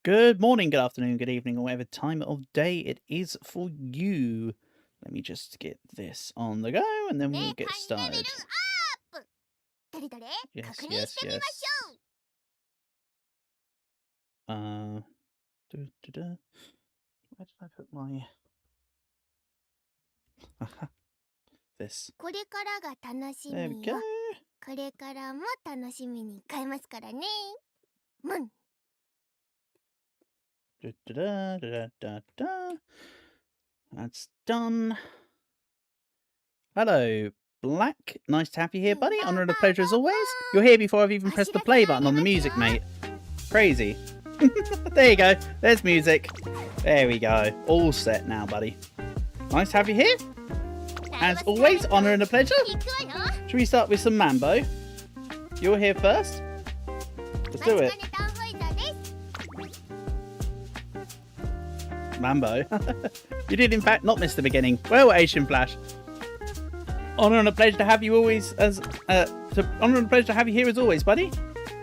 Good morning, good afternoon, good evening, or whatever time of day it is for you. Let me just get this on the go and then we'll get started. Yes, yes, yes. Where did I put my... this. There we go. That's done. Hello, Black. Nice to have you here, buddy. Honor and a pleasure as always. You're here before I've even pressed the play button on the music, mate. Crazy. There you go. There's music. There we go. All set now, buddy. Nice to have you here. As always, honor and a pleasure. Should we start with some Mambo? You're here first. Let's do it. Mambo. You did in fact not miss the beginning. Well, Asian Flash. Honor and a pleasure to have you always as honor and a pleasure to have you here as always, buddy.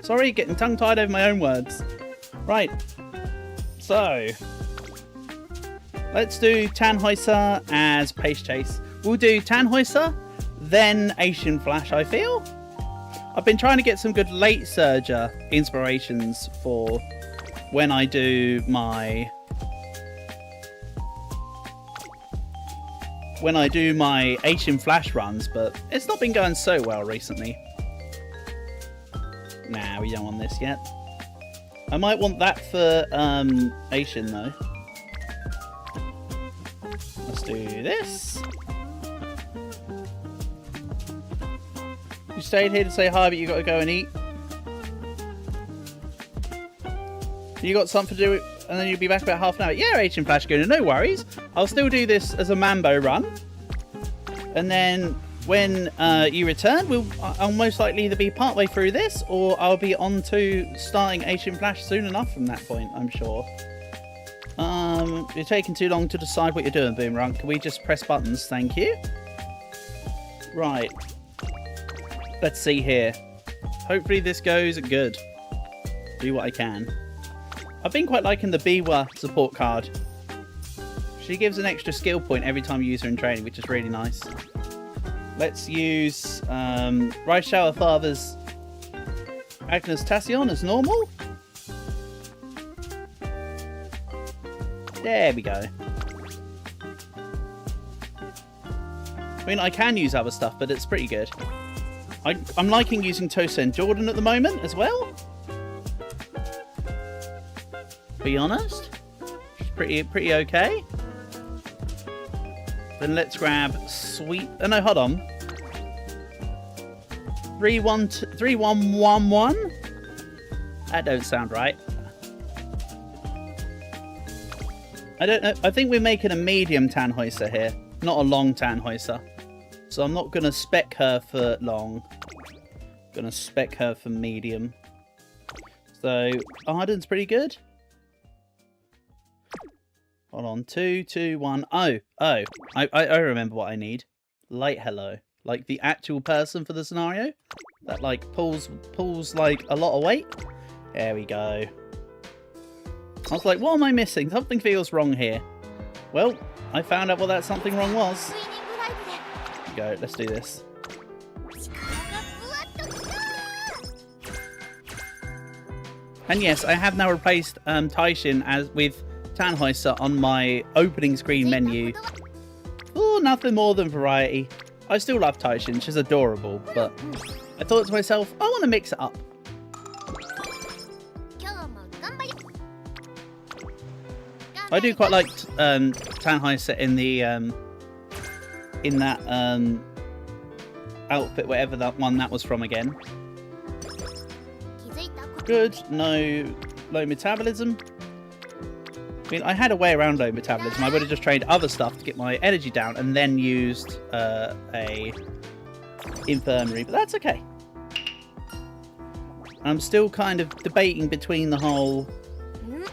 Sorry, getting tongue-tied over my own words. Right. So let's do Tannhäuser as Pace Chase. We'll do Tannhäuser, then Asian Flash, I feel. I've been trying to get some good late surger inspirations for when I do my Asian Flash runs, but it's not been going so well recently. Nah, we don't want this yet. I might want that for Asian though. Let's do this. You stayed here to say hi, but you got to go and eat. You got something to do, and then you'll be back about half an hour. Yeah, Asian Flash Gooner, no worries. I'll still do this as a Mambo run. And then when you return, I'll most likely either be partway through this, or I'll be on to starting Asian Flash soon enough from that point, I'm sure. You're taking too long to decide what you're doing, Boomerang. Can we just press buttons? Thank you. Right. Let's see here. Hopefully this goes good. Do what I can. I've been quite liking the Biwa support card. She gives an extra skill point every time you use her in training, which is really nice. Let's use Rice Shower Father's Agnes Tassion as normal. There we go. I mean, I can use other stuff, but it's pretty good. I'm liking using Tosa and Jordan at the moment as well. Be honest, it's pretty okay. Then let's grab Sweet. Oh no, hold on. 3111. That don't sound right. I don't know. I think we're making a medium Tannhäuser here, not a long Tannhäuser. So I'm not gonna spec her for long. I'm gonna spec her for medium. So Arden's pretty good. Hold on, 2, 2, 1. Oh, I remember what I need. Light hello, like the actual person for the scenario that like pulls like a lot of weight. There we go. I was like, what am I missing? Something feels wrong here. Well, I found out what that something wrong was. There we go. Let's do this. And yes, I have now replaced Taishin with Tannhäuser on my opening screen menu. Oh, nothing more than variety. I still love Taishin, she's adorable, but I thought to myself, I want to mix it up. I do quite like Tannhäuser in that outfit, whatever that one that was from again. Good, no low metabolism. I mean, I had a way around low metabolism. I would have just trained other stuff to get my energy down and then used a infirmary, but that's okay. I'm still kind of debating between the whole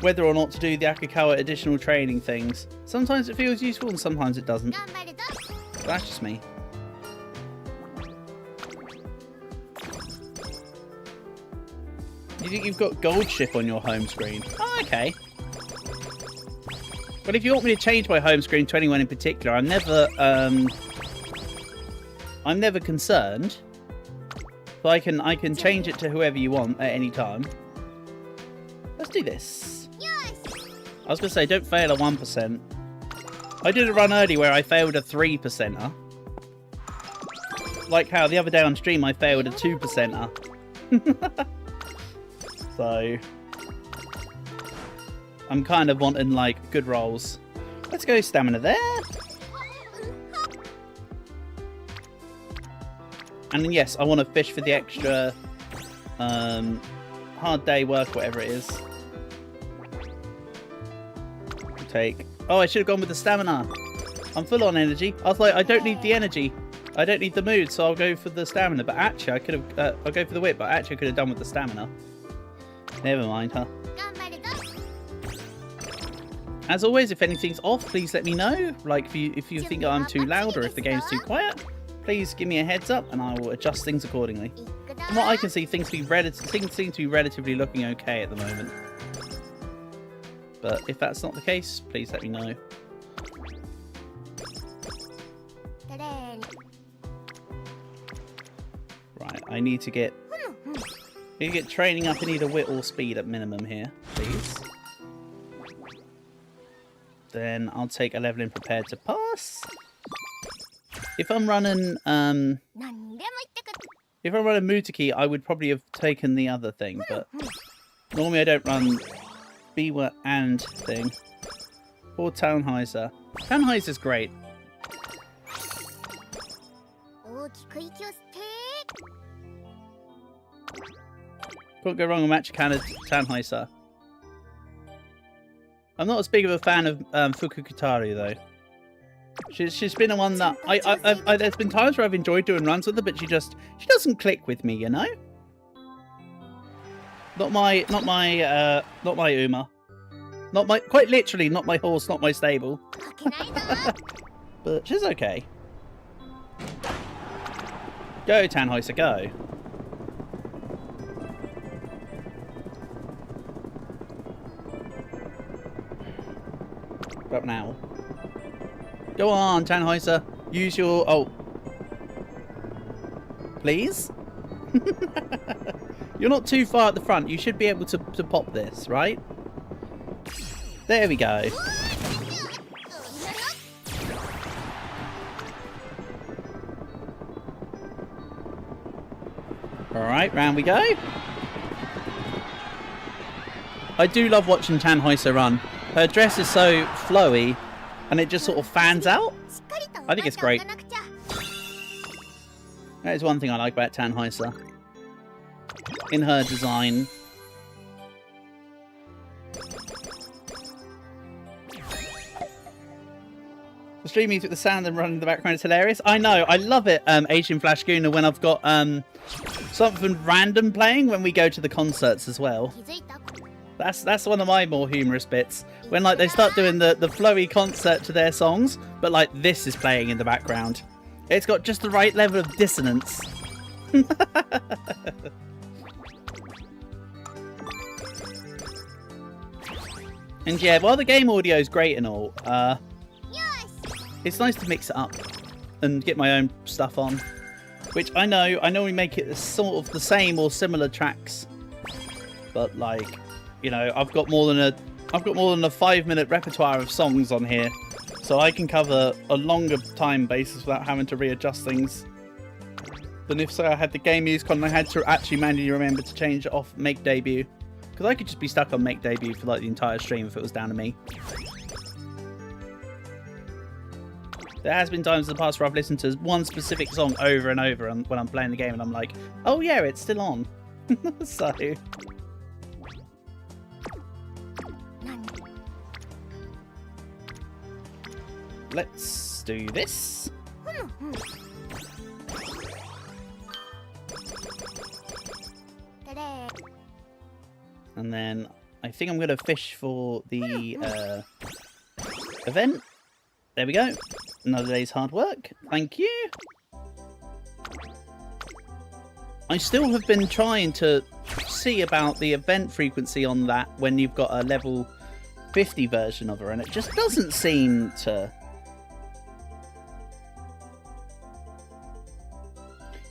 whether or not to do the Akikawa additional training things. Sometimes it feels useful and sometimes it doesn't. That's just me. You think you've got gold ship on your home screen? Oh, okay. But if you want me to change my home screen to anyone in particular, I'm never concerned. So I can change it to whoever you want at any time. Let's do this. I was gonna say, don't fail a 1%. I did a run early where I failed a 3%er. Like how the other day on stream I failed a 2%er. So I'm kind of wanting like good rolls. Let's go stamina there. And then yes, I want to fish for the extra hard day work, whatever it is. Take. Oh, I should have gone with the stamina. I'm full on energy. I was like, I don't need the energy. I don't need the mood, so I'll go for the stamina. But actually, I could have. I'll go for the whip, but actually, I could have done with the stamina. Never mind, huh? As always, if anything's off, please let me know. Like, if you think I'm too loud or if the game's too quiet, please give me a heads up, and I will adjust things accordingly. From what I can see, things seem to be relatively looking okay at the moment. But if that's not the case, please let me know. Right, I need to get training up in either wit or speed at minimum here, please. Then I'll take a level in prepared to pass. If I'm running Mutaki, I would probably have taken the other thing, but normally I don't run Biwa and thing. Or Tannhäuser. Tannhäuser's great. Can't go wrong with match Tannhäuser. I'm not as big of a fan of Fukukutari though. She's been the one that there's been times where I've enjoyed doing runs with her, but she doesn't click with me, you know. Not my Uma. Quite literally, not my horse, not my stable. But she's okay. Go, Tannhäuser, go. Up now. Go on, Tannhäuser. Use your... Oh. Please? You're not too far at the front. You should be able to pop this, right? There we go. Alright, round we go. I do love watching Tannhäuser run. Her dress is so flowy and it just sort of fans out. I think it's great. That is one thing I like about Tannhäuser. In her design. The stream music with the sound and running in the background is hilarious. I know, I love it, Asian Flash Gooner, when I've got something random playing when we go to the concerts as well. That's one of my more humorous bits. When like they start doing the flowy concert to their songs, but like this is playing in the background. It's got just the right level of dissonance. And yeah, while the game audio is great and all, it's nice to mix it up and get my own stuff on. Which I know, I normally make it sort of the same or similar tracks. But like, you know, I've got more than a 5-minute repertoire of songs on here. So I can cover a longer time basis without having to readjust things. Than if, say, I had the game music on and I had to actually manually remember to change it off Make Debut. Because I could just be stuck on Make Debut for like the entire stream if it was down to me. There has been times in the past where I've listened to one specific song over and over when I'm playing the game and I'm like, oh yeah, it's still on. So... let's do this. And then I think I'm going to fish for the event. There we go. Another day's hard work. Thank you. I still have been trying to see about the event frequency on that when you've got a level 50 version of her, and it just doesn't seem to.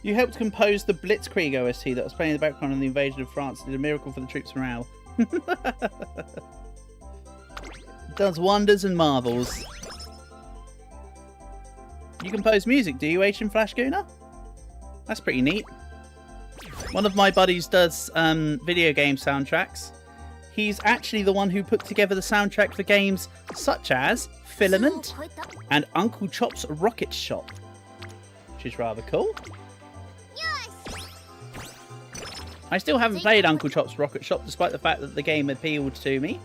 You helped compose the Blitzkrieg OST that was playing in the background on the invasion of France. Did a miracle for the troops' morale. Does wonders and marvels. You compose music, do you, Asian Flash Gooner? That's pretty neat. One of my buddies does video game soundtracks. He's actually the one who put together the soundtrack for games such as Filament and Uncle Chop's Rocket Shop, which is rather cool. I still haven't played Uncle Chop's Rocket Shop, despite the fact that the game appealed to me.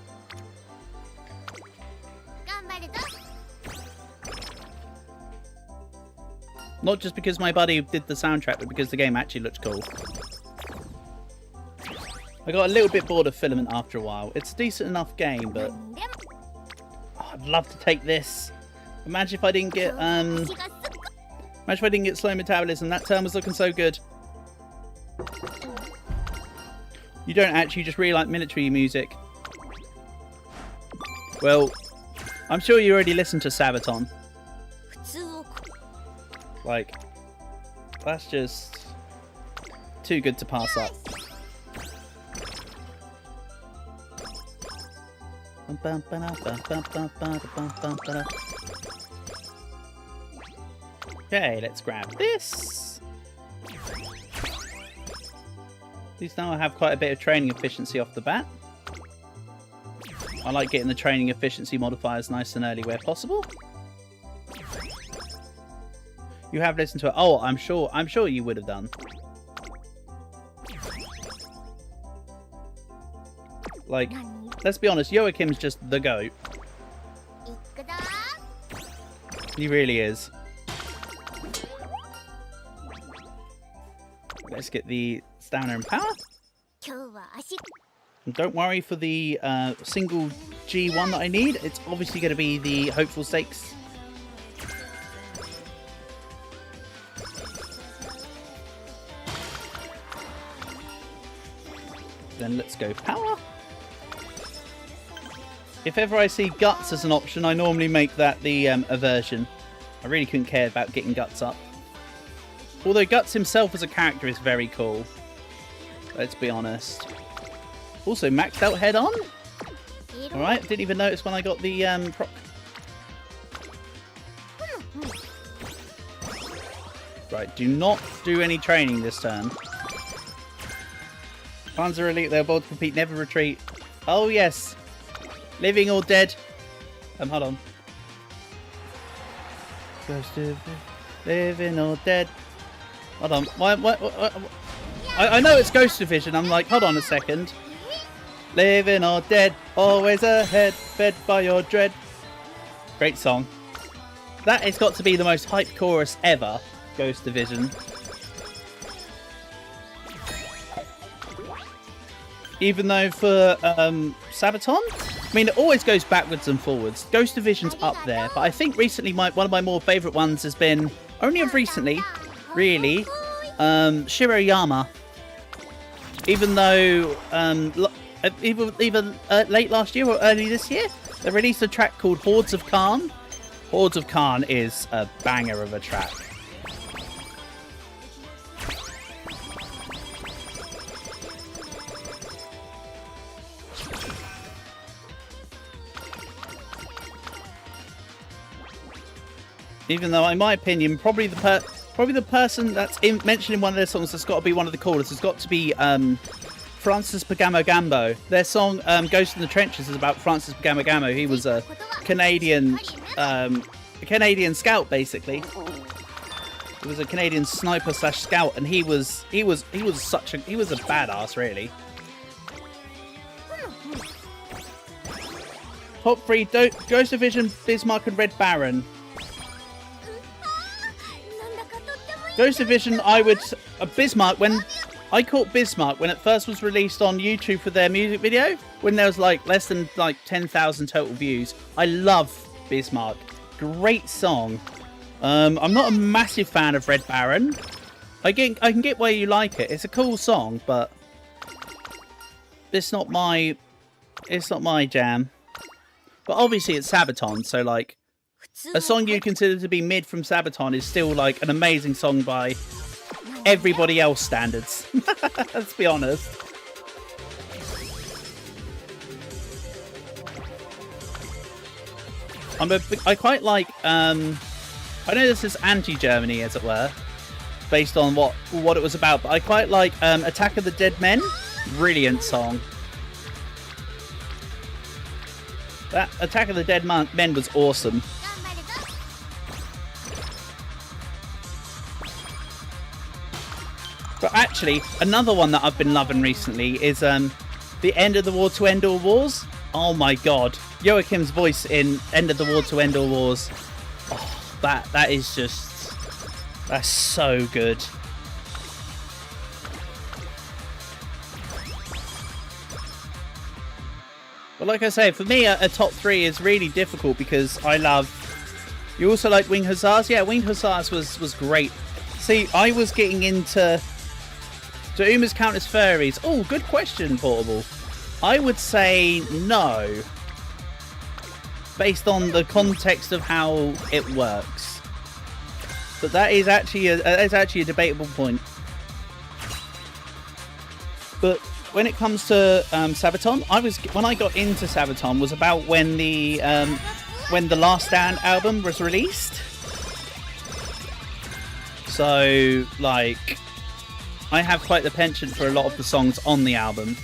Not just because my buddy did the soundtrack, but because the game actually looked cool. I got a little bit bored of Filament after a while. It's a decent enough game, but oh, I'd love to take this. Imagine if I didn't get slow metabolism. That term was looking so good. You don't actually just really like military music. Well, I'm sure you already listened to Sabaton. Like, that's just too good to pass up. Okay, let's grab this. At least now I have quite a bit of training efficiency off the bat. I like getting the training efficiency modifiers nice and early where possible. You have listened to it. Oh, I'm sure you would have done. Like, let's be honest, Joachim's just the GOAT. He really is. Let's get the stamina and power. And don't worry for the single G1 that I need. It's obviously going to be the Hopeful Stakes. Then let's go power. If ever I see guts as an option, I normally make that the aversion. I really couldn't care about getting guts up. Although Guts himself as a character is very cool. Let's be honest. Also, maxed out head on. Alright, didn't even notice when I got the proc. Right, do not do any training this turn. Panzer Elite, they're bold to compete, never retreat. Oh yes. Living or dead. Hold on. Living or dead. Hold on. What? I know it's Ghost Division. I'm like, hold on a second. Living or dead, always ahead, fed by your dread. Great song. That has got to be the most hype chorus ever, Ghost Division. Even though for Sabaton, I mean, it always goes backwards and forwards. Ghost Division's up there, but I think recently one of my more favourite ones has been, only of recently, really, Shiroyama. Even though, either late last year or early this year, they released a track called Hordes of Khan. Hordes of Khan is a banger of a track. Even though, in my opinion, probably the person that's mentioned in one of their songs that's got to be one of the coolest has got to be Francis Pagamo Gambo. Their song "Ghost in the Trenches" is about Francis Pagamo Gambo. He was a Canadian scout, basically. He was a Canadian sniper / scout, and he was a badass, really. Top 3: Ghost Division, Bismarck, and Red Baron. Ghost Division, Bismarck, when I caught Bismarck when it first was released on YouTube for their music video, when there was like less than like 10,000 total views. I love Bismarck. Great song. I'm not a massive fan of Red Baron. I can get why you like it. It's a cool song, but it's not my jam. But obviously it's Sabaton, so like a song you consider to be mid from Sabaton is still like an amazing song by everybody else standards. Let's be honest. I quite like I know this is anti-Germany, as it were, based on what it was about, but I quite like Attack of the Dead Men. Brilliant song. That Attack of the Dead Men was awesome. But actually, another one that I've been loving recently is The End of the War to End All Wars. Oh my god. Joachim's voice in End of the War to End All Wars. Oh, that is just... That's so good. But like I say, for me, a top 3 is really difficult because I love... You also like Winged Hussars? Yeah, Winged Hussars was great. See, I was getting into... Do Umas count as furries? Oh, good question, Portable. I would say no. Based on the context of how it works. But that is actually a debatable point. But when it comes to Sabaton, when I got into Sabaton was about when the Last Stand album was released. So like, I have quite the penchant for a lot of the songs on the album.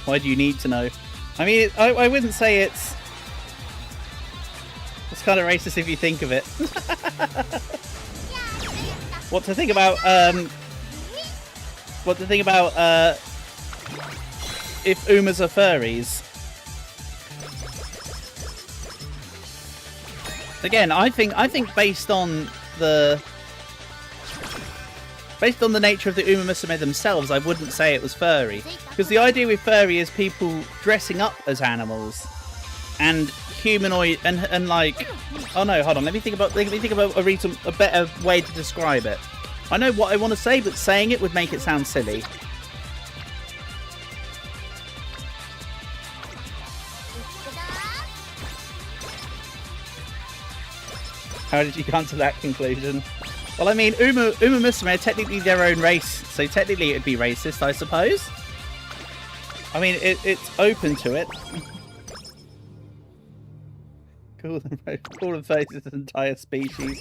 Why do you need to know? I mean, I wouldn't say it's kind of racist if you think of it. What to think about if Umas are furries? Again, I think based on the nature of the Umamusume themselves, I wouldn't say it was furry. Because the idea with furry is people dressing up as animals. And humanoid and like... Oh no, hold on, let me think about a better way to describe it. I know what I want to say, but saying it would make it sound silly. How did you come to that conclusion? Well, I mean, Umamusume are technically their own race, so technically it would be racist, I suppose. I mean, it's open to it. Call them faces an entire species.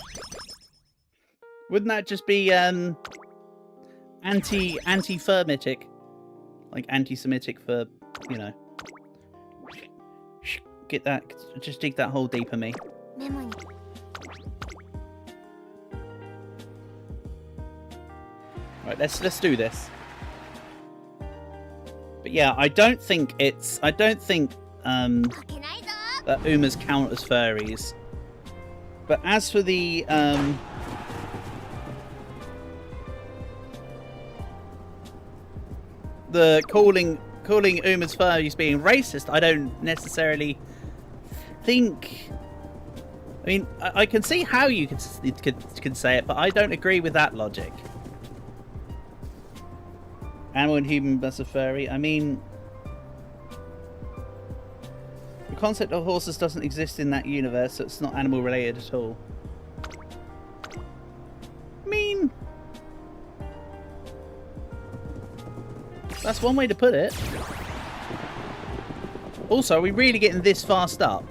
Wouldn't that just be anti-Semitic? Like anti-Semitic for, you know. Get that, just dig that hole deeper, me. Right, let's do this. But yeah, I don't think that Umas count as furries. But as for the calling Umas furries being racist, I don't necessarily think. I mean, I can see how you could say it, but I don't agree with that logic. Animal and human as a furry. I mean, the concept of horses doesn't exist in that universe, so it's not animal related at all. I mean, that's one way to put it. Also, are we really getting this far stuck?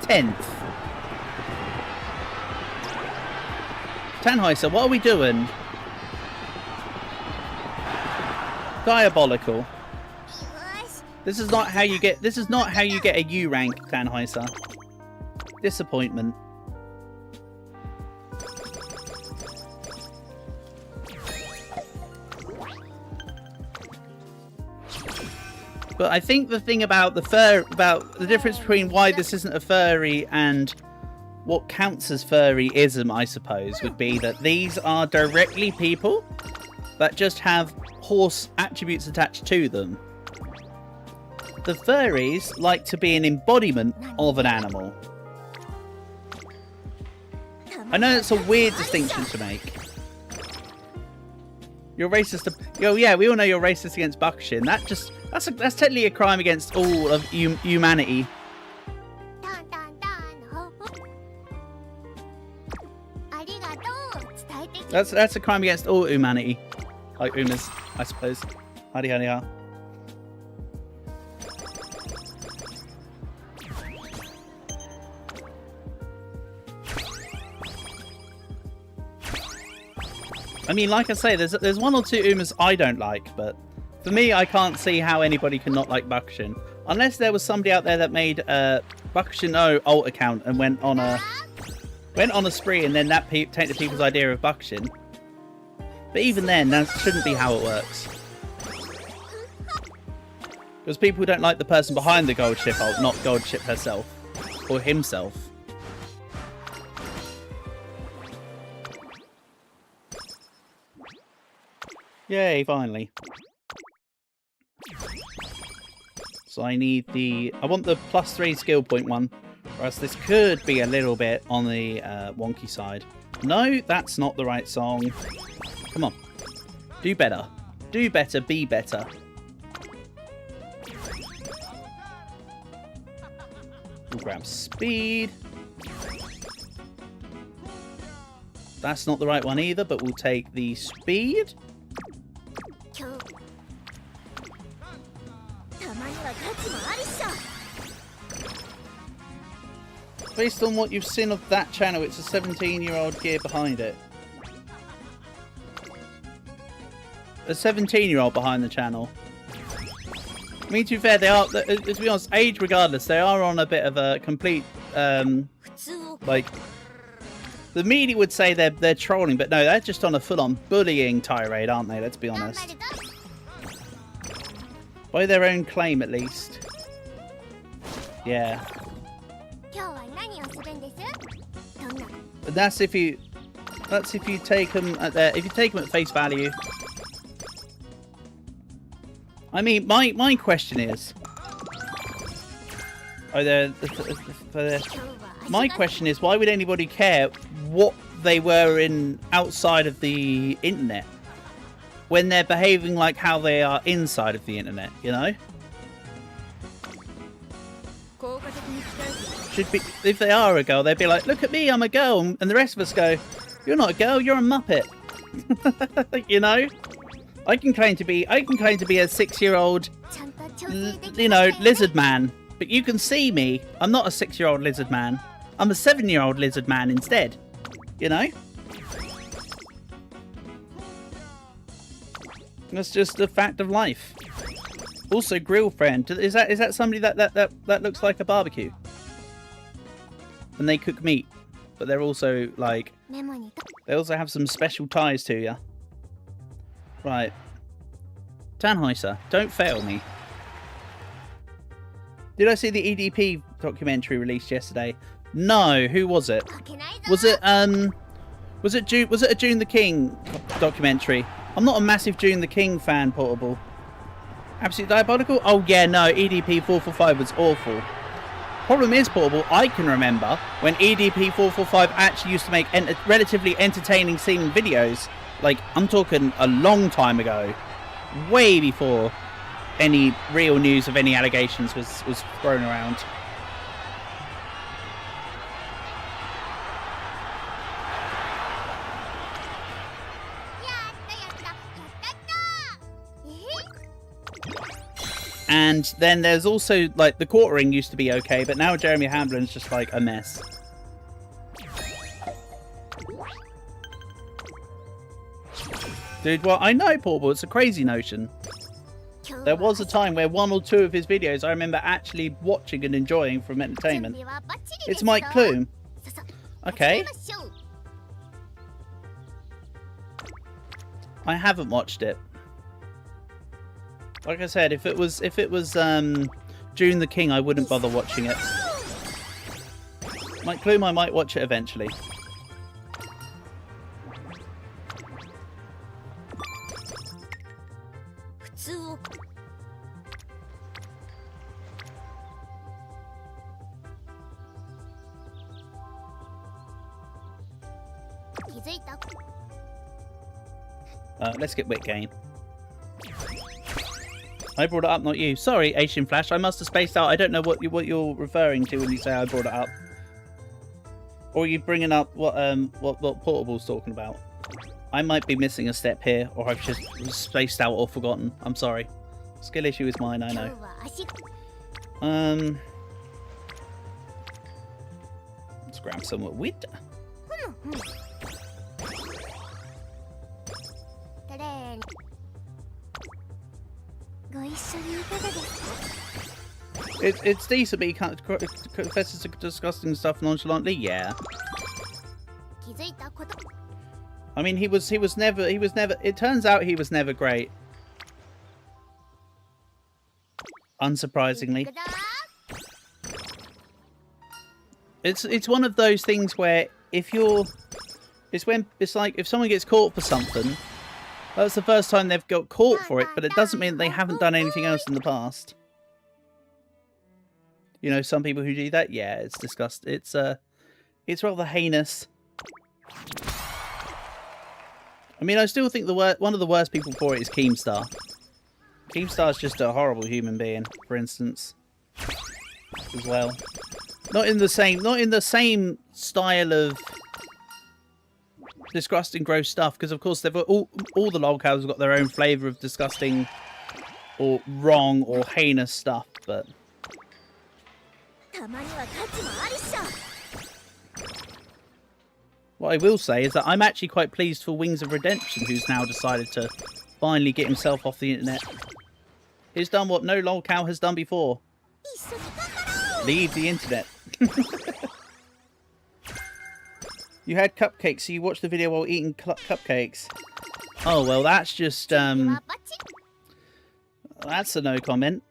10th. Tannhäuser, what are we doing? Diabolical. This is not how you get a U rank, Tannhäuser. Disappointment. But I think the thing about the difference between why this isn't a furry and what counts as furryism, I suppose, would be that these are directly people that just have horse attributes attached to them. the furries like to be an embodiment of an animal. I know it's a weird distinction to make. You're racist. Oh yeah, we all know you're racist against Bakushin. That's technically a crime against all of humanity. That's a crime against all humanity. Like Umas, I suppose. Howdy, howdy, ha. I mean, like I say, there's one or two Umas I don't like, but for me, I can't see how anybody can not like Bakushin. Unless there was somebody out there that made a Bakushin O alt account and went on a spree, and then that tainted people's idea of Bakushin. But even then, that shouldn't be how it works. Because people don't like the person behind the gold ship alt, not gold ship herself. Or himself. Yay, finally. So I want the +3 skill point one. Or else this could be a little bit on the wonky side. No, that's not the right song. Come on. Do better. Do better, be better. We'll grab speed. That's not the right one either, but we'll take the speed. Based on what you've seen of that channel, it's a 17-year-old gear behind it. A 17-year-old behind the channel. I mean, to be fair, they are, to be honest, age regardless, they are on a bit of a complete, like, the media would say they're trolling, but no, they're just on a full-on bullying tirade, aren't they? Let's be honest. By their own claim, at least. Yeah. But that's if you take them at face value. I mean, my question is, my question is, why would anybody care what they were in outside of the internet when they're behaving like how they are inside of the internet, you know? Should be, if they are a girl, they'd be like, look at me, I'm a girl, and the rest of us go, you're not a girl, you're a muppet. You know? I can claim to be a 6-year-old, you know, lizard man, but you can see me. I'm not a 6-year-old lizard man. I'm a 7-year-old lizard man instead. You know? That's just a fact of life. Also, grill friend. Is that somebody that looks like a barbecue? And they cook meat, but they're also like, they also have some special ties to you. Right. Tannhäuser, don't fail me. Did I see the EDP documentary released yesterday? No, who was it? Was it a June the King documentary? I'm not a massive June the King fan, Portable. Absolutely diabolical? Oh yeah, no, EDP 445 was awful. Problem is, Portable, I can remember when EDP 445 actually used to make relatively entertaining seeming videos. Like, I'm talking a long time ago. Way before any real news of any allegations was thrown around. And then there's also, like, the quartering used to be okay, but now Jeremy Hamlin's just, like, a mess. Dude, well, I know, Portable, it's a crazy notion. There was a time where 1 or 2 of his videos I remember actually watching and enjoying from entertainment. It's Mike Plume. Okay. I haven't watched it. Like I said, if it was June the King, I wouldn't bother watching it. Mike Plume, I might watch it eventually. Let's get wit gain. I brought it up, not you. Sorry, Asian Flash. I must have spaced out. I don't know what you're referring to when you say I brought it up. Or are you bringing up what Portable's talking about? I might be missing a step here, or I've just spaced out or forgotten. I'm sorry. Skill issue is mine, I know. Let's grab some wit. It's decent, but he confesses to disgusting stuff nonchalantly. Yeah. I mean, he was never. It turns out he was never great. Unsurprisingly. It's one of those things where it's like if someone gets caught for something, that's the first time they've got caught for it, but it doesn't mean they haven't done anything else in the past. You know, some people who do that, yeah, it's disgusting. It's rather heinous. I mean, I still think one of the worst people for it is Keemstar. Keemstar's just a horrible human being, for instance, as well. Not in the same style of disgusting, gross stuff, because of course they've got all the lolcows have got their own flavour of disgusting, or wrong, or heinous stuff, but. What I will say is that I'm actually quite pleased for Wings of Redemption, who's now decided to finally get himself off the internet. He's done what no lolcow has done before. Leave the internet. You had cupcakes, so you watched the video while eating cupcakes. Oh, well, that's just, that's a no comment.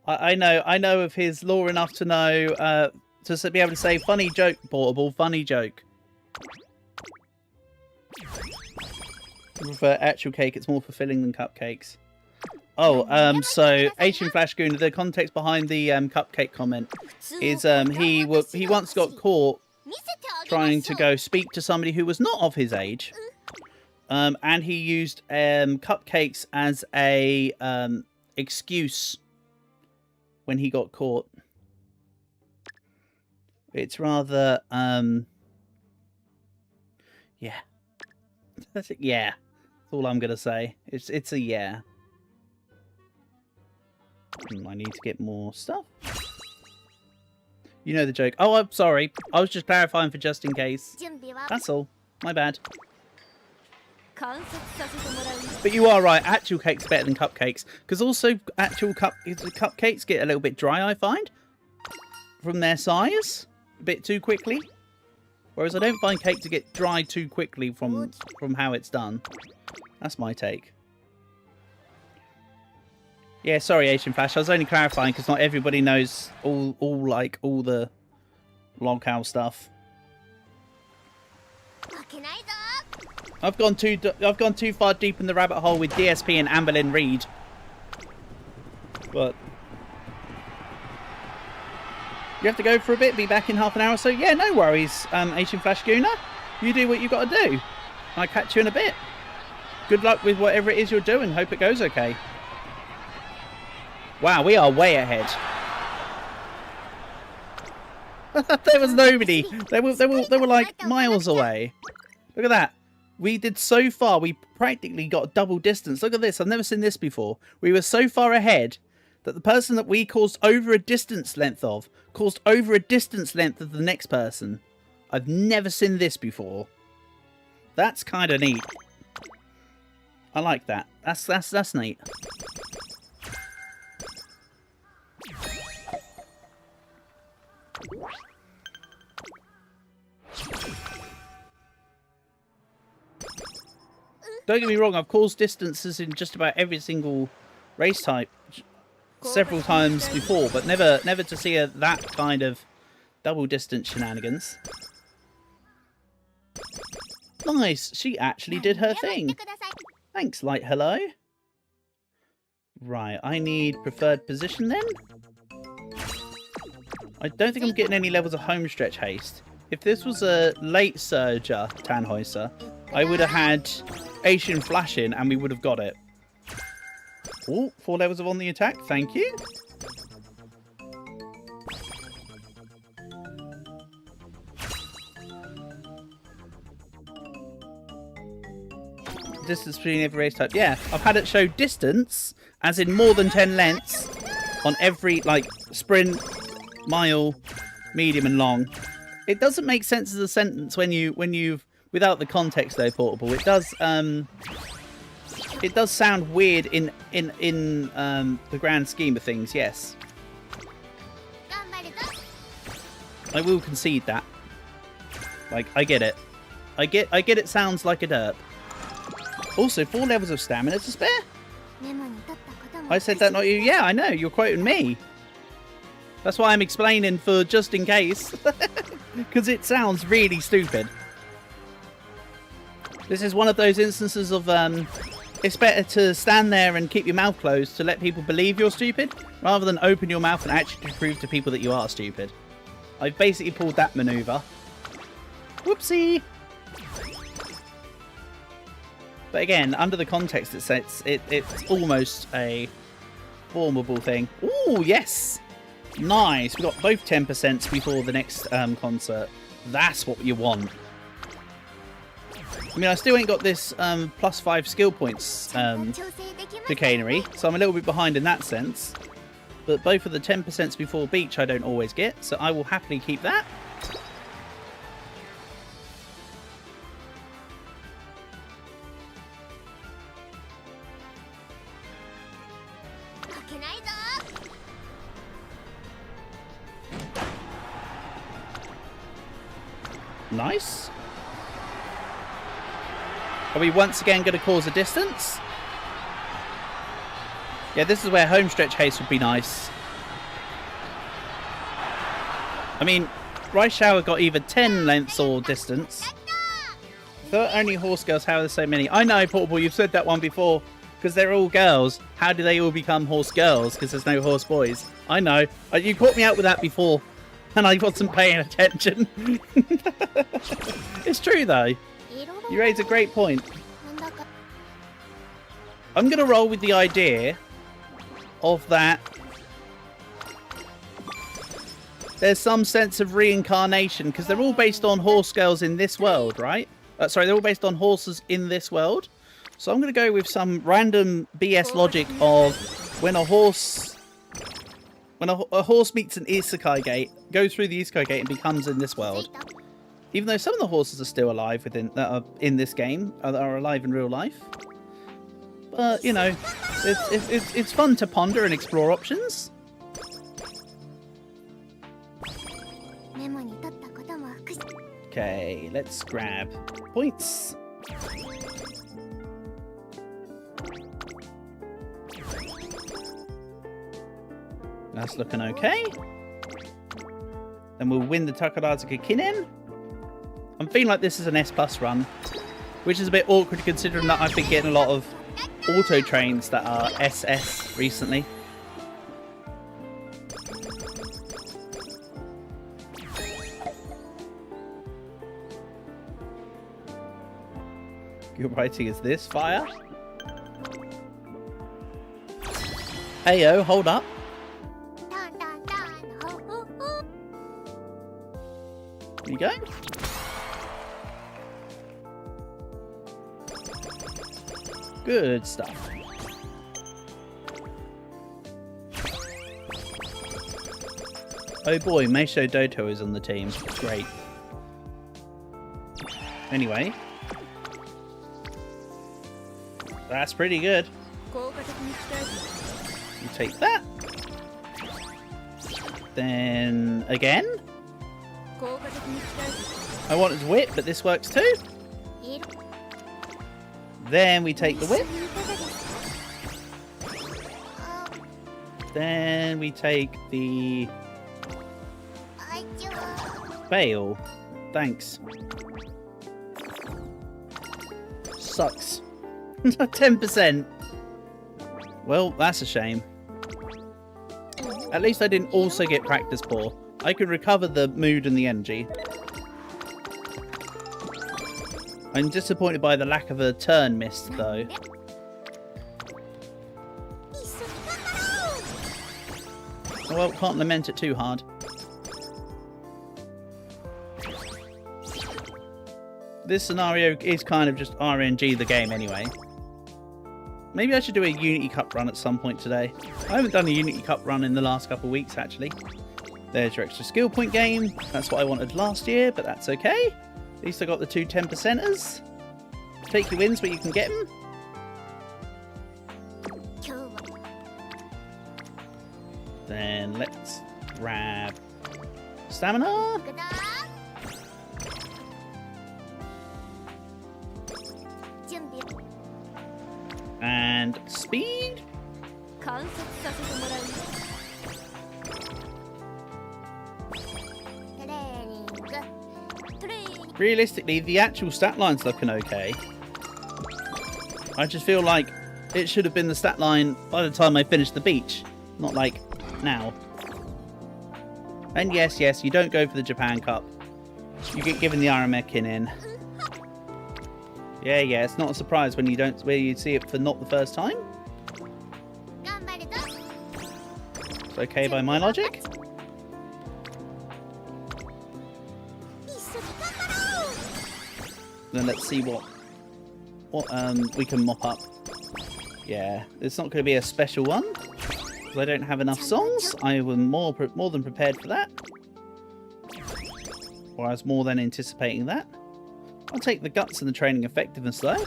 I know of his lore enough to know, to be able to say, funny joke, Portable, funny joke. I prefer actual cake, it's more fulfilling than cupcakes. Oh, so Asian Flash Gooner, the context behind the cupcake comment is he once got caught trying to go speak to somebody who was not of his age, and he used cupcakes as a excuse when he got caught. It's rather yeah. That's it. Yeah, that's all I'm gonna say. It's a yeah. I need to get more stuff. You know the joke. Oh, I'm sorry. I was just clarifying for just in case. That's all. My bad. But you are right. Actual cake's better than cupcakes. Because also, actual cupcakes get a little bit dry, I find. From their size. A bit too quickly. Whereas I don't find cake to get dry too quickly from how it's done. That's my take. Yeah, sorry, Asian Flash. I was only clarifying because not everybody knows all the lolcow stuff. I've gone too far deep in the rabbit hole with DSP and Amberlynn Reed. But you have to go for a bit. Be back in half an hour or so. Yeah, no worries, Asian Flash Gooner. You do what you got to do. I'll catch you in a bit. Good luck with whatever it is you're doing. Hope it goes okay. Wow, we are way ahead. There was nobody. They were like miles away. Look at that. We did so far. We practically got double distance. Look at this. I've never seen this before. We were so far ahead that the person that we caused over a distance length of caused over a distance length of the next person. I've never seen this before. That's kind of neat. I like that. That's neat. Don't get me wrong, I've caused distances in just about every single race type several times before, but never to see that kind of double distance shenanigans. Nice, she actually did her thing. Thanks, Light Hello. Right, I need preferred position then. I don't think I'm getting any levels of home stretch haste. if this was a late surger Tannhäuser, I would have had Asian Flash in and we would have got it. Oh, 4 levels of on the attack. Thank you. Distance between every race type. Yeah, I've had it show distance, as in more than 10 lengths, on every, like, sprint, mile, medium and long. It doesn't make sense as a sentence when you've without the context though, Portable. It does sound weird in the grand scheme of things, yes. I will concede that. Like, I get it. I get it sounds like a derp. Also, 4 levels of stamina to spare? I said that, not you. Yeah, I know. You're quoting me. That's why I'm explaining for just in case. Because it sounds really stupid. This is one of those instances of, it's better to stand there and keep your mouth closed to let people believe you're stupid, rather than open your mouth and actually prove to people that you are stupid. I've basically pulled that maneuver. Whoopsie! But again, under the context, it's almost a formable thing. Ooh, yes! Nice! We got both 10% before the next concert. That's what you want. I mean, I still ain't got this +5 skill points chicanery, so I'm a little bit behind in that sense. But both of the 10% before beach I don't always get, so I will happily keep that. Nice. Are we once again going to cause a distance? Yeah, this is where homestretch haste would be nice. I mean, Rice Shower got either 10 lengths or distance. If there are only horse girls, how are there so many? I know, Portable, you've said that one before. Because they're all girls. How do they all become horse girls? Because there's no horse boys. I know. You caught me out with that before. And I wasn't paying attention. It's true, though. You raise a great point. I'm going to roll with the idea of that there's some sense of reincarnation, because they're all based on horse girls in this world, right? Sorry, they're all based on horses in this world. So I'm going to go with some random BS logic of when a horse meets an isekai gate, goes through the isekai gate and becomes in this world. Even though some of the horses are still alive that are in this game, that are alive in real life. But, you know, it's fun to ponder and explore options. Okay, let's grab points. That's looking okay. Then we'll win the Takarazuka Kinen. I'm feeling like this is an S+ run, which is a bit awkward considering that I've been getting a lot of auto trains that are SS recently. Your writing is this, fire? Heyo, hold up. There you go. Good stuff. Oh boy, Meisho Doto is on the team. Great. Anyway. That's pretty good. You take that. Then again. I wanted whip, but this works too. Then we take the whip. Then we take the bail. Thanks. Sucks. 10%. Well, that's a shame. At least I didn't also get practice poor. I could recover the mood and the energy. I'm disappointed by the lack of a turn missed, though. Oh, well, can't lament it too hard. This scenario is kind of just RNG the game anyway. Maybe I should do a Unity Cup run at some point today. I haven't done a Unity Cup run in the last couple of weeks, actually. There's your extra skill point game. That's what I wanted last year, but that's okay. At least I got the 2 10%ers. Take your wins where you can get them. Then let's grab stamina. And speed. Realistically, the actual stat line's looking okay. I just feel like it should have been the stat line by the time I finished the beach, not like now. And yes, you don't go for the Japan Cup. You get given the Aramekin in. Yeah, it's not a surprise when you see it for not the first time. It's okay by my logic. Then let's see what we can mop up. Yeah, it's not going to be a special one because I don't have enough songs. I was more than prepared for that, or I was more than anticipating that. I'll take the guts and the training effectiveness though.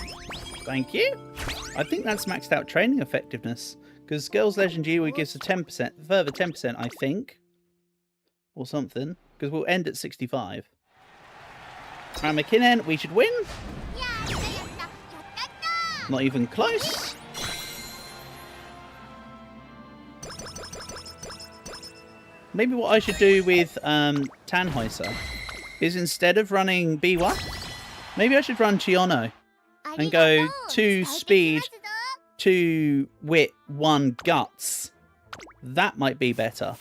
Thank you. I think that's maxed out training effectiveness because Girls Legend Yui gives a 10%, further 10%, I think, or something. Because we'll end at 65. And McKinnon, we should win. Not even close. Maybe what I should do with Tannhäuser is instead of running Biwa, maybe I should run Chiono and go 2 speed, 2 wit, 1 guts. That might be better.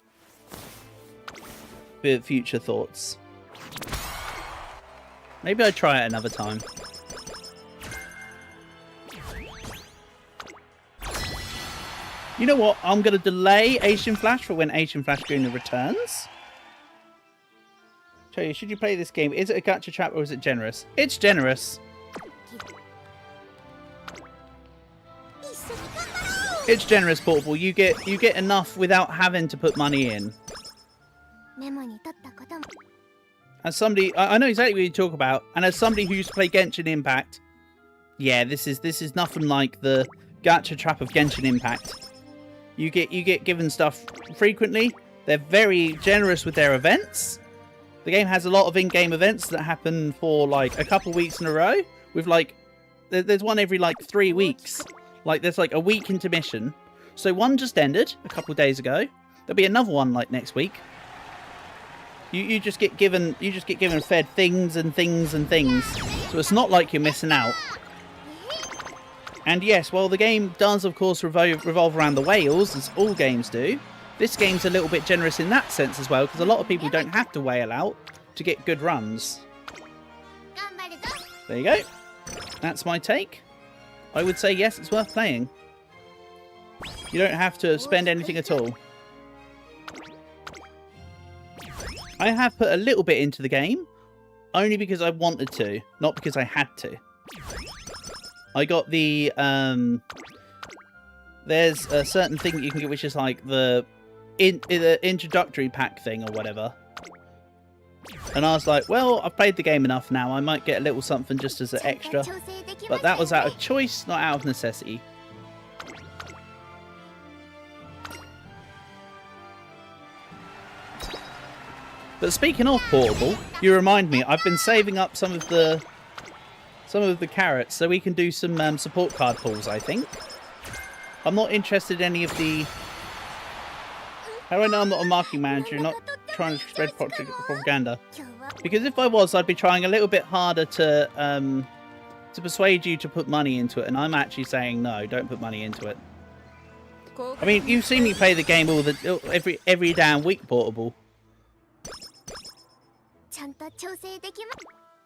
Bit of future thoughts. Maybe I'd try it another time. You know what? I'm going to delay Asian Flash for when Asian Flash Junior returns. Tell you, should you play this game? Is it a gacha trap or is it generous? It's generous. It's generous, Portable. You get enough without having to put money in. As somebody, I know exactly what you talk about, and as somebody who used to play Genshin Impact, yeah, this is nothing like the gacha trap of Genshin Impact. You get given stuff frequently. They're very generous with their events. The game has a lot of in-game events that happen for like a couple weeks in a row. With like, there's one every like 3 weeks. Like there's like a week intermission. So one just ended a couple of days ago. There'll be another one like next week. You just get given fed things and things and things. So it's not like you're missing out. And yes, while the game does of course revolve around the whales, as all games do, this game's a little bit generous in that sense as well, because a lot of people don't have to whale out to get good runs. There you go. That's my take. I would say yes, it's worth playing. You don't have to spend anything at all. I have put a little bit into the game, only because I wanted to, not because I had to. I got the, there's a certain thing that you can get, which is like the introductory pack thing or whatever. And I was like, well, I've played the game enough now, I might get a little something just as an extra. But that was out of choice, not out of necessity. But speaking of Portable, you remind me, I've been saving up some of the carrots so we can do some support card pulls, I think. I'm not interested in any of the... How do I know I'm not a marketing manager, not trying to spread propaganda? Because if I was, I'd be trying a little bit harder to persuade you to put money into it, and I'm actually saying no, don't put money into it. I mean, you've seen me play the game every damn week, Portable.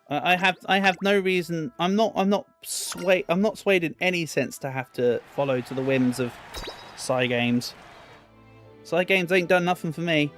I have no reason. I'm not swayed in any sense to have to follow to the whims of Cygames. Cygames ain't done nothing for me.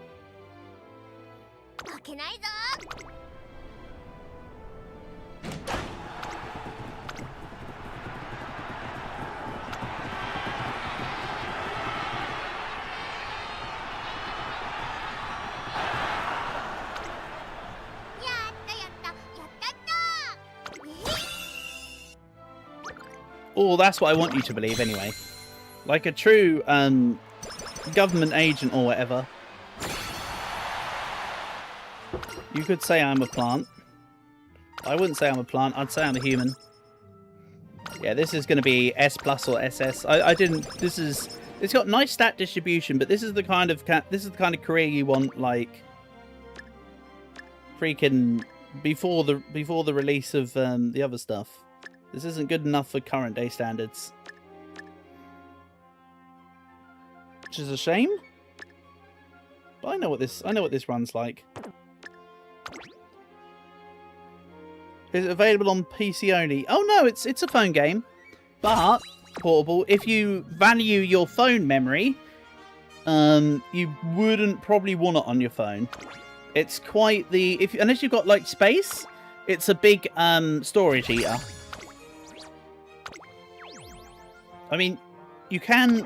Oh, that's what I want you to believe anyway. Like a true government agent or whatever. You could say I'm a plant. I wouldn't say I'm a plant. I'd say I'm a human. Yeah, this is going to be S plus or SS. I didn't. It's got nice stat distribution, but this is the kind of career you want, like freaking before the release of the other stuff. This isn't good enough for current day standards, which is a shame. But I know what this runs like. Is it available on PC only? Oh no, it's a phone game, but portable. If you value your phone memory, you wouldn't probably want it on your phone. It's quite the unless you've got like space, it's a big storage eater. I mean, you can,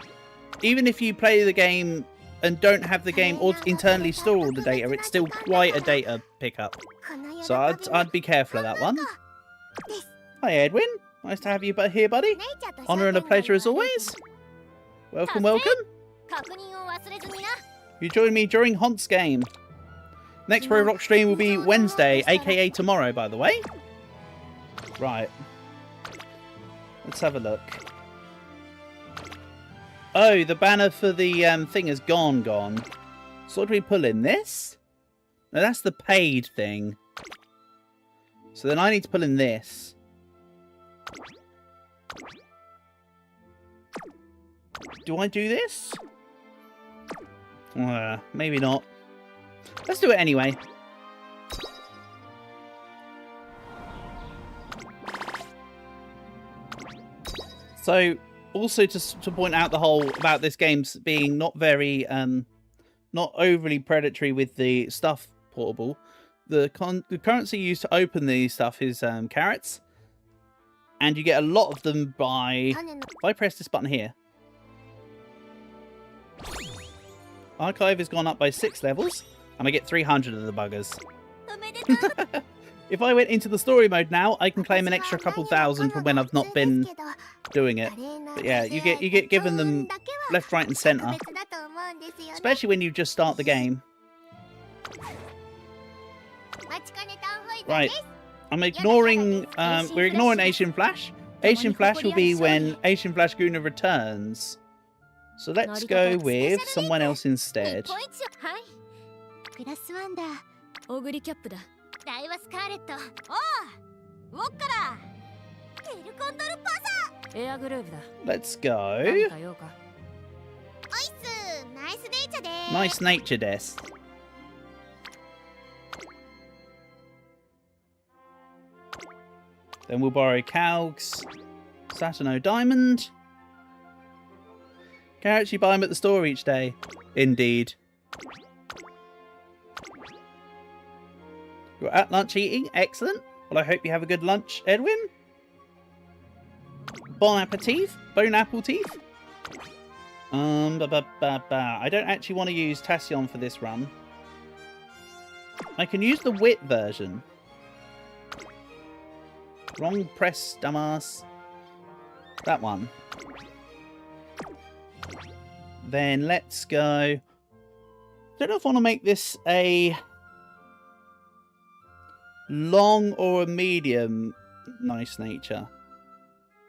even if you play the game and don't have the game internally store all the data, it's still quite a data pickup. So I'd be careful of that one. Hi Edwin, nice to have you here, buddy. Honour and a pleasure as always. Welcome, welcome. You joined me during Honse game. Next Pro Rock stream will be Wednesday, aka tomorrow, by the way. Right. Let's have a look. Oh, the banner for the thing has gone. So what do we pull in? This? No, that's the paid thing. So then I need to pull in this. Do I do this? Maybe not. Let's do it anyway. So, also to point out about this game's being not very, not overly predatory with the stuff portable. The currency used to open these stuff is carrots, and you get a lot of them by. If I press this button here, archive has gone up by 6 levels, and I get 300 of the buggers. If I went into the story mode now, I can claim an extra couple thousand from when I've not been doing it. But yeah, you get given them left, right, and centre, especially when you just start the game. Right, I'm ignoring. We're ignoring Asian Flash. Asian Flash will be when Asian Flash Guna returns. So let's go with someone else instead. Let's go. Nice nature des. Then we'll borrow Calg's Saturno Diamond. Carrots, you buy them at the store each day. Indeed. You're at lunch eating? Excellent. Well, I hope you have a good lunch, Edwin. Bon appetit. Bon appetit. I don't actually want to use Tassion for this run. I can use the wit version. Wrong press, dumbass. That one. Then let's go. Don't know if I want to make this a long or a medium nice nature.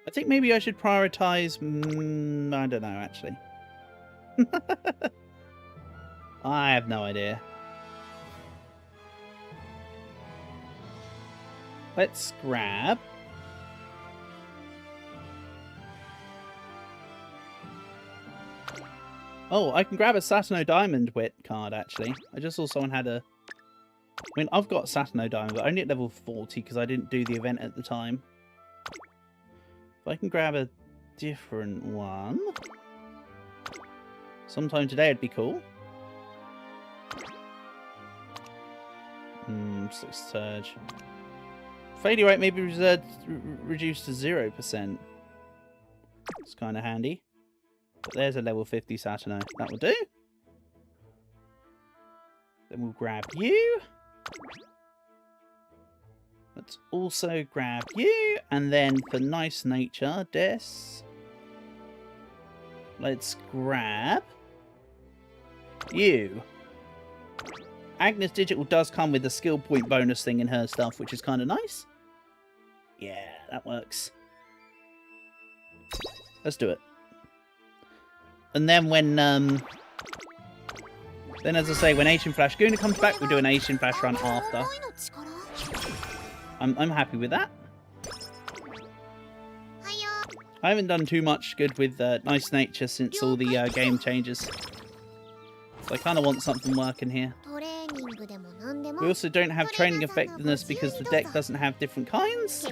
I think maybe I should prioritize. I don't know, actually. I have no idea. Let's grab. Oh, I can grab a Saturno Diamond Wit card, actually. I just saw someone had a I mean, I've got Satano Diamond, but only at level 40 because I didn't do the event at the time. If I can grab a different one. Sometime today would be cool. Six surge. Failure rate may be reduced to 0%. It's kind of handy. But there's a level 50 Satano. That will do. Then we'll grab you. Let's also grab you. And then for nice nature, let's grab you. Agnes Digital does come with a skill point bonus thing in her stuff, which is kind of nice. Yeah, that works. Let's do it. And then when, then as I say, when Ancient Flash Guna comes back, we'll do an Ancient Flash run after. I'm happy with that. I haven't done too much good with Nice Nature since all the game changes. So I kind of want something working here. We also don't have training effectiveness because the deck doesn't have different kinds.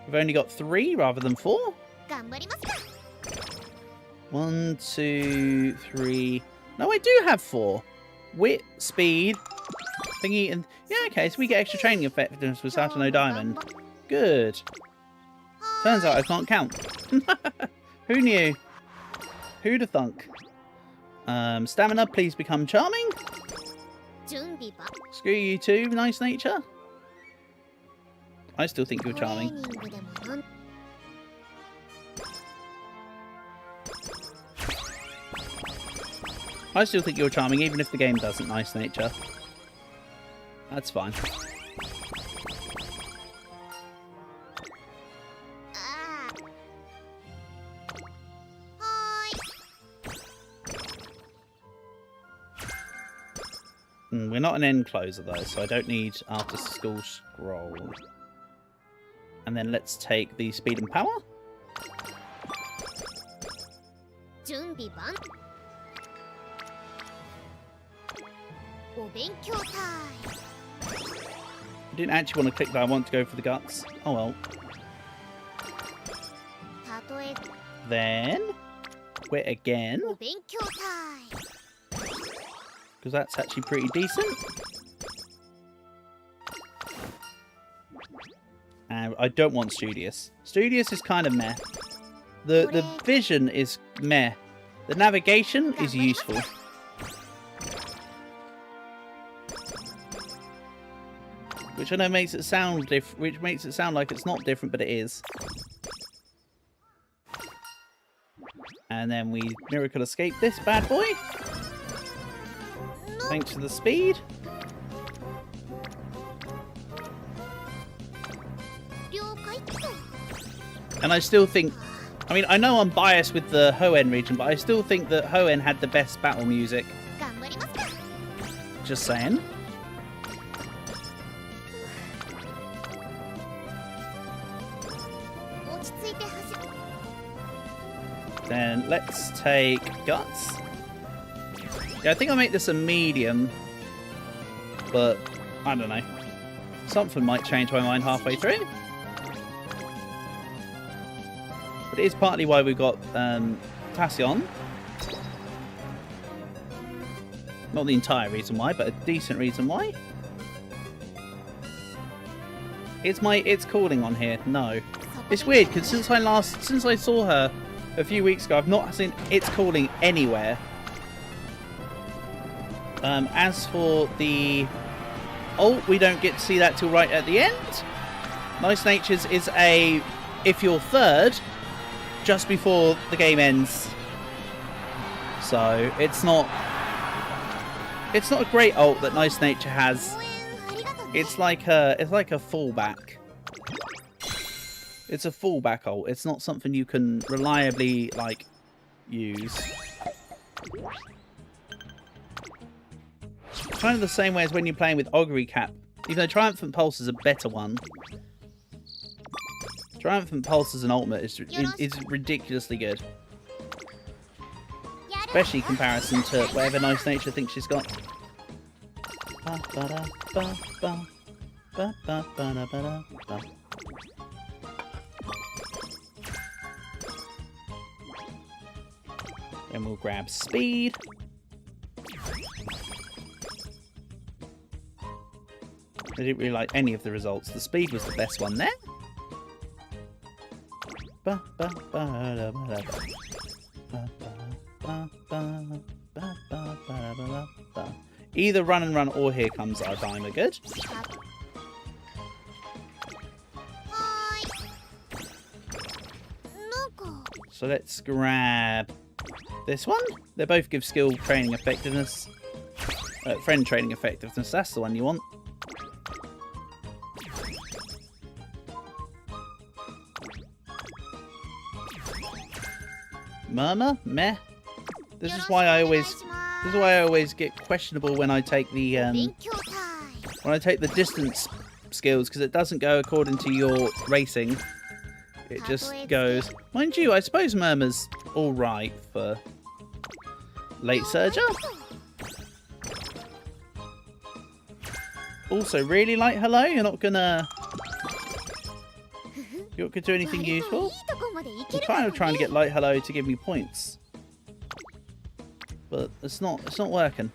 We've only got 3 rather than 4. 1, 2, 3. No, I do have 4. Wit, speed, thingy, and yeah, okay. So we get extra training effectiveness with Satano Diamond. Good. Turns out I can't count. Who knew? Who'd have thunk? Stamina, please become charming. Screw you too, Nice Nature. I still think you're charming. I still think you're charming, even if the game doesn't, Nice Nature. That's fine. We're not an end closer though, so I don't need after school scroll. And then let's take the speed and power. I didn't actually want to click that, I want to go for the guts. Oh well. Then quit again. Because that's actually pretty decent. And I don't want Studious. Studious is kind of meh. The vision is meh. The navigation is useful. Which I know makes it sound which makes it sound like it's not different, but it is. And then we miracle escape this bad boy. Thanks for the speed. And I still think, I mean, I know I'm biased with the Hoenn region, but I still think that Hoenn had the best battle music. Just saying. Then let's take Guts. Yeah, I think I'll make this a medium, but I don't know. Something might change my mind halfway through. But it is partly why we got Tassion. Not the entire reason why, but a decent reason why. It's calling on here. No, it's weird because since I saw her a few weeks ago, I've not seen it's calling anywhere. As for the ult, we don't get to see that till right at the end. Nice Natures is a if you're third, just before the game ends. So it's not a great ult that Nice Nature has. It's like a fallback. It's a fallback ult. It's not something you can reliably like use. Kind of the same way as when you're playing with Augury Cap. Even though Triumphant Pulse is a better one. Triumphant Pulse as an ultimate is ridiculously good. Especially in comparison to whatever Nice Nature thinks she's got. Then we'll grab speed. I didn't really like any of the results. The speed was the best one there. Either run and run or here comes our dime are good. So let's grab this one. They both give skill training effectiveness. Friend training effectiveness, that's the one you want. Murmur? Meh. This is why I always get questionable when I take the distance skills, because it doesn't go according to your racing. It just goes. Mind you, I suppose Murmur's alright for late surger. Also, really like hello? You're not gonna do anything useful? I'm kind of trying to get light hello to give me points, but it's not working.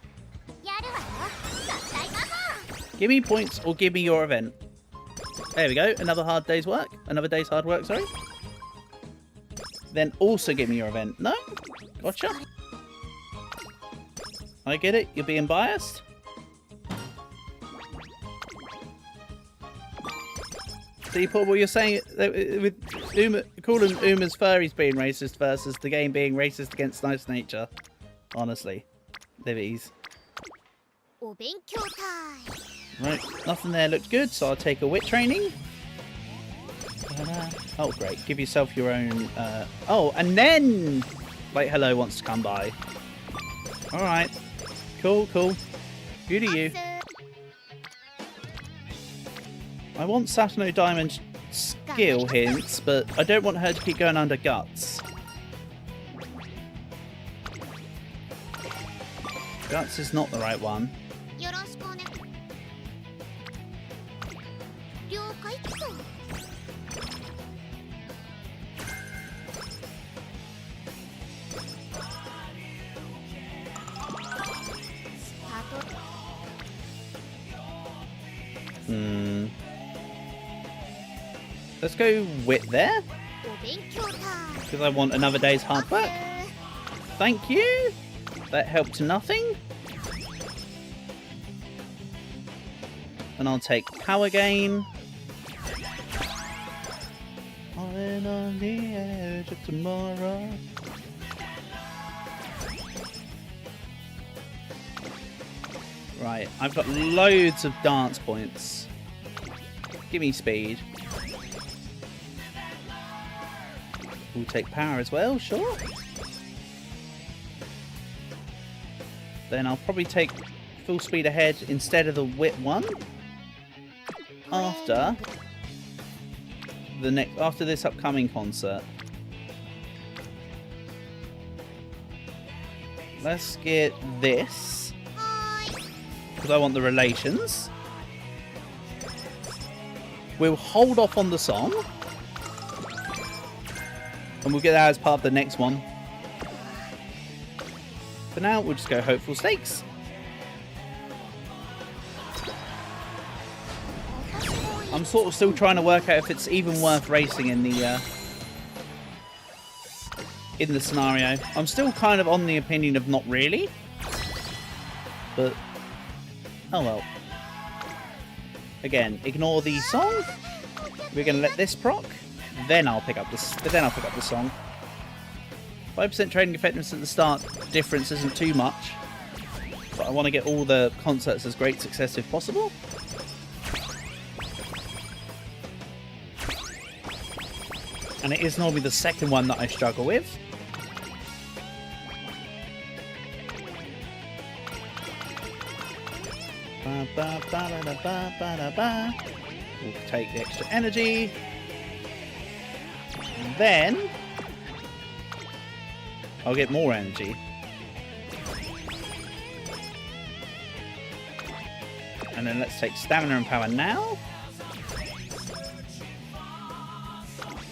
Give me points or give me your event. There we go. Another day's hard work. Sorry. Then also give me your event. No, gotcha. I get it. You're being biased. See, Paul, what you're saying with calling Uma's furries being racist versus the game being racist against nice nature. Honestly, live at ease. Right, nothing there looked good, so I'll take a wit training. Oh, great. Give yourself your own... Oh, and then... Like, hello wants to come by. Alright. Cool, cool. Good to you. I want Satano Diamond skill hints, but I don't want her to keep going under guts. Guts is not the right one. Let's go wit there. Because I want another day's hard work. Thank you. That helped to nothing. And I'll take power gain. I'm on the edge of tomorrow. Right, I've got loads of dance points. Give me speed. We'll take power as well, sure. Then I'll probably take full speed ahead instead of the wit one. After this upcoming concert. Let's get this. Because I want the relations. We'll hold off on the song. And we'll get that as part of the next one. For now, we'll just go Hopeful Stakes. I'm sort of still trying to work out if it's even worth racing in the scenario. I'm still kind of on the opinion of not really. But, oh well. Again, ignore the song. We're going to let this proc. Then I'll pick up this. Then I'll pick up the song. 5% trading effectiveness at the start difference isn't too much, but I want to get all the concerts as great success if possible. And it is normally the second one that I struggle with. We'll take the extra energy. Then I'll get more energy. And then let's take stamina and power now.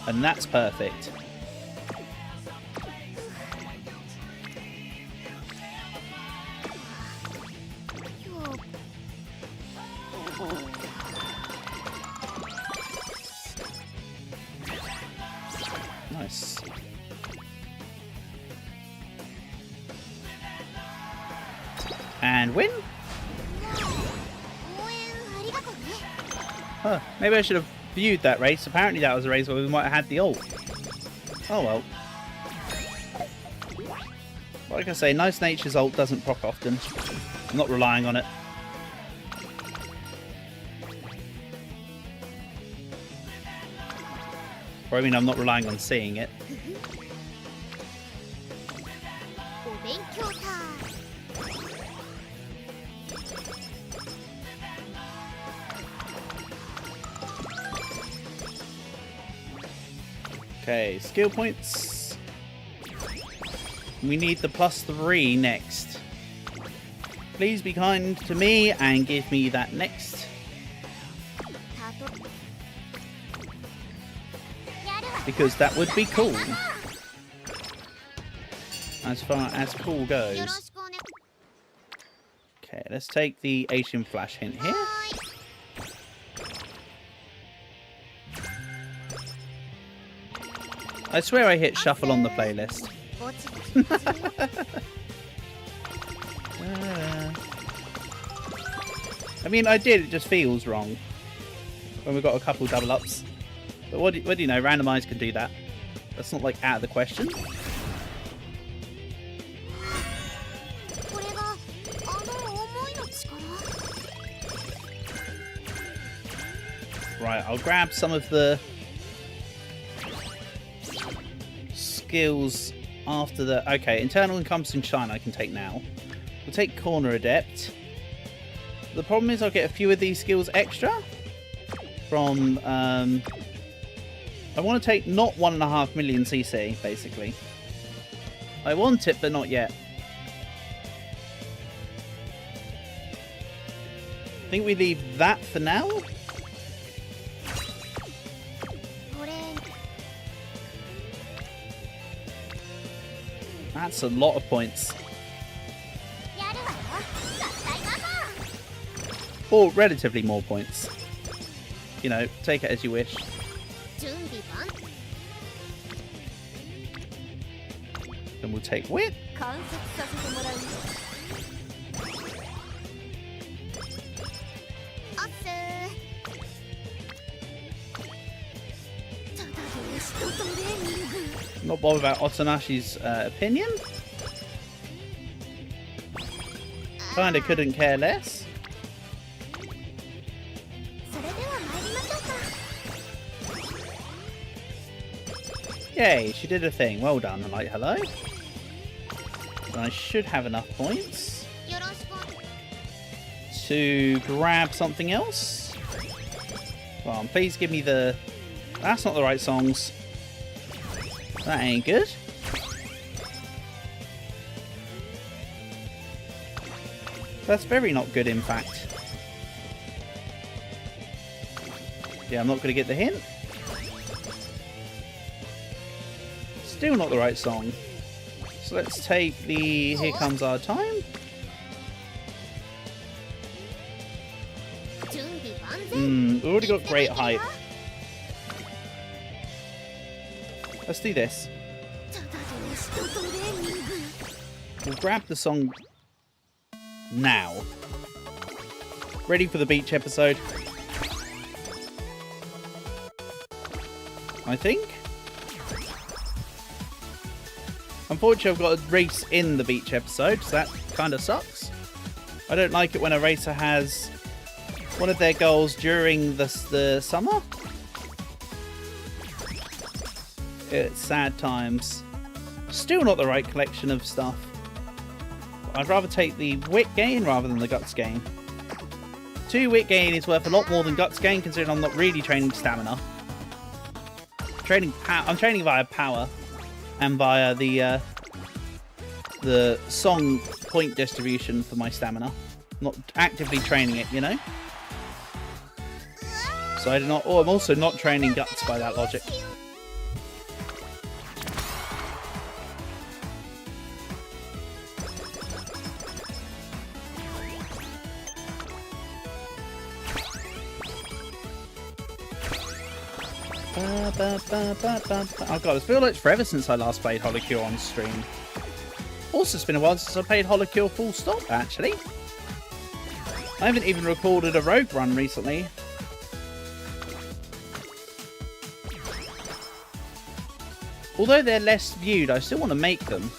And that's perfect. Nice. And win. Huh, maybe I should have viewed that race. Apparently that was a race where we might have had the ult. Oh well. Like I say, Nice Nature's ult doesn't proc often. I'm not relying on it. Or I mean, I'm not relying on seeing it. Okay, skill points. We need the +3 next. Please be kind to me and give me that next. Because that would be cool. As far as cool goes. Okay, let's take the Asian Flash hint here. I swear I hit shuffle on the playlist. I mean, I did, it just feels wrong. When we've got a couple double ups. But what do you know, randomize can do that. That's not like out of the question. Right, I'll grab some of the skills after the... Okay, Internal Encompassing Shine I can take now. We'll take Corner Adept. The problem is I'll get a few of these skills extra from... I want to take not 1.5 million CC, basically. I want it, but not yet. I think we leave that for now. That's a lot of points. Or relatively more points. You know, take it as you wish. Then we'll take Wit. Not bothered about Otonashi's opinion. Kinda couldn't care less. Yay, she did a thing. Well done. I'm like, hello. And I should have enough points to grab something else. Come on, please give me the... That's not the right songs. That ain't good. That's very not good, in fact. Yeah, I'm not going to get the hint. Still not the right song. So let's take the Here Comes Our Time. We've already got great hype. Let's do this. We'll grab the song now. Ready for the beach episode? I think. Unfortunately, I've got a race in the beach episode, so that kind of sucks. I don't like it when a racer has one of their goals during the summer. It's sad times. Still not the right collection of stuff. I'd rather take the wit gain rather than the guts gain. 2 wit gain is worth a lot more than guts gain, considering I'm not really training stamina. I'm training via power and via the song point distribution for my stamina. not actively training it, you know? So I'm also not training Guts by that logic. Oh god, I feel like it's forever since I last played Holocure on stream. Also, it's been a while since I played Holocure full stop, actually. I haven't even recorded a rogue run recently. Although they're less viewed, I still want to make them.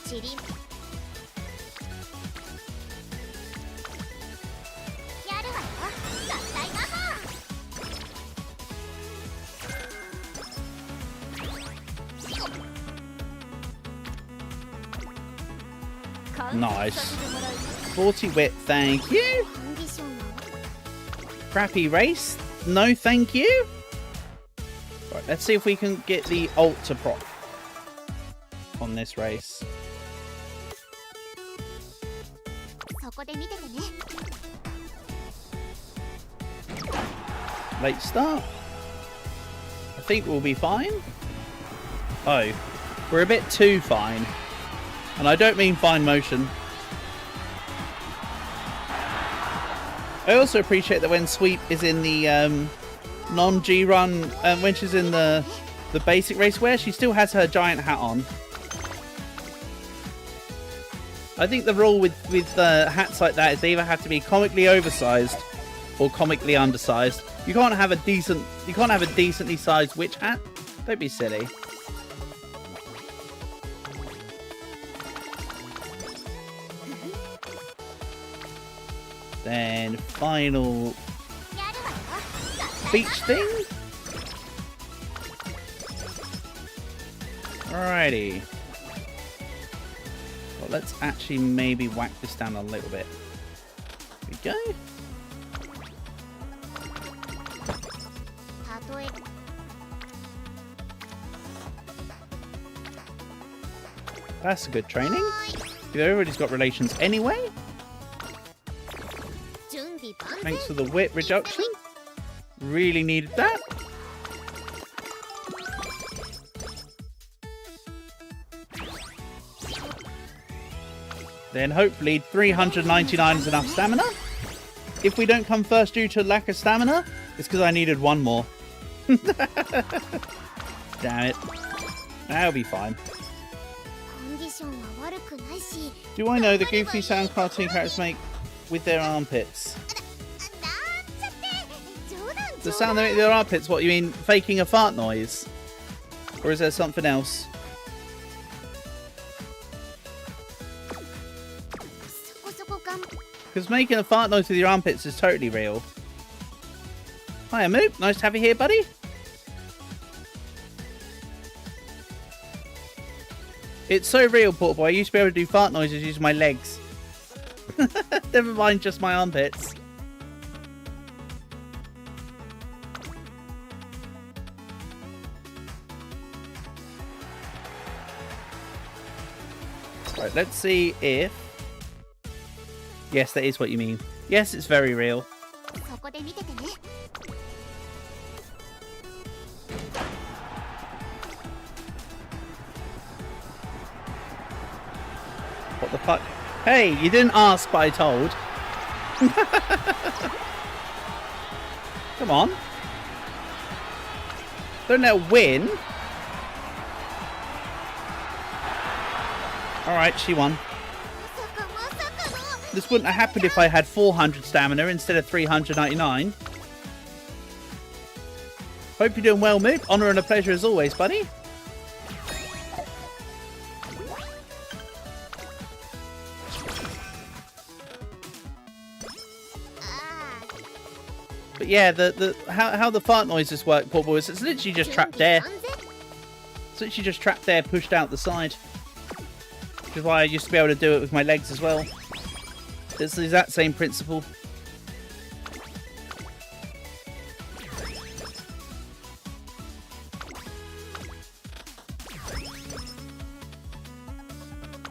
Nice. 40 wit, thank you. Crappy race, no thank you. Right, let's see if we can get the ult to proc on this race. Late start. I think we'll be fine. Oh, we're a bit too fine. And I don't mean fine motion. I also appreciate that when Sweep is in the non-G run, when she's in the basic race wear, she still has her giant hat on. I think the rule with hats like that is they either have to be comically oversized or comically undersized. You can't have a decently sized witch hat. Don't be silly. Then final beach thing. Alrighty. Well, let's actually maybe whack this down a little bit. Here we go. That's a good training. Everybody's got relations anyway. Thanks for the wit reduction. Really needed that. Then hopefully 399 is enough stamina. If we don't come first due to lack of stamina, it's because I needed one more. Damn it. That'll be fine. Do I know the goofy sound cartoon characters make with their armpits? The sound they make with their armpits, what, you mean faking a fart noise? Or is there something else? Because making a fart noise with your armpits is totally real. Hiya, Moop. Nice to have you here, buddy. It's so real, Portboy. I used to be able to do fart noises using my legs. Never mind just my armpits. Right, let's see if... Yes, that is what you mean. Yes, it's very real. What the fuck? Hey, you didn't ask, but I told. Come on. Don't let her win. Alright, she won. This wouldn't have happened if I had 400 stamina instead of 399. Hope you're doing well, Moop. Honour and a pleasure as always, buddy. But yeah, how the fart noises work, poor boys, it's literally just trapped air. It's literally just trapped air pushed out the side. Which is why I used to be able to do it with my legs as well. It's the exact same principle.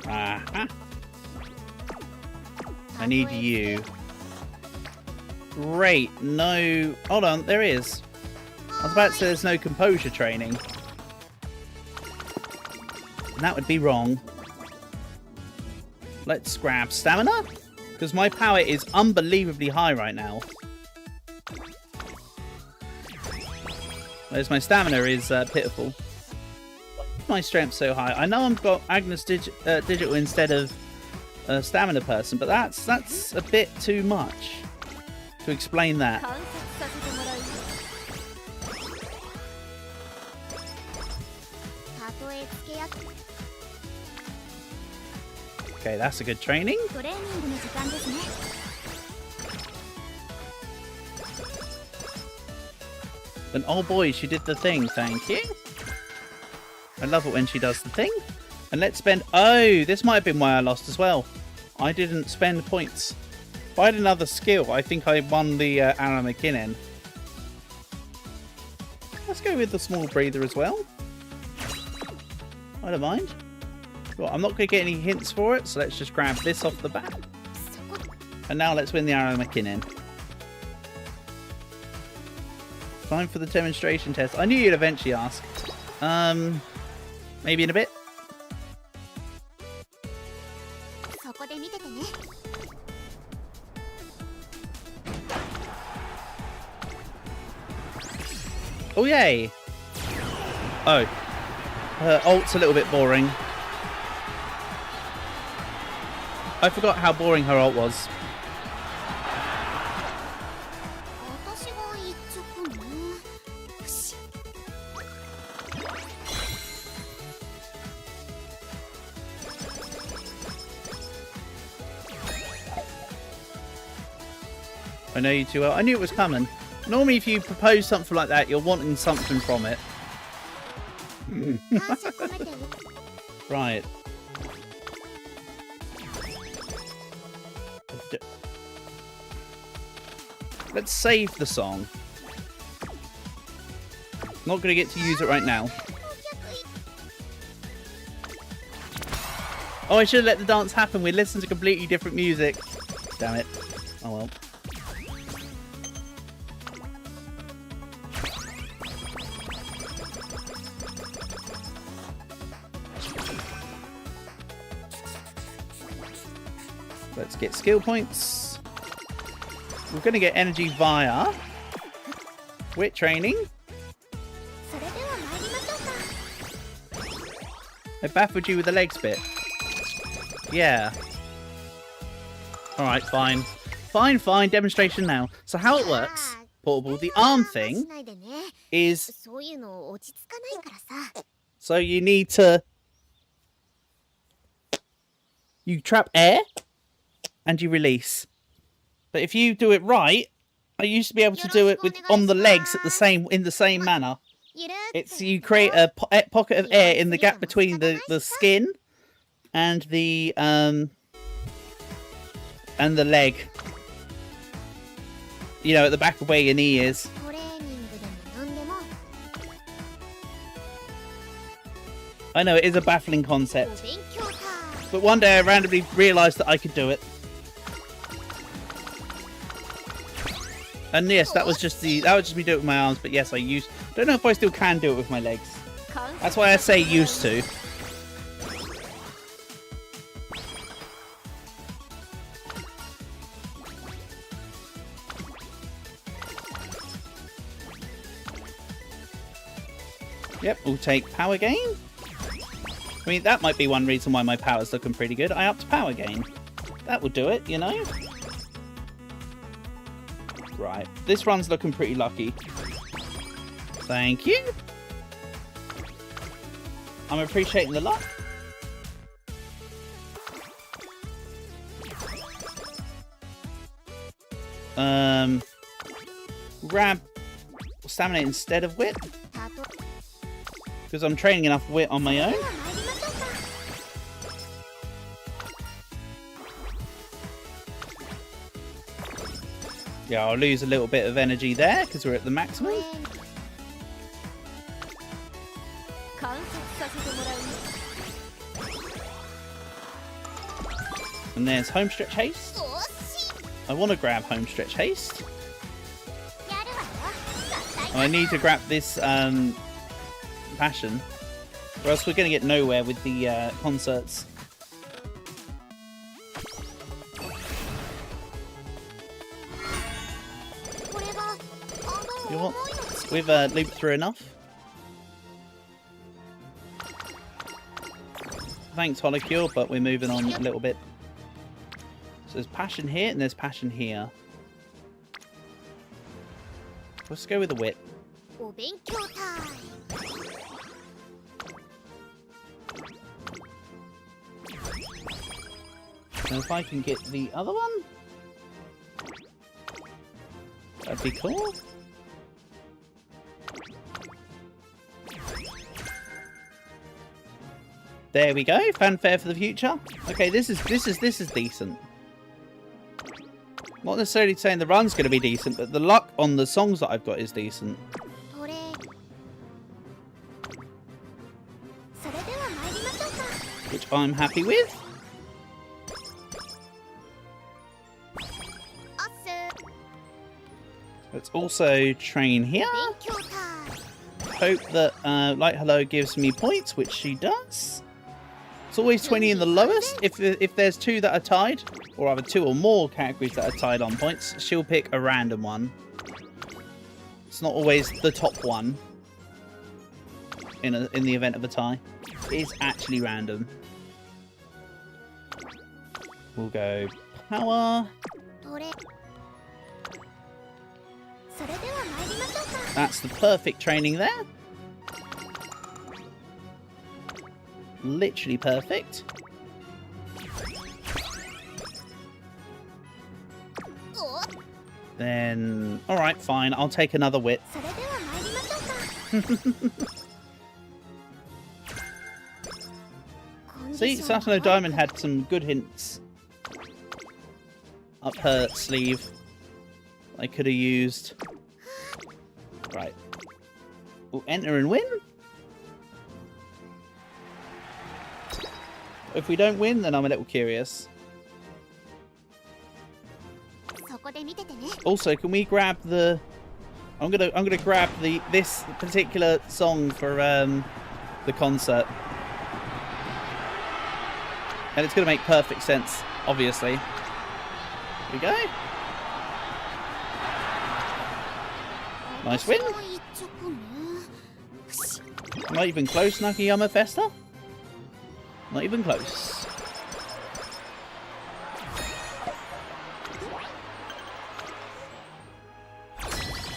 Aha. I need you. Great. No. Hold on. There is. I was about to say there's no composure training. And that would be wrong. Let's grab stamina. Because my power is unbelievably high right now. Whereas my stamina is pitiful. Why is my strength so high? I know I've got Agnes Digital instead of a stamina person, but that's a bit too much to explain that. Okay, that's a good training. And oh boy, she did the thing, thank you. I love it when she does the thing. And let's spend... Oh, this might have been why I lost as well. I didn't spend points. If I had another skill, I think I won the Arrow McKinnon. Let's go with the small breather as well. I don't mind. Well, I'm not going to get any hints for it, so let's just grab this off the bat. And now let's win the Arrow McKinnon. Time for the demonstration test. I knew you'd eventually ask. Maybe in a bit. Oh yay! Oh, her ult's a little bit boring. I forgot how boring her ult was. I know you too well. I knew it was coming. Normally if you propose something like that, you're wanting something from it. Right. Let's save the song. Not going to get to use it right now. Oh, I should have let the dance happen. We listened to completely different music. Damn it. Oh well. Let's get skill points. We're going to get energy via wit training. I baffled you with the legs bit. Yeah. Alright, fine. Fine. Demonstration now. So how it works, Portable, the arm thing is... So you need to... You trap air and you release. But if you do it right, I used to be able to do it with on the legs at in the same manner. It's you create a pocket of air in the gap between the skin and the leg. You know, at the back of where your knee is. I know it is a baffling concept, but one day I randomly realised that I could do it. And yes, that was just me doing it with my arms, but yes, don't know if I still can do it with my legs. That's why I say used to. Yep, we'll take power gain. I mean, that might be one reason why my power's looking pretty good. I upped power gain. That will do it, you know? Right, this run's looking pretty lucky. Thank you. I'm appreciating the luck. Grab stamina instead of wit. Because I'm training enough wit on my own. Yeah, I'll lose a little bit of energy there because we're at the maximum. And there's home stretch haste. I want to grab home stretch haste. I need to grab this passion, or else we're going to get nowhere with the concerts. You know what? We've looped through enough. Thanks, Holocure, but we're moving on a little bit. So there's passion here and there's passion here. Let's go with the wit. And if I can get the other one, that'd be cool. There we go. Fanfare for the future. Okay, this is decent. Not necessarily saying the run's going to be decent, but the luck on the songs that I've got is decent. Which I'm happy with. Let's also train here. Hope that Light Hello gives me points, which she does. It's always 20 in the lowest. If there's two that are tied, or either two or more categories that are tied on points, she'll pick a random one. It's not always the top one in the event of a tie. It is actually random. We'll go power. That's the perfect training there. Literally perfect. Then, alright, fine. I'll take another wit. See, Satono Diamond had some good hints up her sleeve I could have used. Right. We'll enter and win. If we don't win, then I'm a little curious. Also, can we grab the... I'm gonna grab this particular song for the concert. And it's gonna make perfect sense, obviously. Here we go. Nice win. Not even close, Nakayama Festa. Not even close.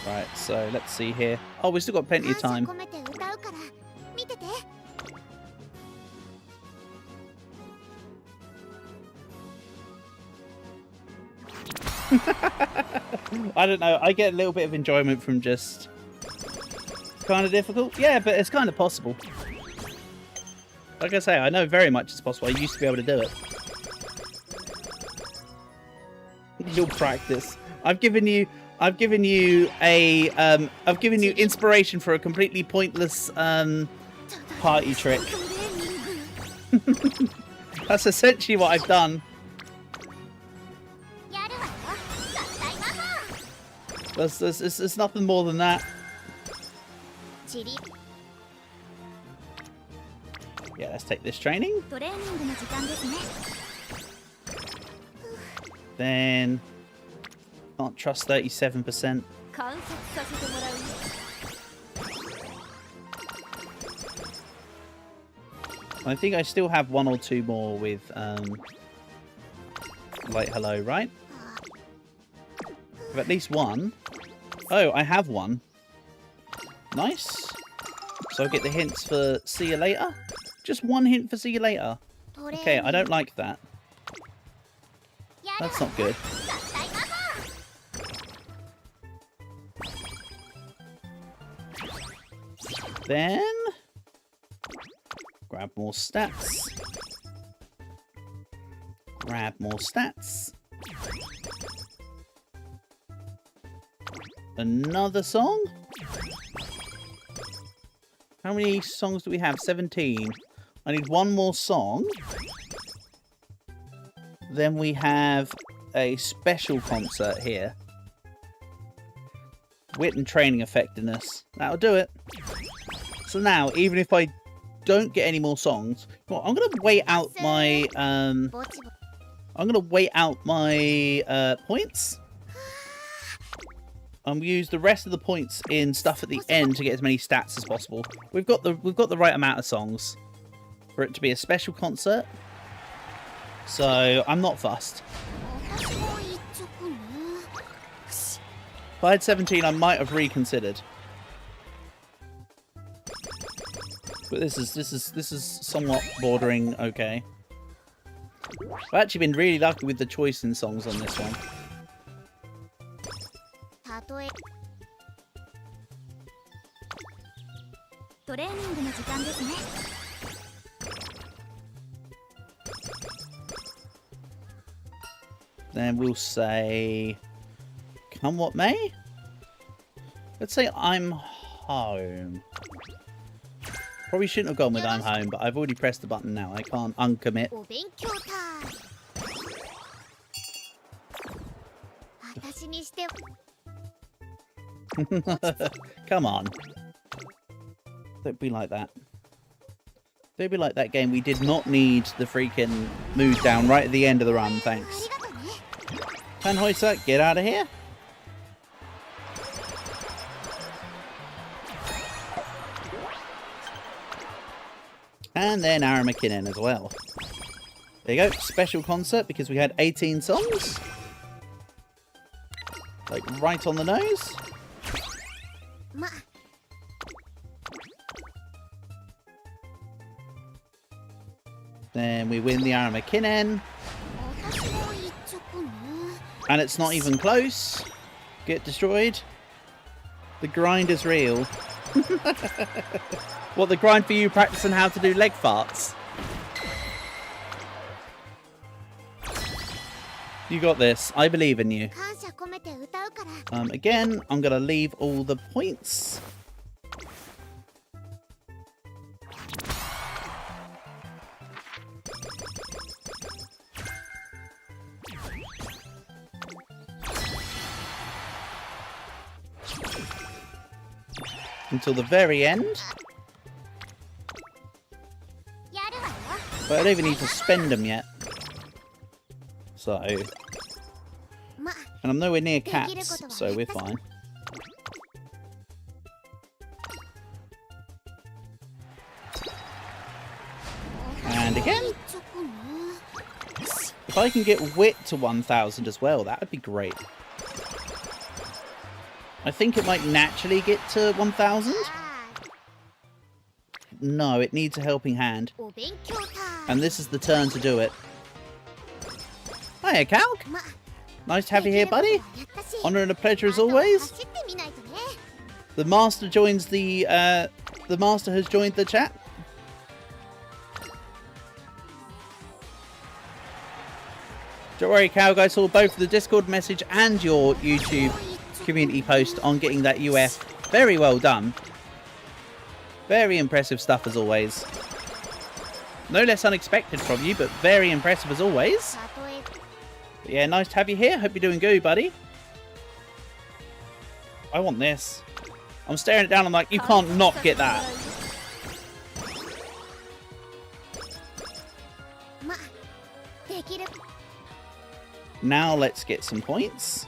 Right, so let's see here. Oh, we've still got plenty of time. I don't know. I get a little bit of enjoyment from just kind of difficult. Yeah, but it's kind of possible. Like I say, I know very much it's possible. I used to be able to do it. You'll practice. I've given you inspiration for a completely pointless party trick. That's essentially what I've done. There's nothing more than that. Yeah, let's take this training. Then can't trust 37%. I think I still have one or two more with Light Hello, right? At least one. Oh, I have one. Nice. So I'll get the hints for see you later. Just one hint for see you later. Okay, I don't like that. That's not good. Then grab more stats. Grab more stats. Another song? How many songs do we have? 17. I need one more song. Then we have a special concert here. Wit and training effectiveness. That'll do it. So now, even if I don't get any more songs, well, I'm gonna wait out my points. Use the rest of the points in stuff at the end to get as many stats as possible. We've got the right amount of songs for it to be a special concert. So I'm not fussed. If I had 17, I might have reconsidered. But this is somewhat bordering okay. I've actually been really lucky with the choice in songs on this one. Then we'll say, come what may? Let's say I'm home. Probably shouldn't have gone with I'm home, but I've already pressed the button now. I can't uncommit. Come on. Don't be like that. Don't be like that game. We did not need the freaking mood down right at the end of the run, thanks. Honse, get out of here. And then Aaron McKinnon as well. There you go. Special concert because we had 18 songs. Like right on the nose. Then we win the Aaron McKinnon. And it's not even close. Get destroyed. The grind is real. What, the grind for you practicing how to do leg farts? You got this. I believe in you. Again, I'm going to leave all the points. Until the very end. But I don't even need to spend them yet. So. And I'm nowhere near cats, so we're fine. And again. If I can get wit to 1000 as well, that would be great. I think it might naturally get to 1000. No, it needs a helping hand. And this is the turn to do it. Hiya, Calc. Nice to have you here, buddy. Honor and a pleasure as always. The master joins the master has joined the chat. Don't worry, Calc, I saw both the Discord message and your YouTube community post on getting that UF. Very well done. Very impressive stuff as always. No less unexpected from you, but very impressive as always. But yeah, nice to have you here. Hope you're doing good, buddy. I want this. I'm staring it down. I'm like, you can't not get that. Now let's get some points.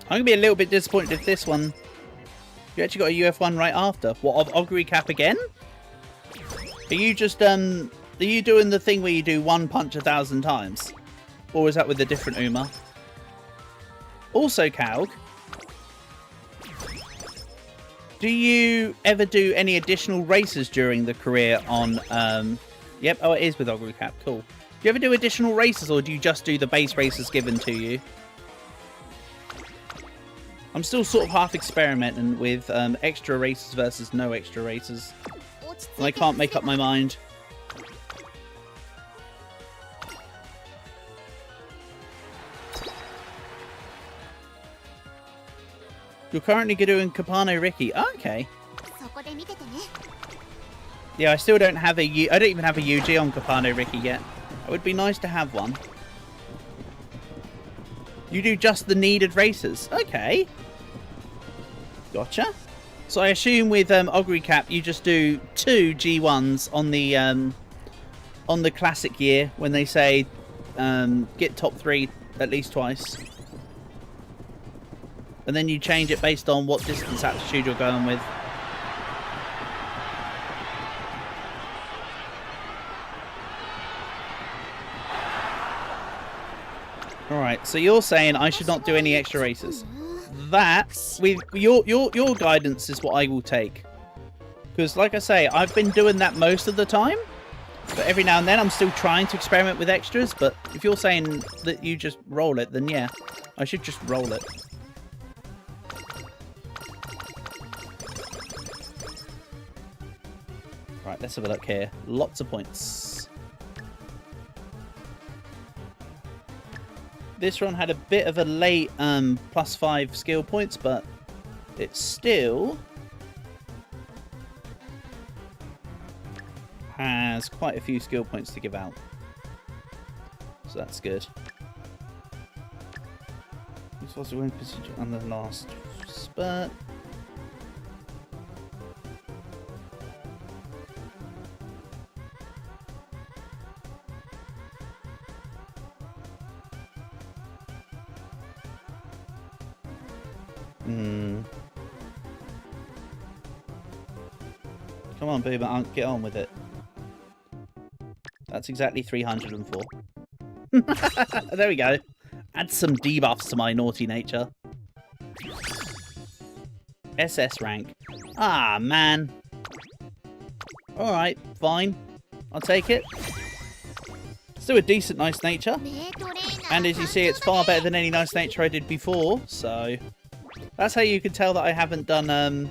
I'm going to be a little bit disappointed if this one... You actually got a UF1 right after. What, of Augury Cap again? Are you just, are you doing the thing where you do one punch 1,000 times? Or is that with a different Uma? Also, Calg, do you ever do any additional races during the career on, Yep, oh, it is with Augury Cap, cool. Do you ever do additional races, or do you just do the base races given to you? I'm still sort of half experimenting with extra races versus no extra races. And I can't make up my mind. You're currently doing Capano Ricky. Oh, okay. Yeah, I still don't have a I don't even have a UG on Capano Ricky yet. It would be nice to have one. You do just the needed races. Okay. Gotcha. So I assume with Augury Cap, you just do 2 G1s on the classic year when they say get top 3 at least twice. And then you change it based on what distance aptitude you're going with. Alright, so you're saying I should not do any extra races. That, with your guidance, is what I will take. Because, like I say, I've been doing that most of the time. But every now and then I'm still trying to experiment with extras. But if you're saying that you just roll it, then yeah, I should just roll it. Right, let's have a look here. Lots of points. This run had a bit of a late +5 skill points, but it still has quite a few skill points to give out. So that's good. This was the win position on the last spurt. Come on, Boomer, get on with it. That's exactly 304. There we go. Add some debuffs to my naughty nature. SS rank. Ah, man. Alright, fine. I'll take it. Still a decent nice nature. And as you see, it's far better than any nice nature I did before, so... That's how you can tell that I haven't done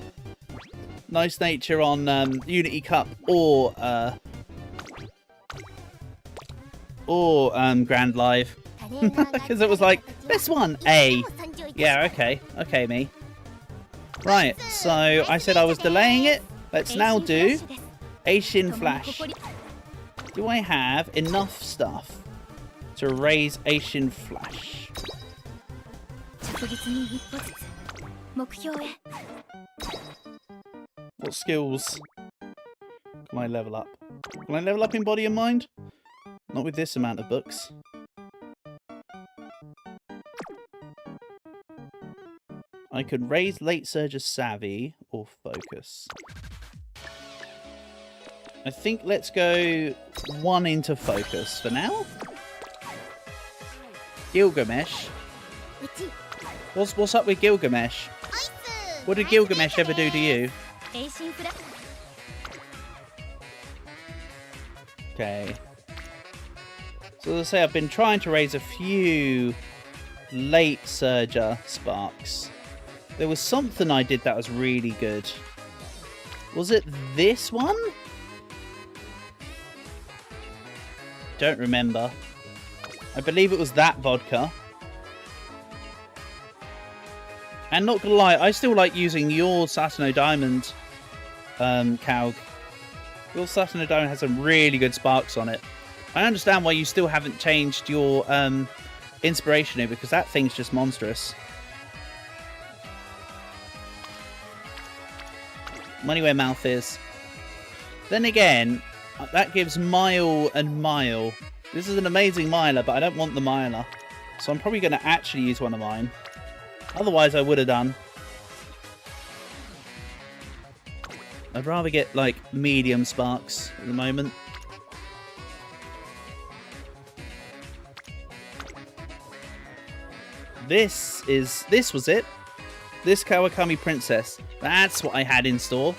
nice nature on Unity Cup or Grand Live. Because it was like, this one, A. Yeah, okay. Okay, me. Right, so I said I was delaying it. Let's now do Aishin Flash. Do I have enough stuff to raise Aishin Flash? What skills can I level up? Can I level up in Body and Mind? Not with this amount of books. I could raise Late Surger Savvy or Focus. I think let's go 1 into Focus for now. Gilgamesh. What's up with Gilgamesh? What did Gilgamesh ever do to you? Okay. So as I say, I've been trying to raise a few Late Surger Sparks. There was something I did that was really good. Was it this one? Don't remember. I believe it was that vodka. And not gonna lie, I still like using your Saturno Diamond Calg. Your Saturno Diamond has some really good sparks on it. I understand why you still haven't changed your inspiration here, because that thing's just monstrous. Money where mouth is. Then again, that gives Mile and Mile. This is an amazing miler, but I don't want the miler. So I'm probably going to actually use one of mine. Otherwise, I would have done. I'd rather get, like, medium sparks at the moment. This was it. This Kawakami Princess. That's what I had in store.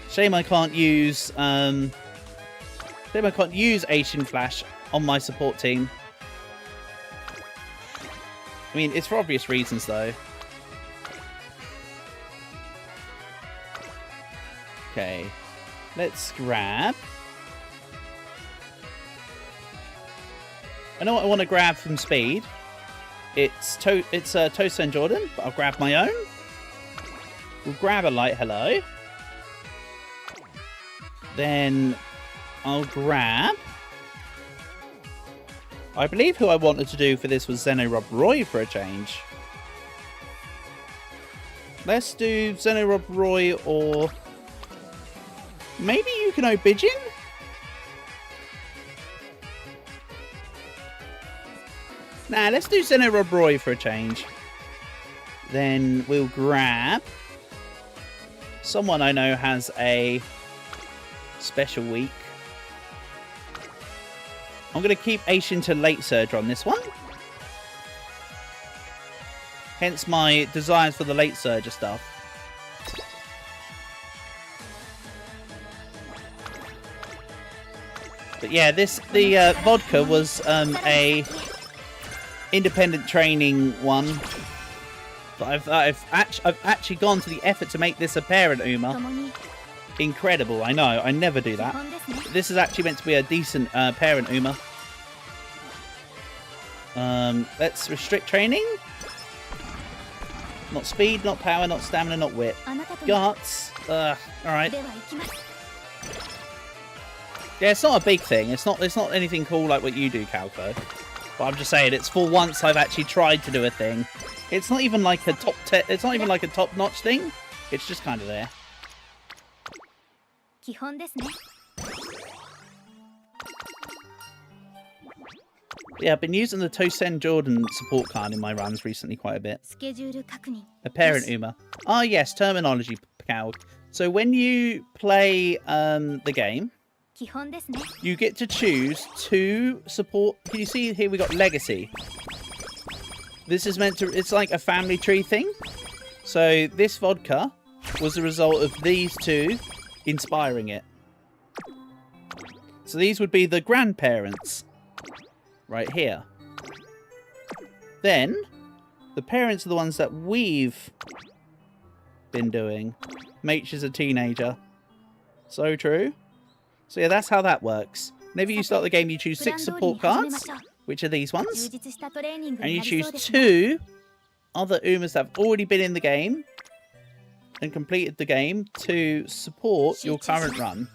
Shame I can't use, Aishin Flash on my support team. I mean, it's for obvious reasons, though. Okay. Let's grab... I know what I want to grab from speed. It's Toast and Jordan, but I'll grab my own. We'll grab a Light Hello. Then I'll grab... I believe who I wanted to do for this was Zeno Rob Roy for a change. Let's do Zeno Rob Roy or... maybe Yukino Bijin? Nah, let's do Zeno Rob Roy for a change. Then we'll grab... someone I know has a special week. I'm going to keep Aishin to late surge on this one. Hence my desires for the late surger stuff. But yeah, the vodka was a independent training one. But I've actually gone to the effort to make this a parent Uma. Incredible, I know. I never do that. This is actually meant to be a decent parent Uma. Let's restrict training. Not speed, not power, not stamina, not wit. Guts. Alright. Yeah, it's not a big thing. It's not anything cool like what you do, Calco. But I'm just saying, it's for once I've actually tried to do a thing. It's not even like a it's not even like a top-notch thing. It's just kind of there. Yeah, I've been using the Tosen Jordan support card in my runs recently quite a bit. A parent Uma. Ah, yes, terminology, Cal. So when you play the game, you get to choose 2 support. Can you see here we got Legacy? This is meant to... it's like a family tree thing. So this vodka was the result of these 2 inspiring it. So these would be the grandparents. Right here. Then, the parents are the ones that we've been doing. Mage is a teenager. So true. So yeah, that's how that works. Whenever you start the game, you choose 6 support cards, which are these ones. And you choose 2 other Umas that have already been in the game and completed the game to support your current run.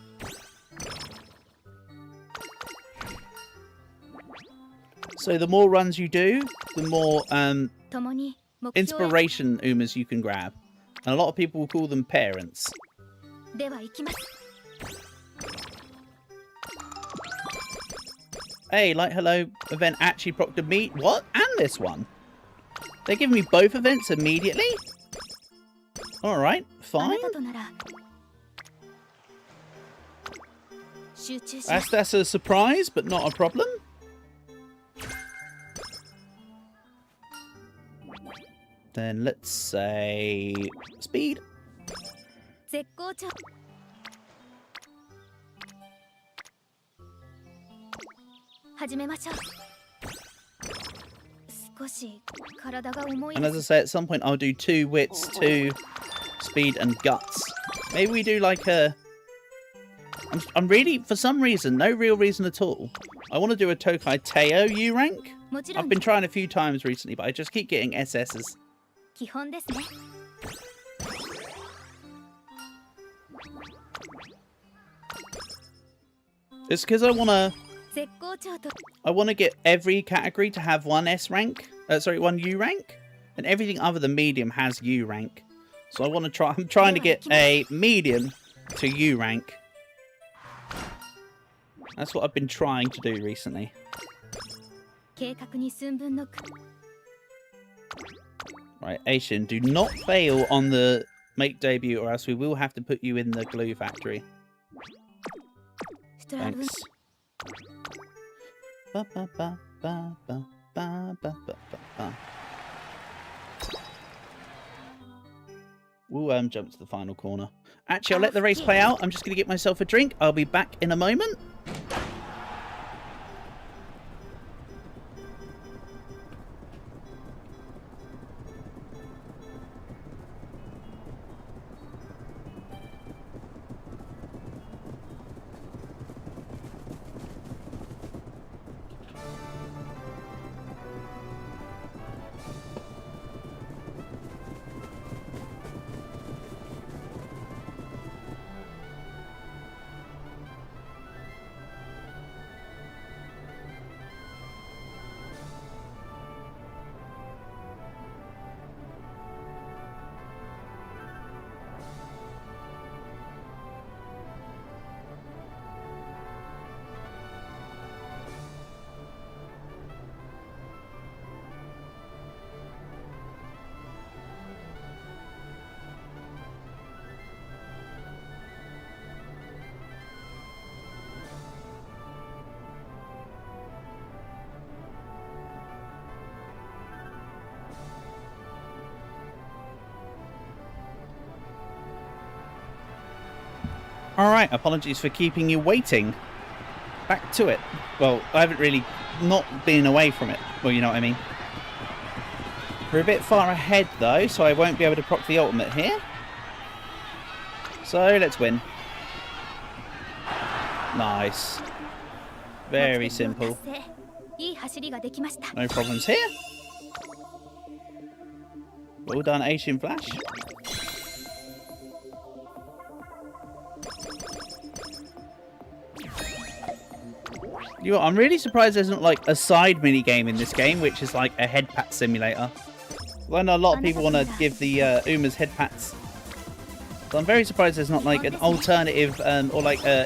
So the more runs you do, the more inspiration Umas you can grab. And a lot of people will call them parents. Hey, Light Hello event actually proctored me. What? And this one? They're giving me both events immediately? Alright, fine. That's a surprise, but not a problem. Then let's say speed. And as I say, at some point I'll do 2 wits, 2 speed and guts. Maybe we do like a... I'm really, for some reason, no real reason at all, I want to do a Tokai Teo U rank. I've been trying a few times recently, but I just keep getting SSs. It's because I want to get every category to have 1 S rank. Sorry, 1 U rank, and everything other than medium has U rank. So I want to try. I'm trying to get a medium to U rank. That's what I've been trying to do recently. Right, Aishin, do not fail on the make debut, or else we will have to put you in the glue factory. Thanks. Ba, ba, ba, ba, ba, ba, ba, ba, ba. We'll jump to the final corner. Actually, I'll let the race play out. I'm just going to get myself a drink. I'll be back in a moment. Alright, apologies for keeping you waiting. Back to it. Well, I haven't really not been away from it. Well, you know what I mean. We're a bit far ahead though, so I won't be able to proc the ultimate here. So let's win. Nice. Very simple. No problems here. Well done, Asian Flash. You know, I'm really surprised there's not like a side mini game in this game, which is like a head pat simulator. I know a lot of people want to give the Uma's head pats. So I'm very surprised there's not like an alternative or like a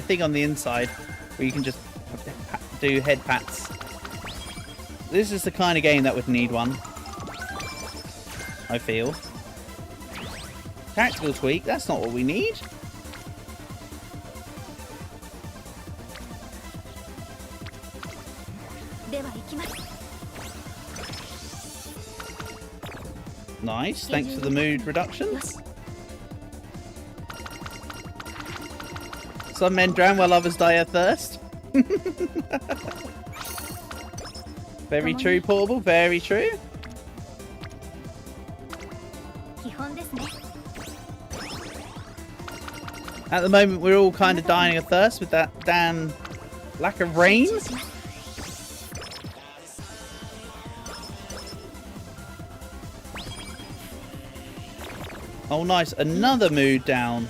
thing on the inside where you can just do head pats. This is the kind of game that would need one, I feel. Tactical tweak, that's not what we need. Nice, thanks for the mood reduction. Some men drown while others die of thirst. Very true, Portable, very true. At the moment, we're all kind of dying of thirst with that damn lack of rain. Oh, nice. Another mood down.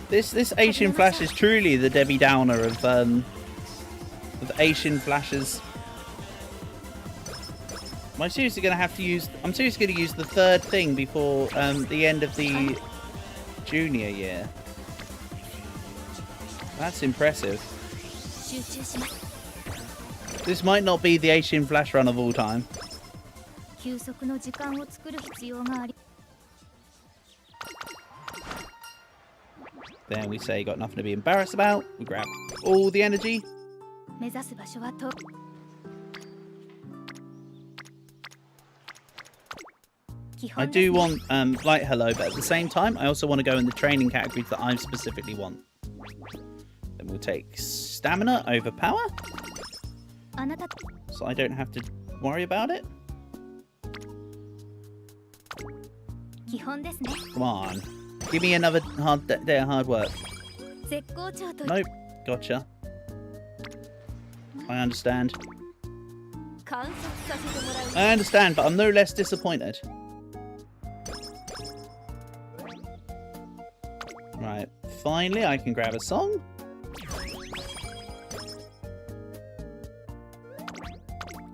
This Asian Flash is truly the Debbie Downer of Asian Flashes. I'm seriously going to have to use... I'm seriously going to use the third thing before the end of the junior year. That's impressive. This might not be the Asian Flash run of all time. Then we say got nothing to be embarrassed about. We grab all the energy. I do want Light Hello, but at the same time, I also want to go in the training categories that I specifically want. Then we'll take Stamina over Power, so I don't have to worry about it. Come on. Give me another day of hard work. Nope. Gotcha. I understand. I understand, but I'm no less disappointed. Right. Finally, I can grab a song.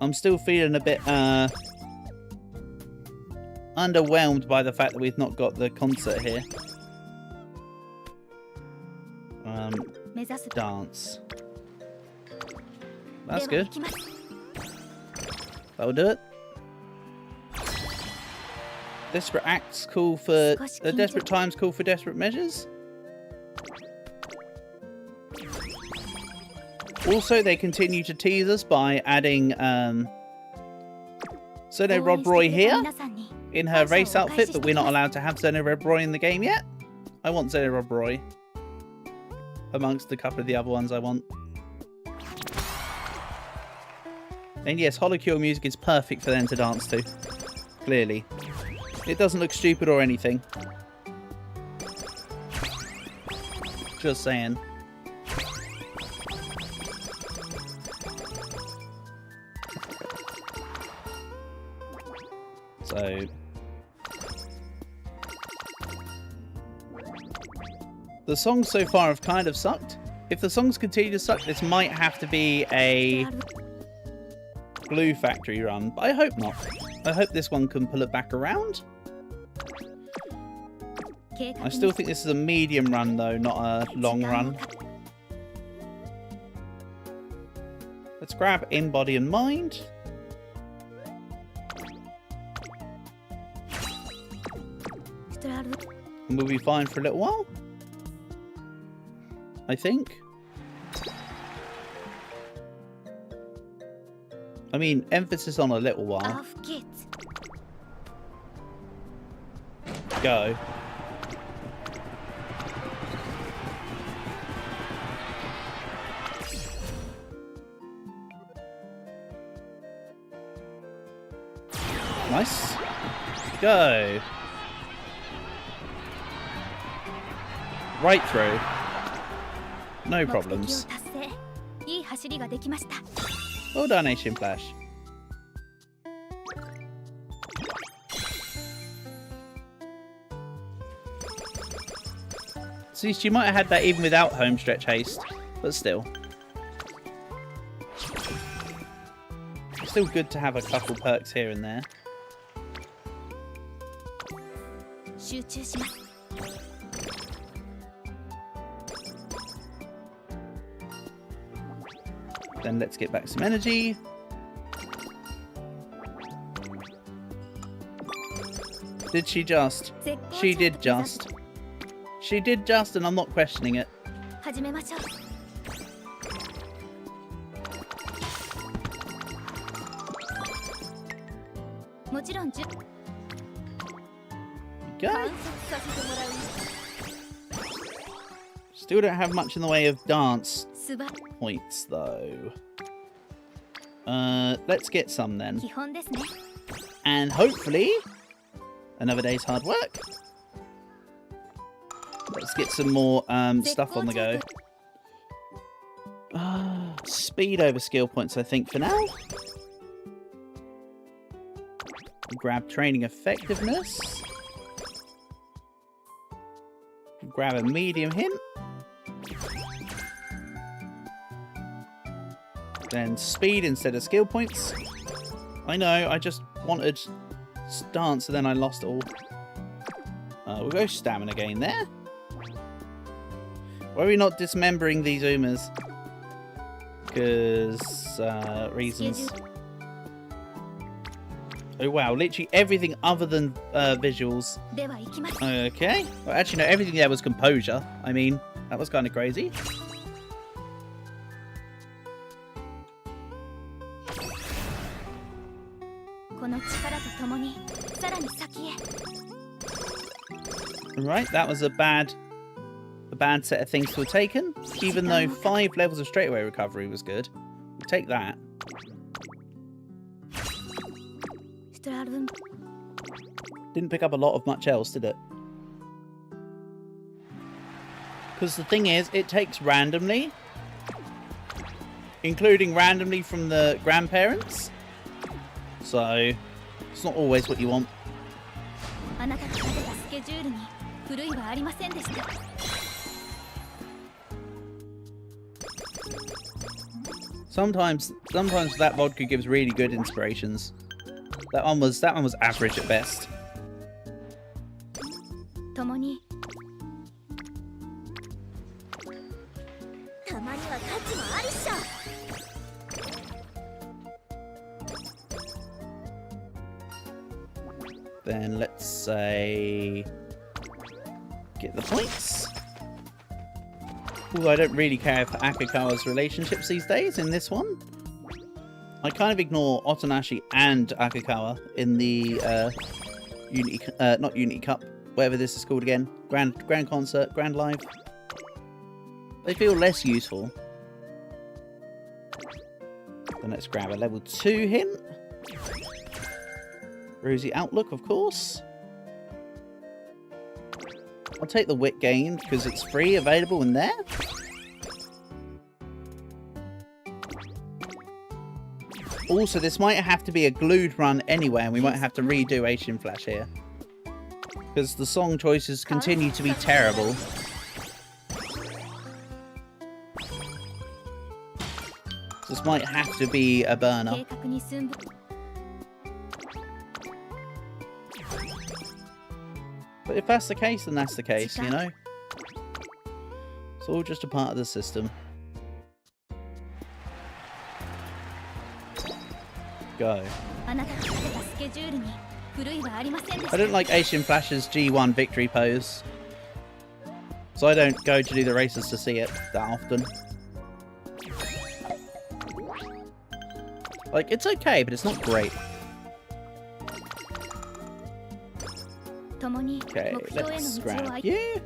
I'm still feeling a bit underwhelmed by the fact that we've not got the concert here. Dance. That's good. That'll do it. Desperate acts call for... desperate times call for desperate measures. Also, they continue to tease us by adding Zeno Rob Roy here in her race outfit, but we're not allowed to have Zeno Rob Roy in the game yet. I want Zeno Rob Roy amongst a couple of the other ones I want. And yes, Holocure music is perfect for them to dance to. Clearly. It doesn't look stupid or anything. Just saying. So... the songs so far have kind of sucked. If the songs continue to suck, this might have to be a Glue Factory run, but I hope not. I hope this one can pull it back around. I still think this is a medium run though, not a long run. Let's grab In Body and Mind. And we'll be fine for a little while. I think. I mean, emphasis on a little while. Go. Nice. Go. Right through. No problems. Well done, Asian Flash. So you might have had that even without home stretch haste, but still. Still good to have a couple perks here and there. Then let's get back some energy. Did she just? She did just. She did just, and I'm not questioning it. Go. Still don't have much in the way of dance points, though. Let's get some then. And hopefully, another day's hard work. Let's get some more stuff on the go. Speed over skill points, I think, for now. Grab training effectiveness. Grab a medium hint. Then speed instead of skill points. I know, I just wanted stance and then I lost it all. We'll go stamina gain there. Why are we not dismembering these Umas? Because, reasons. Oh wow, literally everything other than visuals. Okay. Well, actually no, everything there was composure. I mean, that was kind of crazy. Right, that was a bad set of things to have taken. Even though 5 levels of straightaway recovery was good. We'll take that. Didn't pick up a lot of much else, did it? Because the thing is, it takes randomly. Including randomly from the grandparents. So, it's not always what you want. Sometimes that vodka gives really good inspirations. That one was average at best. Then let's say get the points. Ooh, I don't really care for Akikawa's relationships these days in this one. I kind of ignore Otonashi and Akikawa in the not Unity Cup, whatever this is called again. Grand Concert, Grand Live. They feel less useful. Then let's grab a level 2 hint. Rosy Outlook, of course. I'll take the wit gain because it's free, available in there. Also, this might have to be a glued run anyway, and we won't have to redo Asian Flash here. Because the song choices continue to be terrible. This might have to be a burner. But if that's the case, then that's the case, you know? It's all just a part of the system. Go. I don't like Asian Flash's G1 victory pose. So I don't go to do the races to see it that often. Like, it's okay, but it's not great. Okay, let's grab you.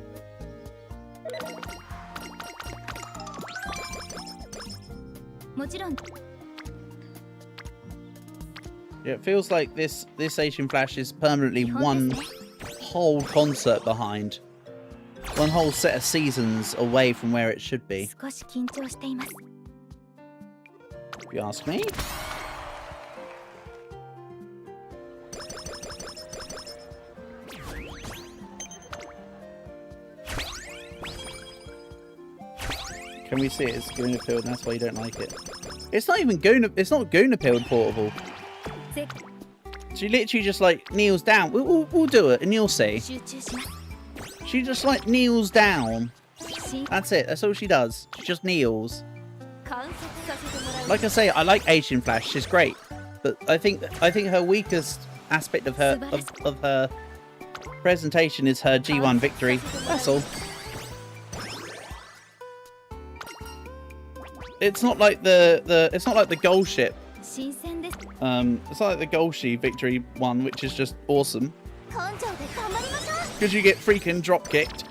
Yeah, it feels like this Asian Flash is permanently one whole concert behind. One whole set of seasons away from where it should be. If you ask me. Can we see it? It's Guna Pilled, and that's why you don't like it. It's not even Guna. It's not Guna Pilled portable. She literally just like kneels down. We'll do it, and you'll see. She just like kneels down. That's it. That's all she does. She just kneels. Like I say, I like Asian Flash. She's great, but I think her weakest aspect of her presentation is her G1 victory. That's all. It's not like it's not like the Goal Ship. It's not like the Goal Ship victory one, which is just awesome. Because you get freaking drop kicked.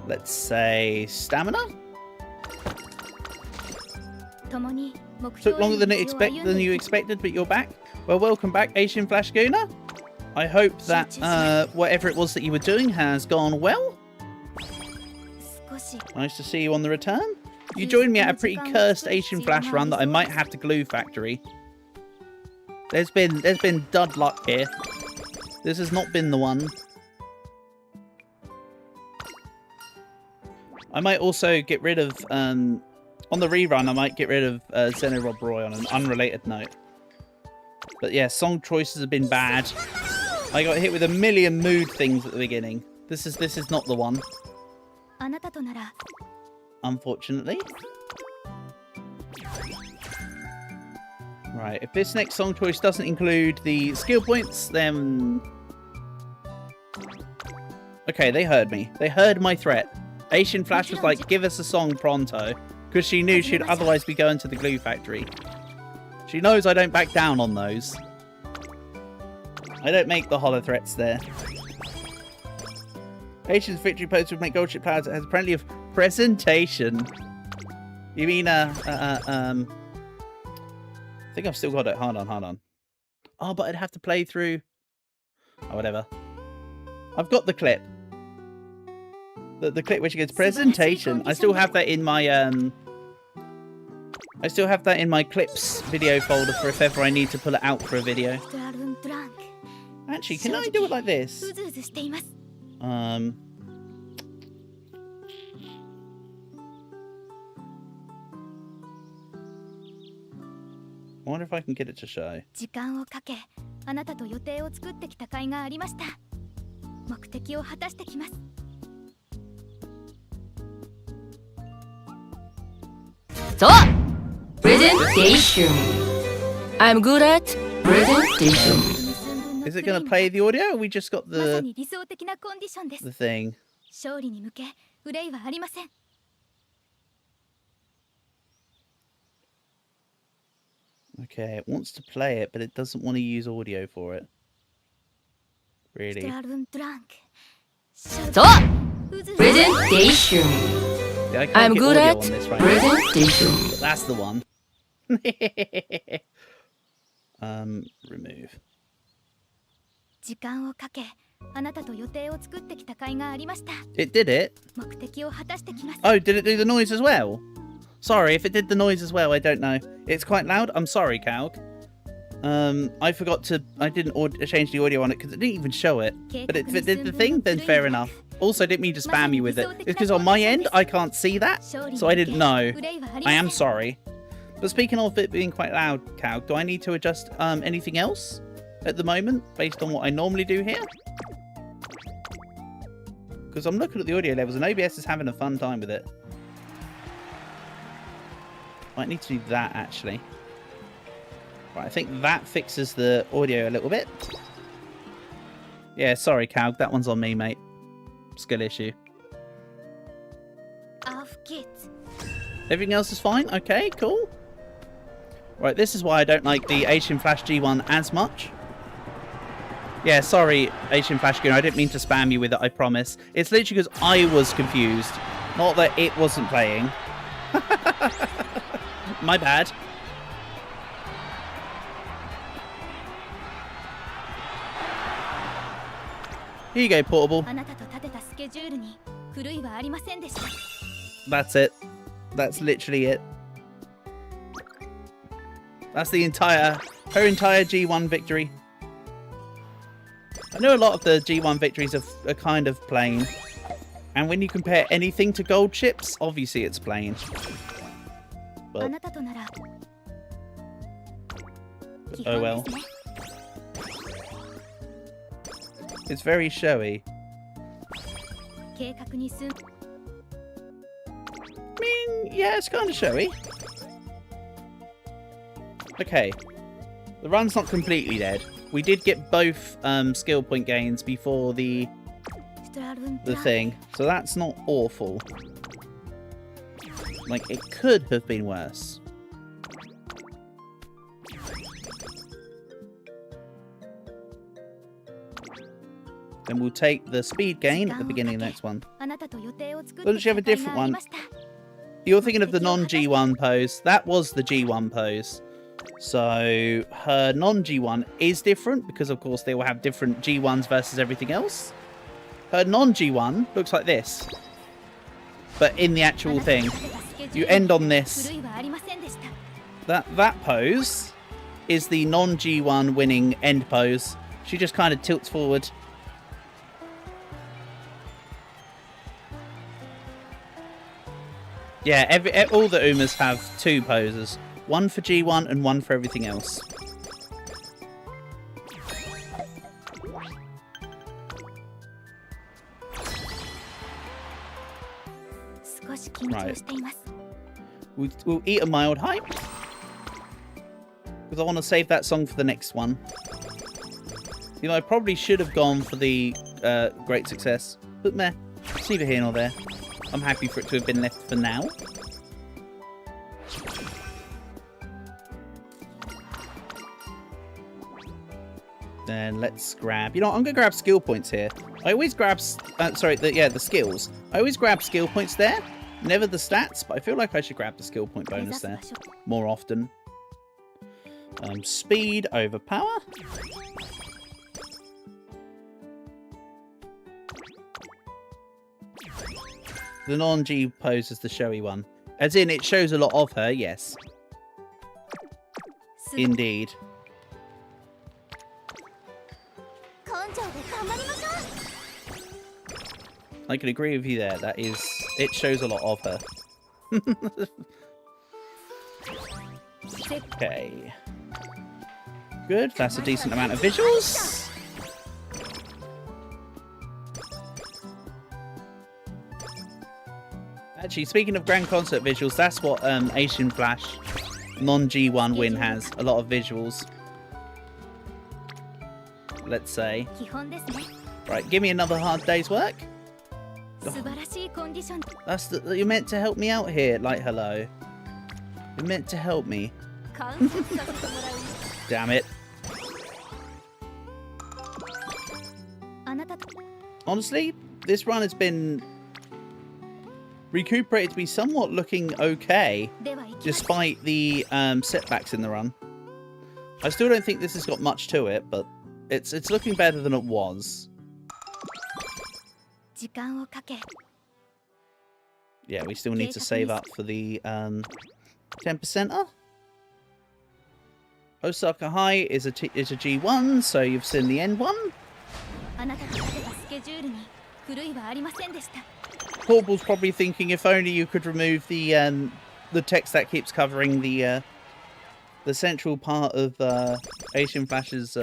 Let's say stamina. Took longer than you expected, but you're back. Well, welcome back, Asian Flash Guna. I hope that whatever it was that you were doing has gone well. Nice to see you on the return. You joined me at a pretty cursed Asian Flash run that I might have to Glue Factory. There's been dud luck here. This has not been the one. I might also get rid of on the rerun. I might get rid of Zeno Rob Roy on an unrelated note. But yeah, song choices have been bad. I got hit with a million mood things at the beginning. This is not the one. Unfortunately. Right, if this next song choice doesn't include the skill points, then... Okay, they heard me. They heard my threat. Asian Flash was like, give us a song pronto. Because she knew she'd otherwise be going to the Glue Factory. She knows I don't back down on those. I don't make the hollow threats there. Asian's victory pose would make Gold Ship players that has plenty of presentation. You mean, I think I've still got it. Hold on. Oh, but I'd have to play through... Oh, whatever. I've got the clip. The clip where she gets presentation. I still have that in my, I still have that in my clips video folder for if ever I need to pull it out for a video. Actually, can I do it like this? I wonder if I can get it to show. So, presentation. I'm good at presentation. Is it going to play the audio? Or we just got the thing. Okay, it wants to play it, but it doesn't want to use audio for it. Really? So, presentation. Yeah, I'm good at presentation. That's the one. Remove. It did it? Oh, did it do the noise as well? Sorry, if it did the noise as well, I don't know. It's quite loud. I'm sorry, Calc. I forgot to... I didn't change the audio on it because it didn't even show it. But if it did the thing, then fair enough. Also, I didn't mean to spam you with it. It's because on my end, I can't see that, so I didn't know. I am sorry. But speaking of it being quite loud, Calc, do I need to adjust anything else at the moment based on what I normally do here? Because I'm looking at the audio levels and OBS is having a fun time with it. Might need to do that, actually. Right, I think that fixes the audio a little bit. Yeah, sorry, Calc. That one's on me, mate. Skill issue. Everything else is fine? Okay, cool. Right, this is why I don't like the Asian Flash G1 as much. Yeah, sorry, Asian Flash G1. I didn't mean to spam you with it, I promise. It's literally because I was confused. Not that it wasn't playing. my bad. Here you go, Portable. That's it. That's literally it. That's her entire G1 victory. I know a lot of the G1 victories are kind of plain. And when you compare anything to gold chips, obviously it's plain. But oh well. It's very showy. I mean, yeah, it's kind of showy. Okay. The run's not completely dead. We did get both skill point gains before the thing, so that's not awful. Like, it could have been worse. Then we'll take the speed gain at the beginning of the next one. Don't you have a different one? You're thinking of the non-G1 pose. That was the G1 pose. So her non-G1 is different because, of course, they will have different G1s versus everything else. Her non-G1 looks like this. But in the actual thing, you end on this. That pose is the non-G1 winning end pose. She just kind of tilts forward. Yeah, all the Umas have two poses. One for G1 and one for everything else. Right. We'll eat a mild hype. Because I want to save that song for the next one. You know, I probably should have gone for the great success. But meh. It's neither here nor there. I'm happy for it to have been left for now. Then let's grab... You know what, I'm going to grab skill points here. I always grab... the skills. I always grab skill points there. Never the stats, but I feel like I should grab the skill point bonus there more often. Speed over power. The non-G pose is the showy one. As in, it shows a lot of her, yes. Indeed. I can agree with you there. That is... It shows a lot of her. Okay. Good. That's a decent amount of visuals. Actually, speaking of Grand Concert visuals, that's what Asian Flash non-G1 win has. A lot of visuals. Let's say. Right, give me another hard day's work. Oh, you're meant to help me out here. Like, hello. You're meant to help me. Damn it. Honestly, this run has been recuperated to be somewhat looking okay, despite the setbacks in the run. I still don't think this has got much to it, but it's looking better than it was. Yeah, we still need to save up for the 10%er. Osaka High is a G1, so you've seen the end one. Portable's probably thinking if only you could remove the text that keeps covering the central part of Asian Flash's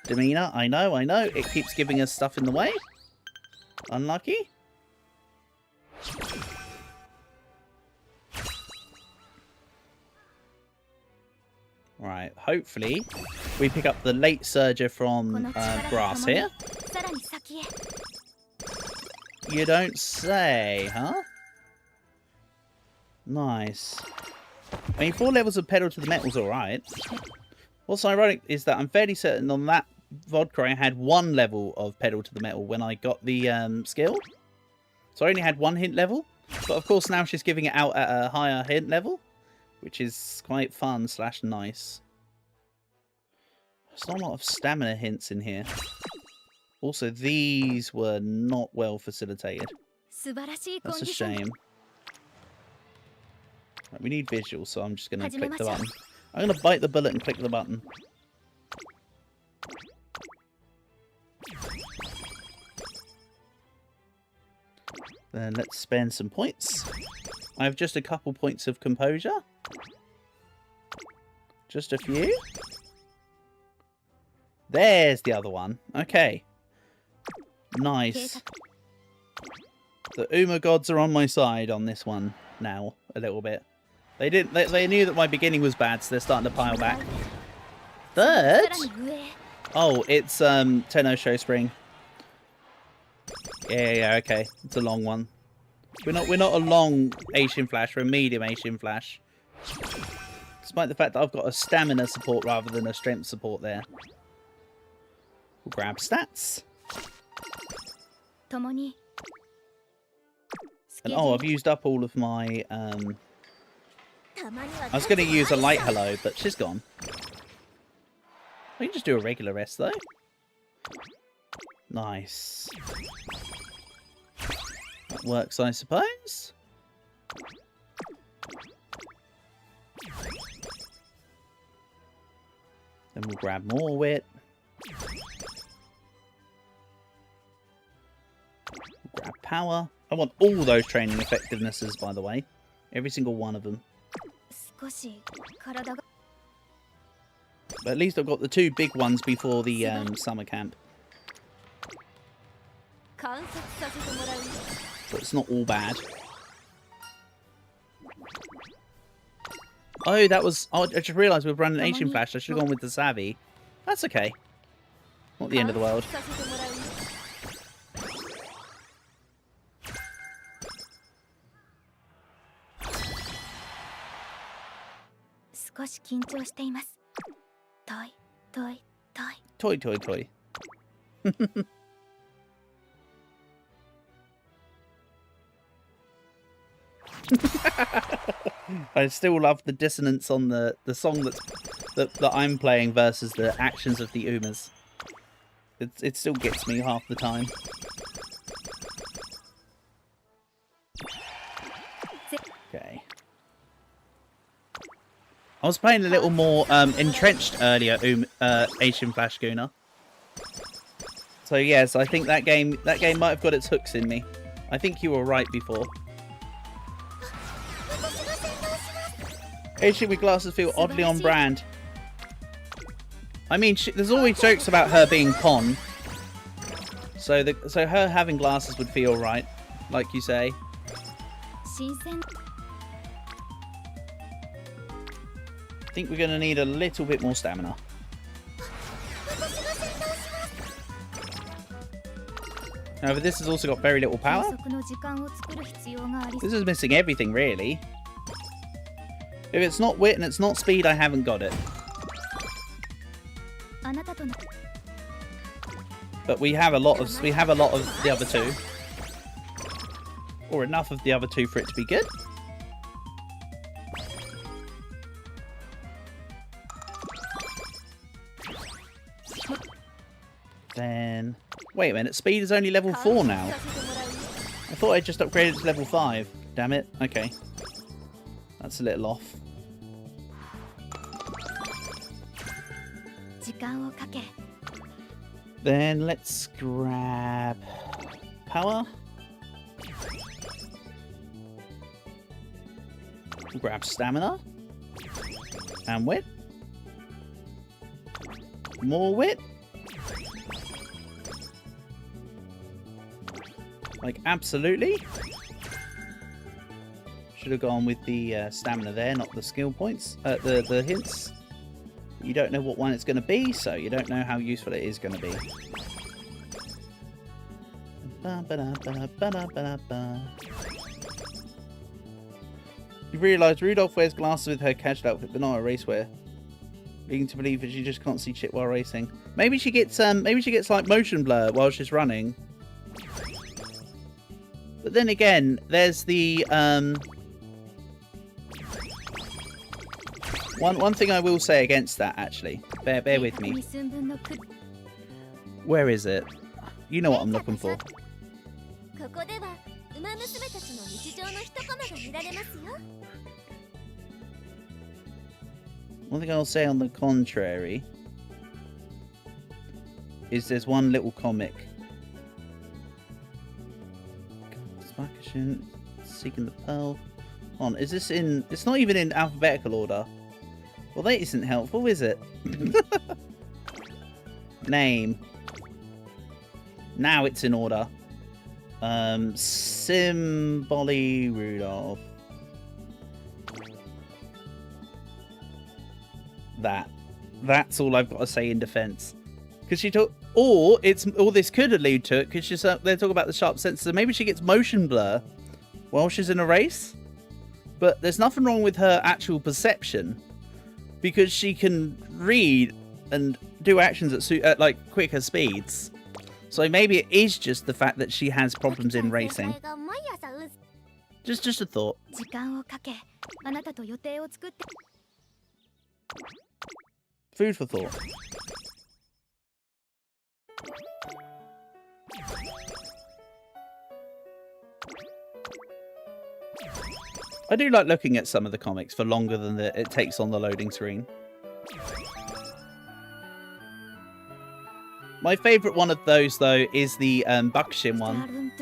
demeanor. I know. It keeps giving us stuff in the way. Unlucky. Right, hopefully we pick up the late surger from grass here. You don't say, huh? Nice. I mean, 4 levels of pedal to the metal's alright. What's ironic is that I'm fairly certain on that vodka I had 1 level of pedal to the metal when I got the skill. So I only had 1 hint level. But of course now she's giving it out at a higher hint level. which is quite fun / nice. There's not a lot of stamina hints in here. Also, these were not well facilitated. That's a shame. Right, we need visuals, so I'm just going to click the button. I'm going to bite the bullet and click the button. Then let's spend some points. I have just a couple points of composure. Just a few. There's the other one. Okay. Nice. The Uma gods are on my side on this one now, a little bit. They knew that my beginning was bad, so they're starting to pile back. Third? Oh, it's Tenno Show Spring. Yeah, okay. It's a long one. We're not a long Asian Flash, we're a medium Asian Flash. Despite the fact that I've got a stamina support rather than a strength support there. We'll grab stats. And oh, I've used up all of my I was gonna use a light hello, but she's gone. We can just do a regular rest though. Nice. That works, I suppose. Then we'll grab more wit. We'll grab power. I want all those training effectivenesses, by the way. Every single one of them. But at least I've got the 2 big ones before the summer camp. So it's not all bad. Oh, that was... Oh, I just realised we've run an Asian Flash. I should have gone with the Savvy. That's okay. Not the end of the world. Toy, toy, toy. I still love the dissonance on the song that I'm playing versus the actions of the Umas. It still gets me half the time. Okay. I was playing a little more entrenched earlier, Asian Flash Guna. So yes, I think that game might have got its hooks in me. I think you were right before. Asian with glasses feel oddly on brand. I mean, there's always jokes about her being Pon. So her having glasses would feel right, like you say. I think we're going to need a little bit more stamina. However, this has also got very little power. This is missing everything, really. If it's not wit and it's not speed, I haven't got it. But we have a lot of the other 2. Or enough of the other 2 for it to be good. Then... Wait a minute, speed is only level 4 now. I thought I just upgraded to level 5. Damn it. Okay. That's a little off. Then let's grab power. We'll grab stamina. And wit. More wit. Like, absolutely. Should have gone with the stamina there, not the skill points. The hints. You don't know what one it's going to be, so you don't know how useful it is going to be. You realise Rudolph wears glasses with her casual outfit, but not a racewear. Leading to believe that she just can't see shit while racing. Maybe she gets like motion blur while she's running. But then again, there's the One thing I will say against that, actually. Bear with me. Where is it? You know what I'm looking for. One thing I'll say on the contrary is there's one little comic. Seeking the Pearl. On, is this in... It's not even in alphabetical order. Well, that isn't helpful, is it? Name. Now it's in order. Symboli Rudolph. That's all I've got to say in defense. Because she took... Or this could allude to it, because she's they're talking about the sharp sense, so maybe she gets motion blur while she's in a race. But there's nothing wrong with her actual perception, because she can read and do actions at like quicker speeds. So maybe it is just the fact that she has problems in racing. Just a thought. Food for thought. I do like looking at some of the comics for longer than it takes on the loading screen. My favourite one of those, though, is the Bakushin one.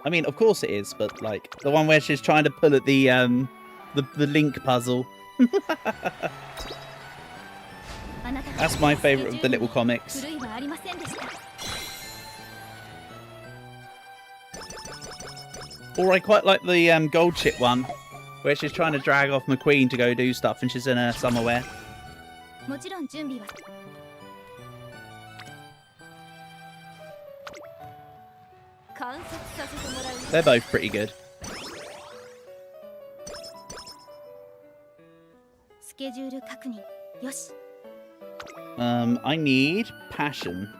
I mean, of course it is, but like the one where she's trying to pull at the link puzzle. That's my favourite of the little comics. Or I quite like the gold chip one, where she's trying to drag off McQueen to go do stuff, and she's in her summer wear. They're both pretty good. I need passion.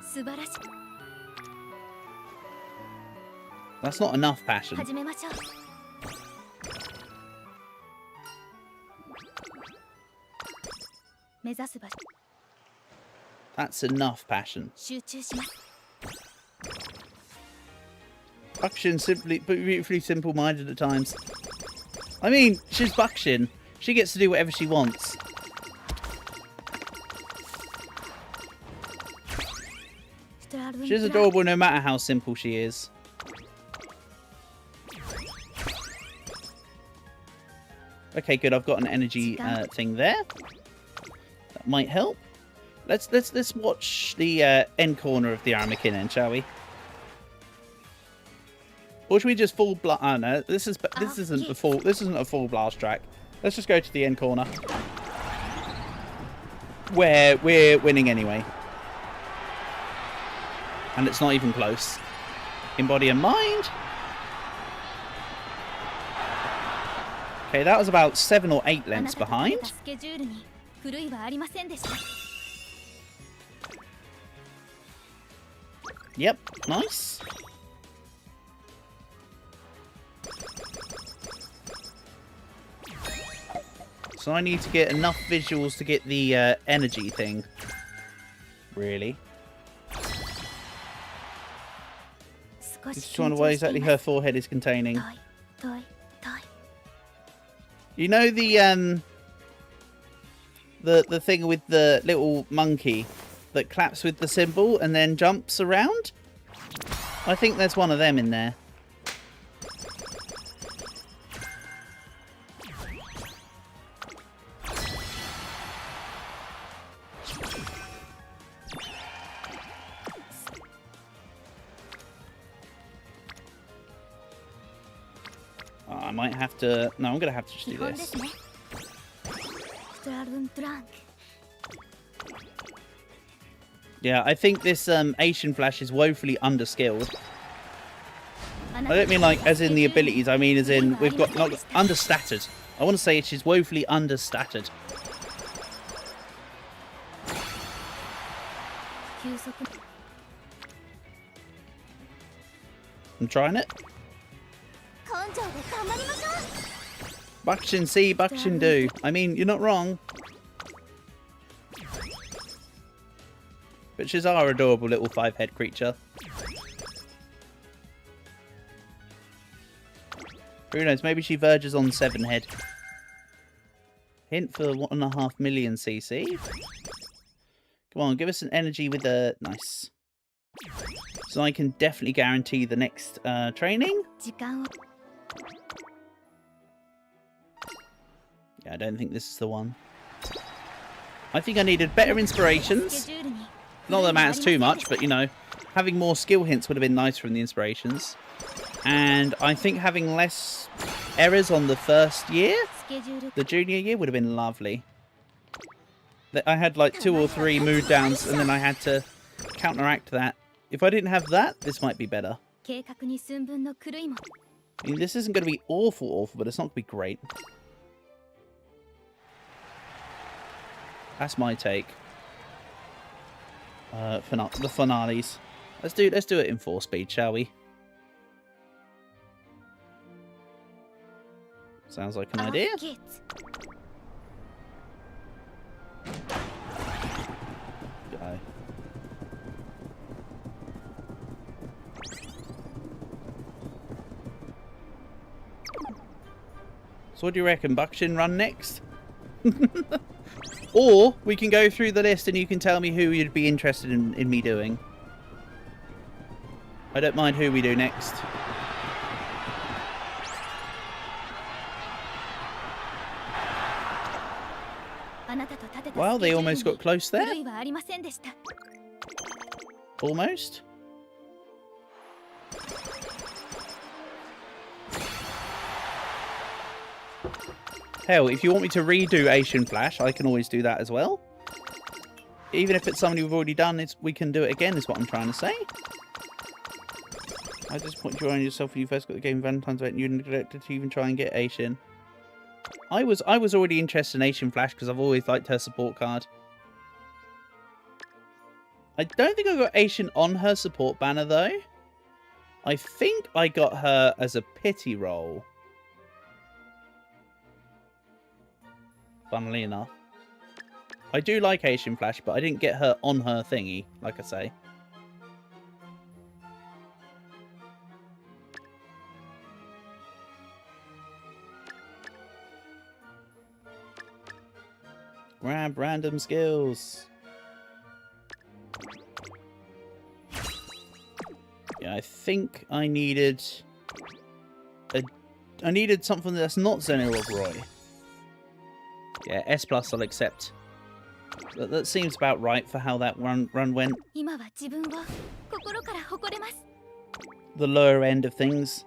That's not enough passion. That's enough passion. Bakushin's simply beautifully simple-minded at times. I mean, she's Bakushin. She gets to do whatever she wants. She's adorable no matter how simple she is. Okay, good. I've got an energy thing there. That might help. Let's watch the end corner of the Armakinen, shall we? Or should we just full blast? Oh no, this isn't a full blast track. Let's just go to the end corner, where we're winning anyway, and it's not even close. In body and mind. Okay, that was about 7 or 8 lengths behind. Yep, nice. So I need to get enough visuals to get the energy thing. Really. Just trying to what exactly her forehead is containing. You know the thing with the little monkey that claps with the symbol and then jumps around? I think there's one of them in there. I might have to... No, I'm going to have to just do this. Yeah, I think this Asian Flash is woefully underskilled. I don't mean like as in the abilities, I mean as in we've got not understatted. I want to say she's woefully understatted. I'm trying it. Bakushin see, Bakushin do. I mean, you're not wrong. But she's our adorable little 5-head creature. Who knows, maybe she verges on 7-head. Hint for 1.5 million CC. Come on, give us an energy with a... Nice. So I can definitely guarantee the next training. Yeah, I don't think this is the one. I think I needed better inspirations. Not that it matters too much, but, you know, having more skill hints would have been nice from the inspirations. And I think having less errors on the first year, the junior year, would have been lovely. I had like 2 or 3 mood downs, and then I had to counteract that. If I didn't have that, this might be better. I mean, this isn't going to be awful, but it's not going to be great. That's my take. The finales. Let's do it in 4 speed, shall we? Sounds like an idea. Go. So what do you reckon? Buckshin run next? Or we can go through the list and you can tell me who you'd be interested in me doing. I don't mind who we do next. Well, they almost got close there. Almost. Hell, if you want me to redo Asian Flash, I can always do that as well. Even if it's something we've already done, we can do it again, is what I'm trying to say. I just point you on yourself when you first got the game Valentine's event and you neglected to even try and get Asian. I was already interested in Asian Flash because I've always liked her support card. I don't think I got Asian on her support banner though. I think I got her as a pity roll. Funnily enough. I do like Asian Flash, but I didn't get her on her thingy, like I say. Grab random skills. Yeah, I think I needed something that's not Xeno'Rob Roy. Yeah, S+ I'll accept. That seems about right for how that run went. The lower end of things.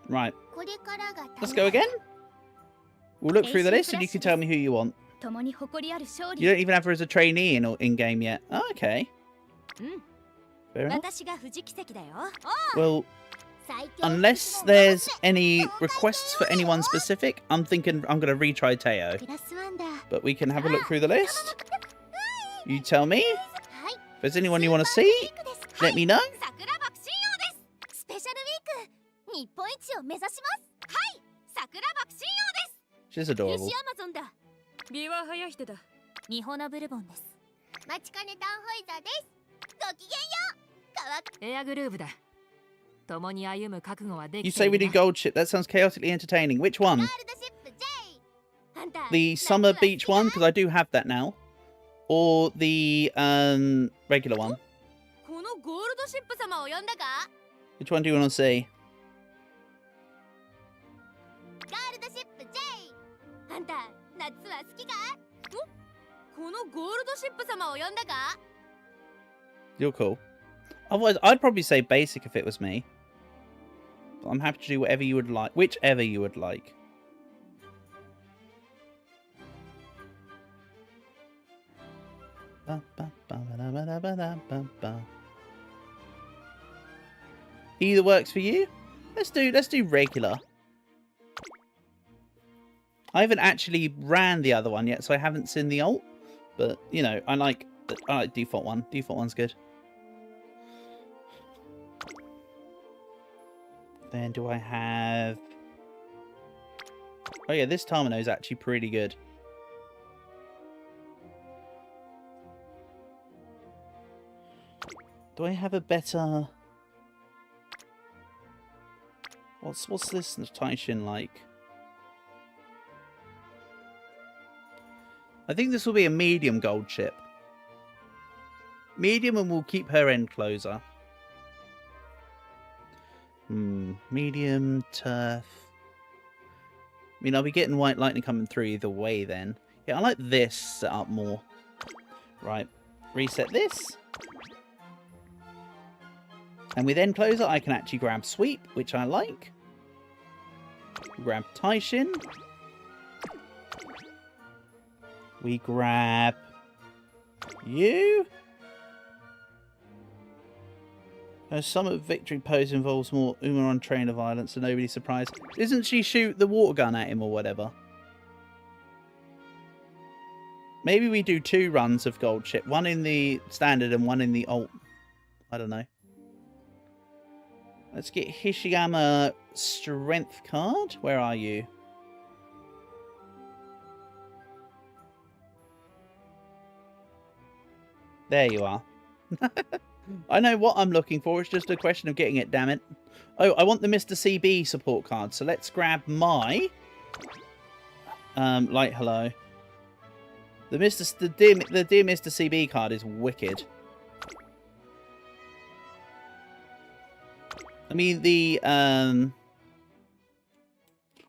Right. Let's go again. We'll look through the list and you can tell me who you want. You don't even have her as a trainee in-game yet. Oh, okay. Fair enough. Well, unless there's any requests for anyone specific, I'm thinking I'm going to retry Teo. But we can have a look through the list. You tell me. If there's anyone you want to see, let me know. She's adorable. You say we do Gold Ship. That sounds chaotically entertaining. Which one? The Summer Beach one, because I do have that now. Or the regular one. Which one do you want to see? You're cool. Otherwise, I'd probably say basic if it was me. But I'm happy to do whatever you would like. Whichever you would like. Either works for you. Let's do regular. I haven't actually ran the other one yet, so I haven't seen the ult. But you know, I like default one. Default one's good. Then do I have? Oh yeah, this Tamino is actually pretty good. Do I have a better... What's this Taishin like? I think this will be a medium gold chip. Medium, and we'll keep her end closer. Medium, turf. I mean, I'll be getting white lightning coming through either way then. Yeah, I like this set up more. Right, reset this. And with end closer, I can actually grab sweep, which I like. Grab Taishin. We grab you. Her summit victory pose involves more Umamusume trainer violence, so nobody's surprised. Doesn't she shoot the water gun at him or whatever? Maybe we do 2 runs of gold chip. One in the standard and one in the alt. I don't know. Let's get Hishiyama strength card. Where are you? There you are. I know what I'm looking for. It's just a question of getting it, damn it. Oh, I want the Mr. CB support card. So let's grab my... Light hello. The dear Mr. CB card is wicked. I mean, the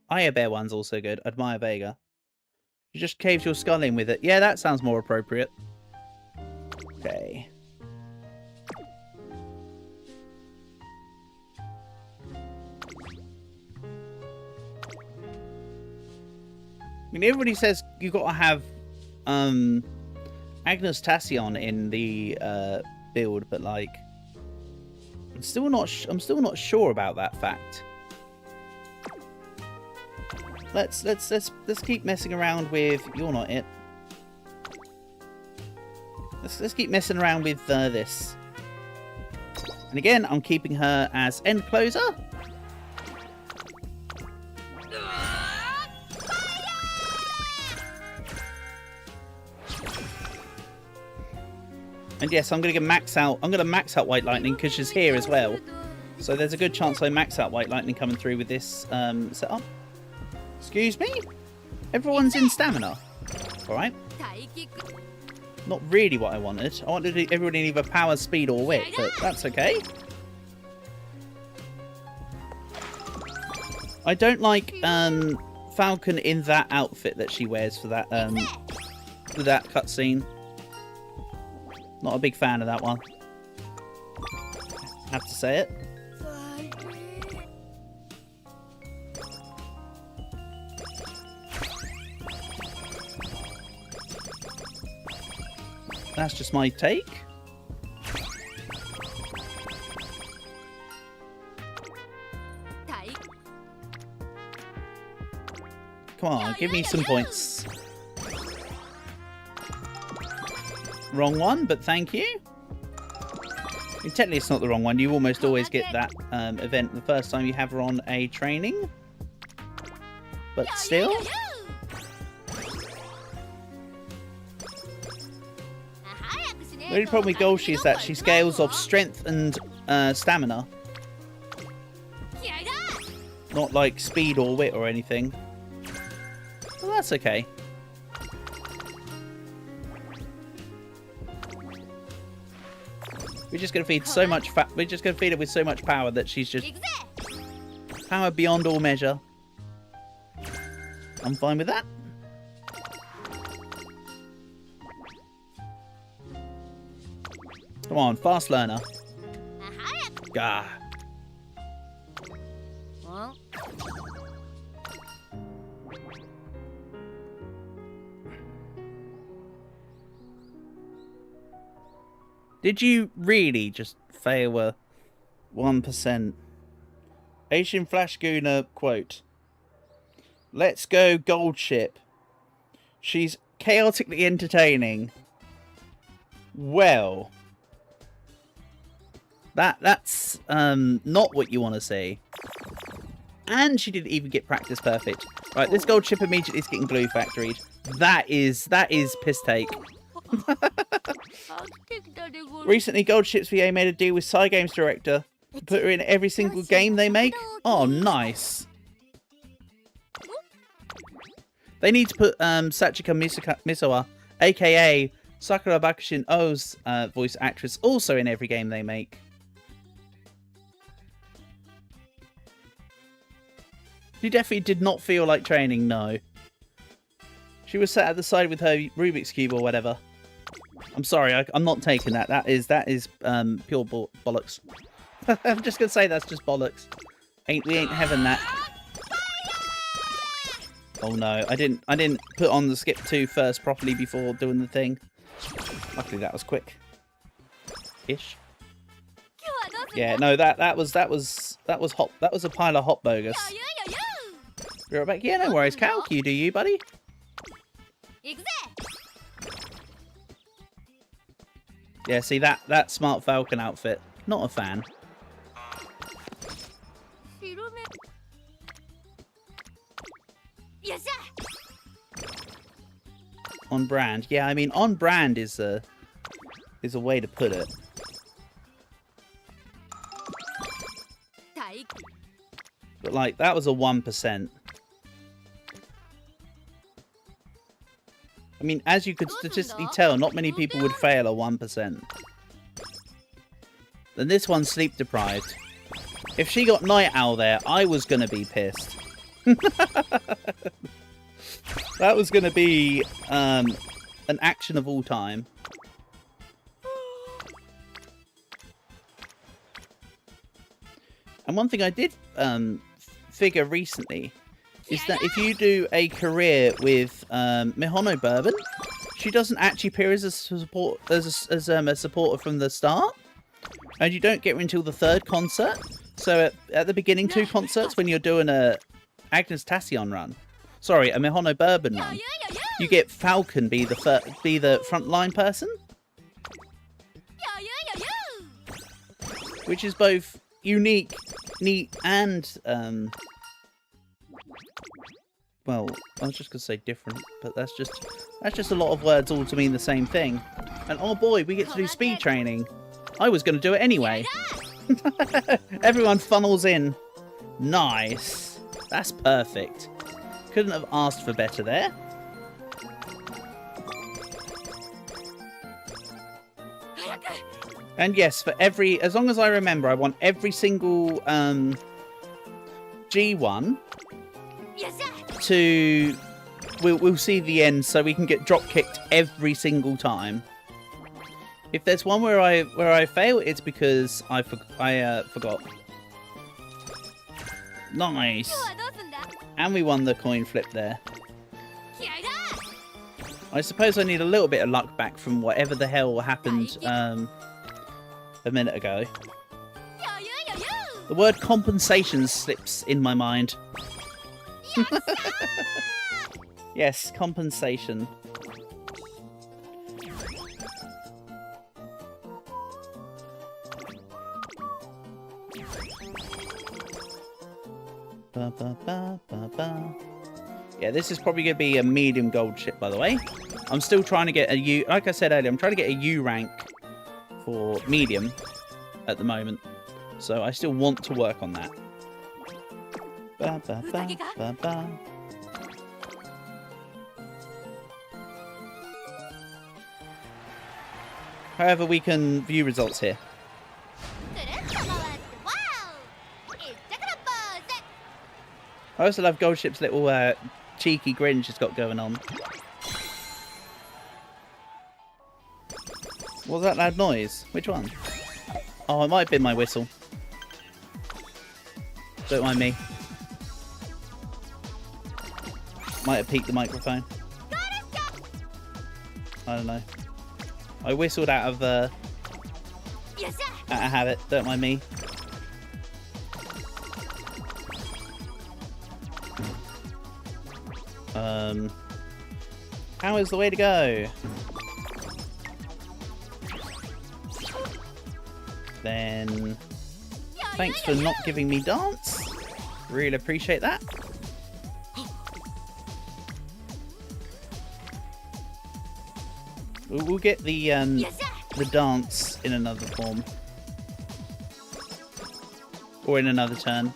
Aya Bear one's also good. Admire Vega. You just caved your skull in with it. Yeah, that sounds more appropriate. Okay. I mean, everybody says you got to have Agnes Tassion in the build, but like, I'm still not sure about that fact. Let's keep messing around with. You're not it. Let's keep messing around with this. And again, I'm keeping her as end closer. And yes, I'm gonna max out White Lightning because she's here as well. So there's a good chance I max out White Lightning coming through with this setup. Excuse me? Everyone's in stamina. Alright. Not really what I wanted. I wanted everyone in either power, speed, or wit, but that's okay. I don't like Falcon in that outfit that she wears for that cutscene. Not a big fan of that one. Have to say it. That's just my take. Come on, give me some points. Wrong one, but thank you. I mean, technically it's not the wrong one. You almost always get that event the first time you have her on a training. But still. The only problem with Golshi is that she scales off strength and stamina. Not like speed or wit or anything. Well, that's okay. We're just gonna feed so much we're just gonna feed her with so much power that she's just power beyond all measure. I'm fine with that. Come on, fast learner. Gah. Did you really just fail a 1%? Asian Flash Gooner quote. Let's go gold ship. She's chaotically entertaining. Well. That's not what you want to see. And she didn't even get practice perfect. Right, this gold chip immediately is getting glue factoried. That is piss take. Recently, Gold Ships VA made a deal with Psy Games director to put her in every single game they make. Oh, nice. They need to put Sachika Misawa, aka Sakura Bakushin O's voice actress, also in every game they make. She definitely did not feel like training, no. She was sat at the side with her Rubik's Cube or whatever. I'm sorry, I'm not taking that. That is pure bollocks. I'm just gonna say that's just bollocks. We ain't having that. Oh no, I didn't put on the skip 2 first properly before doing the thing. Luckily that was quick. Ish. Yeah, no, that was hot. That was a pile of hot bogus. Be right back. Yeah, no worries. Cow Q, do you, buddy? Yeah, see that Smart Falcon outfit. Not a fan. On brand. Yeah, I mean on brand is a way to put it. But like that was a 1%. I mean, as you could statistically tell, not many people would fail a 1%. Then this one's sleep deprived. If she got Night Owl there, I was gonna be pissed. That was gonna be an action of all time. And one thing I did figure recently is that if you do a career with Mihono Bourbon, she doesn't actually appear as a support a supporter from the start, and you don't get her until the 3rd concert. So at the beginning 2 concerts, when you're doing a Agnes Tassion run, sorry, a Mihono Bourbon run, you get Falcon be the frontline person, which is both unique, neat, and well, I was just gonna say different, but that's just a lot of words all to mean the same thing. And oh boy, we get to do speed training. I was gonna do it anyway. Everyone funnels in. Nice. That's perfect. Couldn't have asked for better there. And yes, for as long as I remember, I want every single G1 to we'll see the end, so we can get drop kicked every single time. If there's one where I fail, it's because I forgot. Nice. And we won the coin flip there. I suppose I need a little bit of luck back from whatever the hell happened a minute ago. The word compensation slips in my mind. Yes, compensation. Ba, ba, ba, ba, ba. Yeah, this is probably going to be a medium gold ship, by the way. I'm still trying to get a U... Like I said earlier, I'm trying to get a U rank for medium at the moment. So I still want to work on that. Ba, ba, ba, ba, ba. However, we can view results here. I also love Gold Ship's little cheeky grin she's got going on. What was that loud noise? Which one? Oh, it might have been my whistle. Don't mind me. Might have peaked the microphone. I don't know. I whistled out of habit. Don't mind me. How is the way to go? Then thanks for not giving me dance. Really appreciate that. We'll get the dance in another form. Or in another turn.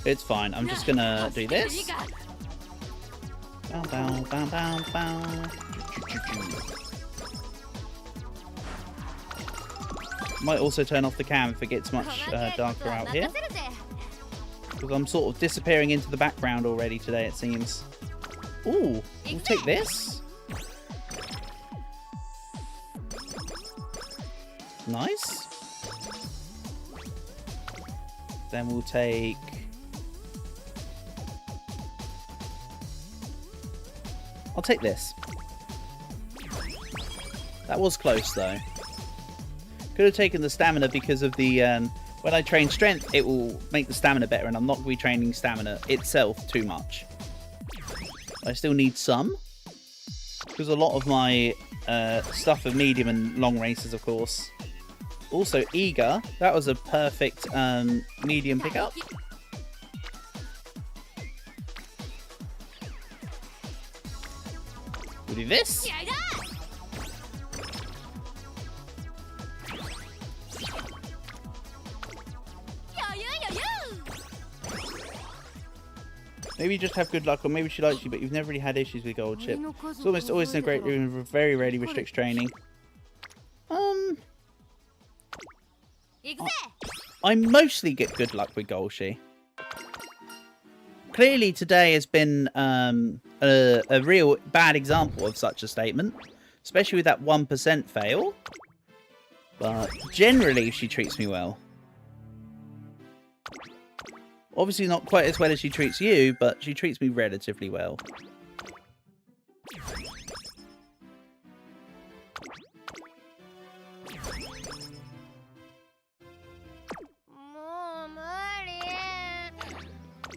It's fine. I'm just gonna do this. Bow, bow, bow, bow, bow. Might also turn off the cam if it gets much darker out here. Because I'm sort of disappearing into the background already today, it seems. Ooh, we'll take this. Nice. Then we'll take... I'll take this. That was close, though. Could have taken the stamina because of the... when I train strength, it will make the stamina better, and I'm not retraining stamina itself too much. I still need some. Because a lot of my stuff for medium and long races, of course. Also, eager. That was a perfect medium pickup. We'll do this. Maybe you just have good luck, or maybe she likes you, but you've never really had issues with Gold Chip. It's almost always in a great room, very rarely restricts training. I mostly get good luck with Golshi. Clearly today has been a real bad example of such a statement, especially with that 1% fail. But generally she treats me well. Obviously not quite as well as she treats you, but she treats me relatively well.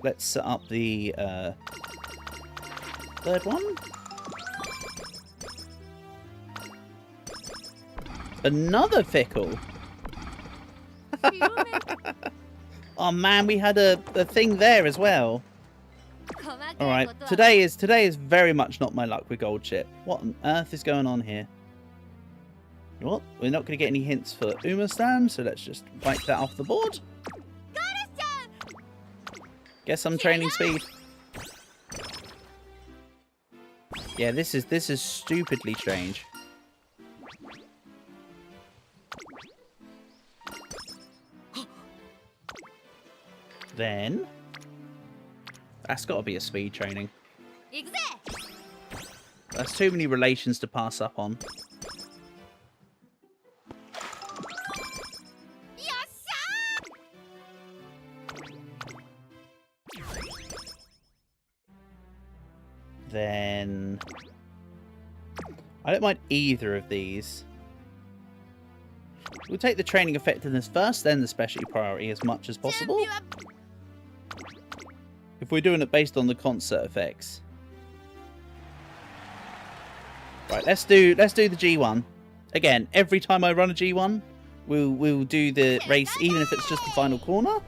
Let's set up the third one. Another fickle. Oh man, we had a thing there as well. Alright, today is very much not my luck with Gold Chip. What on earth is going on here? You know what? We're not going to get any hints for Umamusume, so let's just wipe that off the board. Guess I'm training speed. Yeah, this is stupidly strange. Then that's got to be a speed training. That's too many relations to pass up on. Then I don't mind either of these. We'll take the training effectiveness first, then the specialty priority as much as possible. If we're doing it based on the concert effects. Right, let's do the G1. Again, every time I run a G1, we'll do the race even if it's just the final corner.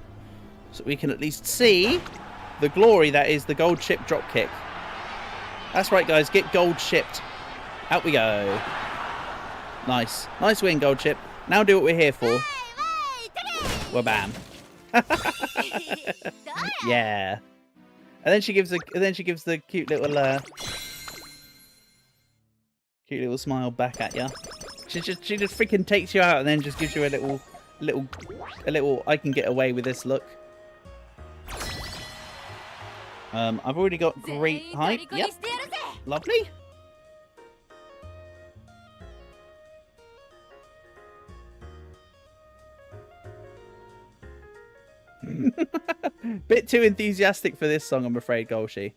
So we can at least see the glory that is the Gold Chip dropkick. That's right, guys. Get Gold Chipped. Out we go. Nice. Nice win, Gold Chip. Now do what we're here for. Well, bam. Yeah. And then she gives the cute little smile back at you. She just freaking takes you out and then just gives you a little I can get away with this look. I've already got great height. Yep. Lovely. Bit too enthusiastic for this song, I'm afraid, Golshi.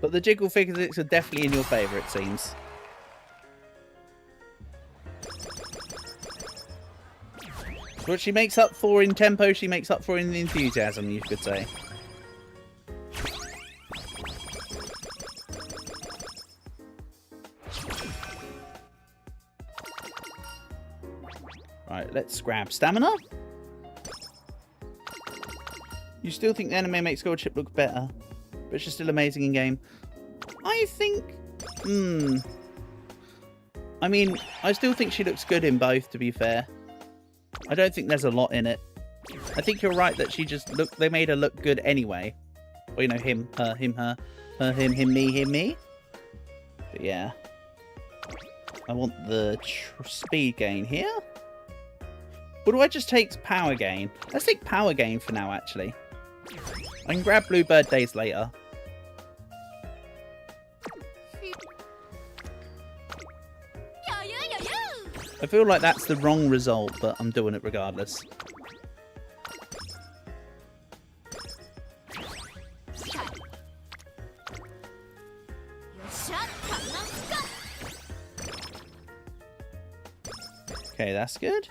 But the jiggle physics are definitely in your favour, it seems. What she makes up for in tempo, she makes up for in the enthusiasm, you could say. Right, let's grab stamina. You still think the anime makes Gold Chip look better? but she's still amazing in game. I think... I mean, I still think she looks good in both, to be fair. I don't think there's a lot in it. I think you're right that she just they made her look good anyway. Or, you know, him, her, him, her, her, him, me. But yeah. I want the speed gain here. Or do I just take power gain? Let's take power gain for now, actually. I can grab Bluebird days later. I feel like that's the wrong result, but I'm doing it regardless. Okay, that's good.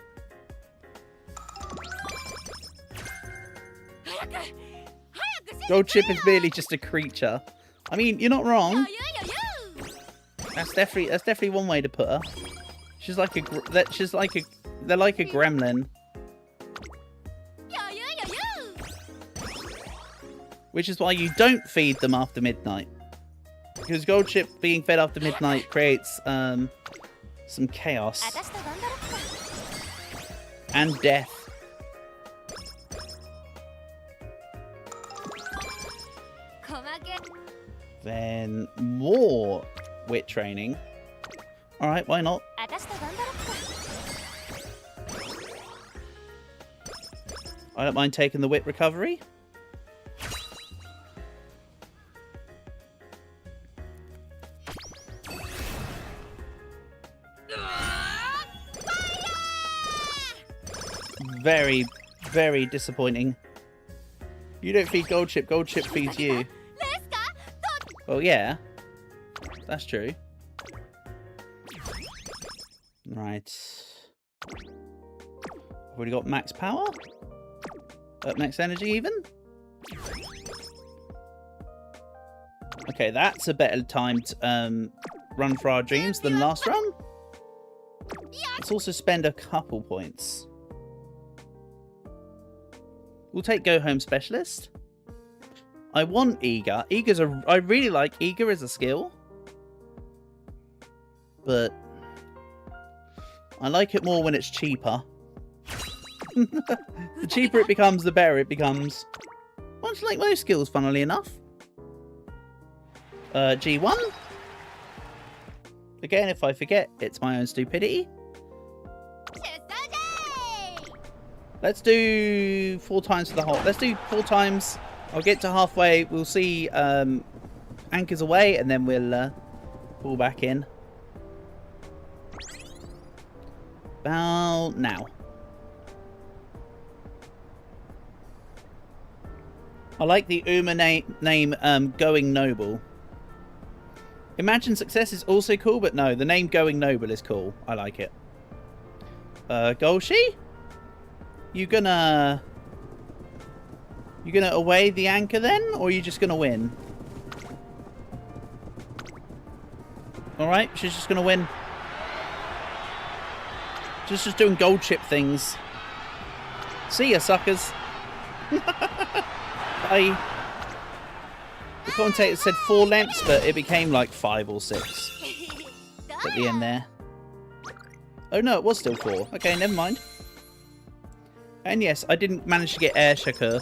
Gold Chip is merely just a creature. I mean, you're not wrong. That's definitely one way to put her. She's like they're like a gremlin. Which is why you don't feed them after midnight. Because Gold Chip being fed after midnight creates some chaos. And death. Then more wit training. Alright, why not? I don't mind taking the wit recovery. Very, very disappointing. You don't feed Gold Chip feeds you. Well, yeah. That's true. Right. I've already got max power? Max energy even? Okay, that's a better timed run for our dreams than last run. Let's also spend a couple points. We'll take Go Home Specialist. I want Eager. I really like Eager as a skill. But I like it more when it's cheaper. The cheaper it becomes, the better it becomes. Much like most skills, funnily enough. G1. Again, if I forget, it's my own stupidity. Let's do 4 times for the whole. Let's do 4 times. I'll get to halfway. We'll see anchors away, and then we'll pull back in. About now. I like the Uma name Going Noble. Imagine Success is also cool, but no, the name Going Noble is cool. I like it. Golshi? You gonna away the anchor then, or are you just gonna win? Alright, she's just gonna win. She's just doing Gold Chip things. See ya, suckers. Bye. The commentator said 4 lengths, but it became like 5 or 6 at the end there. Oh no, it was still 4. Okay, never mind. And yes, I didn't manage to get Air Shakur.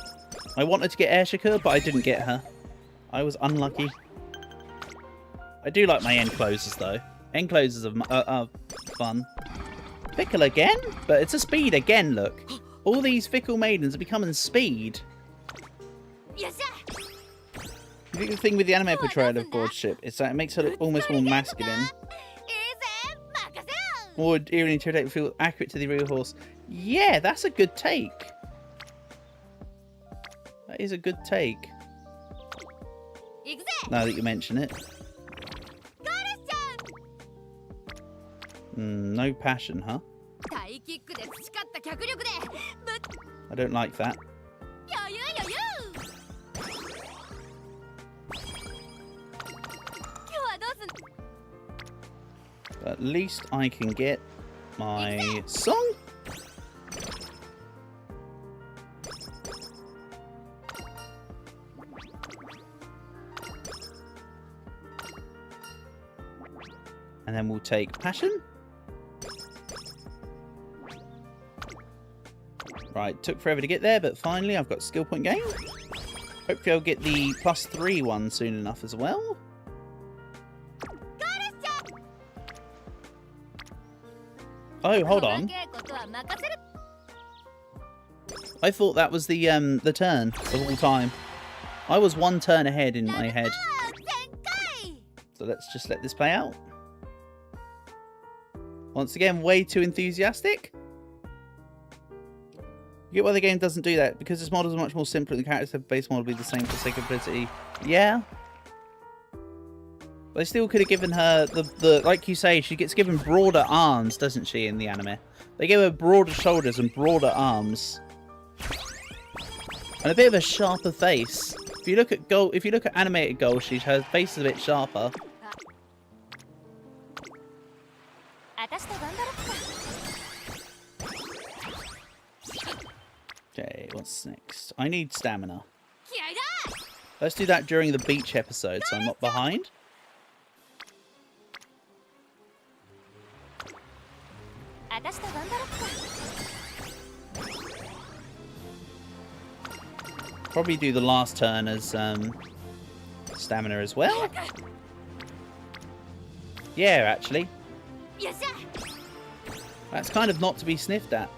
I wanted to get Air Shakur, but I didn't get her. I was unlucky. I do like my end closes though. End closes are fun. Fickle again? But it's a speed again, look. All these fickle maidens are becoming speed. I think the thing with the anime portrayal of Gold Chip is that it makes her look almost more masculine. More eerily intimidating, feel accurate to the real horse. Yeah, that's a good take. That is a good take. Now that you mention it. No passion, huh? I don't like that. At least I can get my song. And then we'll take Passion. Right, took forever to get there, but finally I've got skill point gain. Hopefully I'll get the +3 one soon enough as well. Oh, hold on. I thought that was the turn of all time. I was one turn ahead in my head. So let's just let this play out. Once again, way too enthusiastic. You get why the game doesn't do that. Because this model is much more simpler, the characters have base model be the same for sake of simplicity. Yeah. They still could have given her the like you say, she gets given broader arms, doesn't she, in the anime? They give her broader shoulders and broader arms. And a bit of a sharper face. If you look at animated Golshi, her face is a bit sharper. Okay, what's next? I need stamina. Let's do that during the beach episode, so I'm not behind. Probably do the last turn as stamina as well. Yeah, actually. That's kind of not to be sniffed at.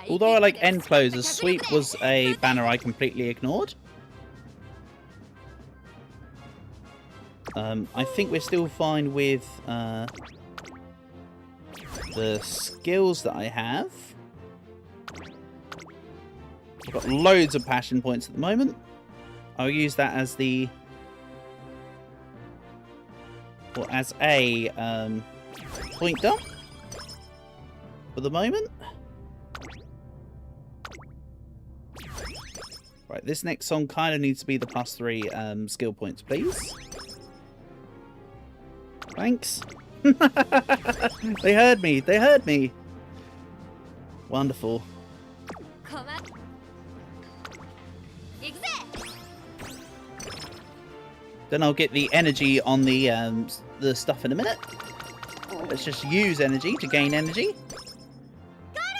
Although I like end closers, sweep was a banner I completely ignored. I think we're still fine with the skills that I have. I've got loads of passion points at the moment. I'll use that as the... or as a point dump for the moment. Right, this next song kind of needs to be the +3 skill points, please. Thanks. They heard me. They heard me. Wonderful. Then I'll get the energy on the stuff in a minute. Let's just use energy to gain energy.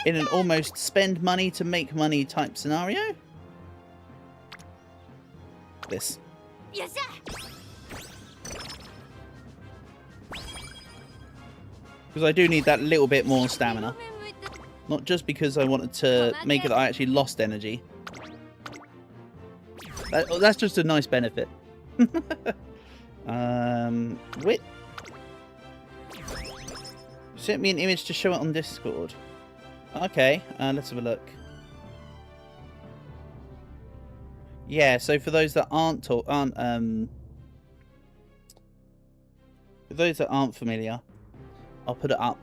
In an almost spend money to make money type scenario. This. Because I do need that little bit more stamina. Not just because I wanted to make it that I actually lost energy. That's just a nice benefit. Wit. Sent me an image to show it on Discord. Okay, let's have a look. Yeah, so for those that for those that aren't familiar, I'll put it up.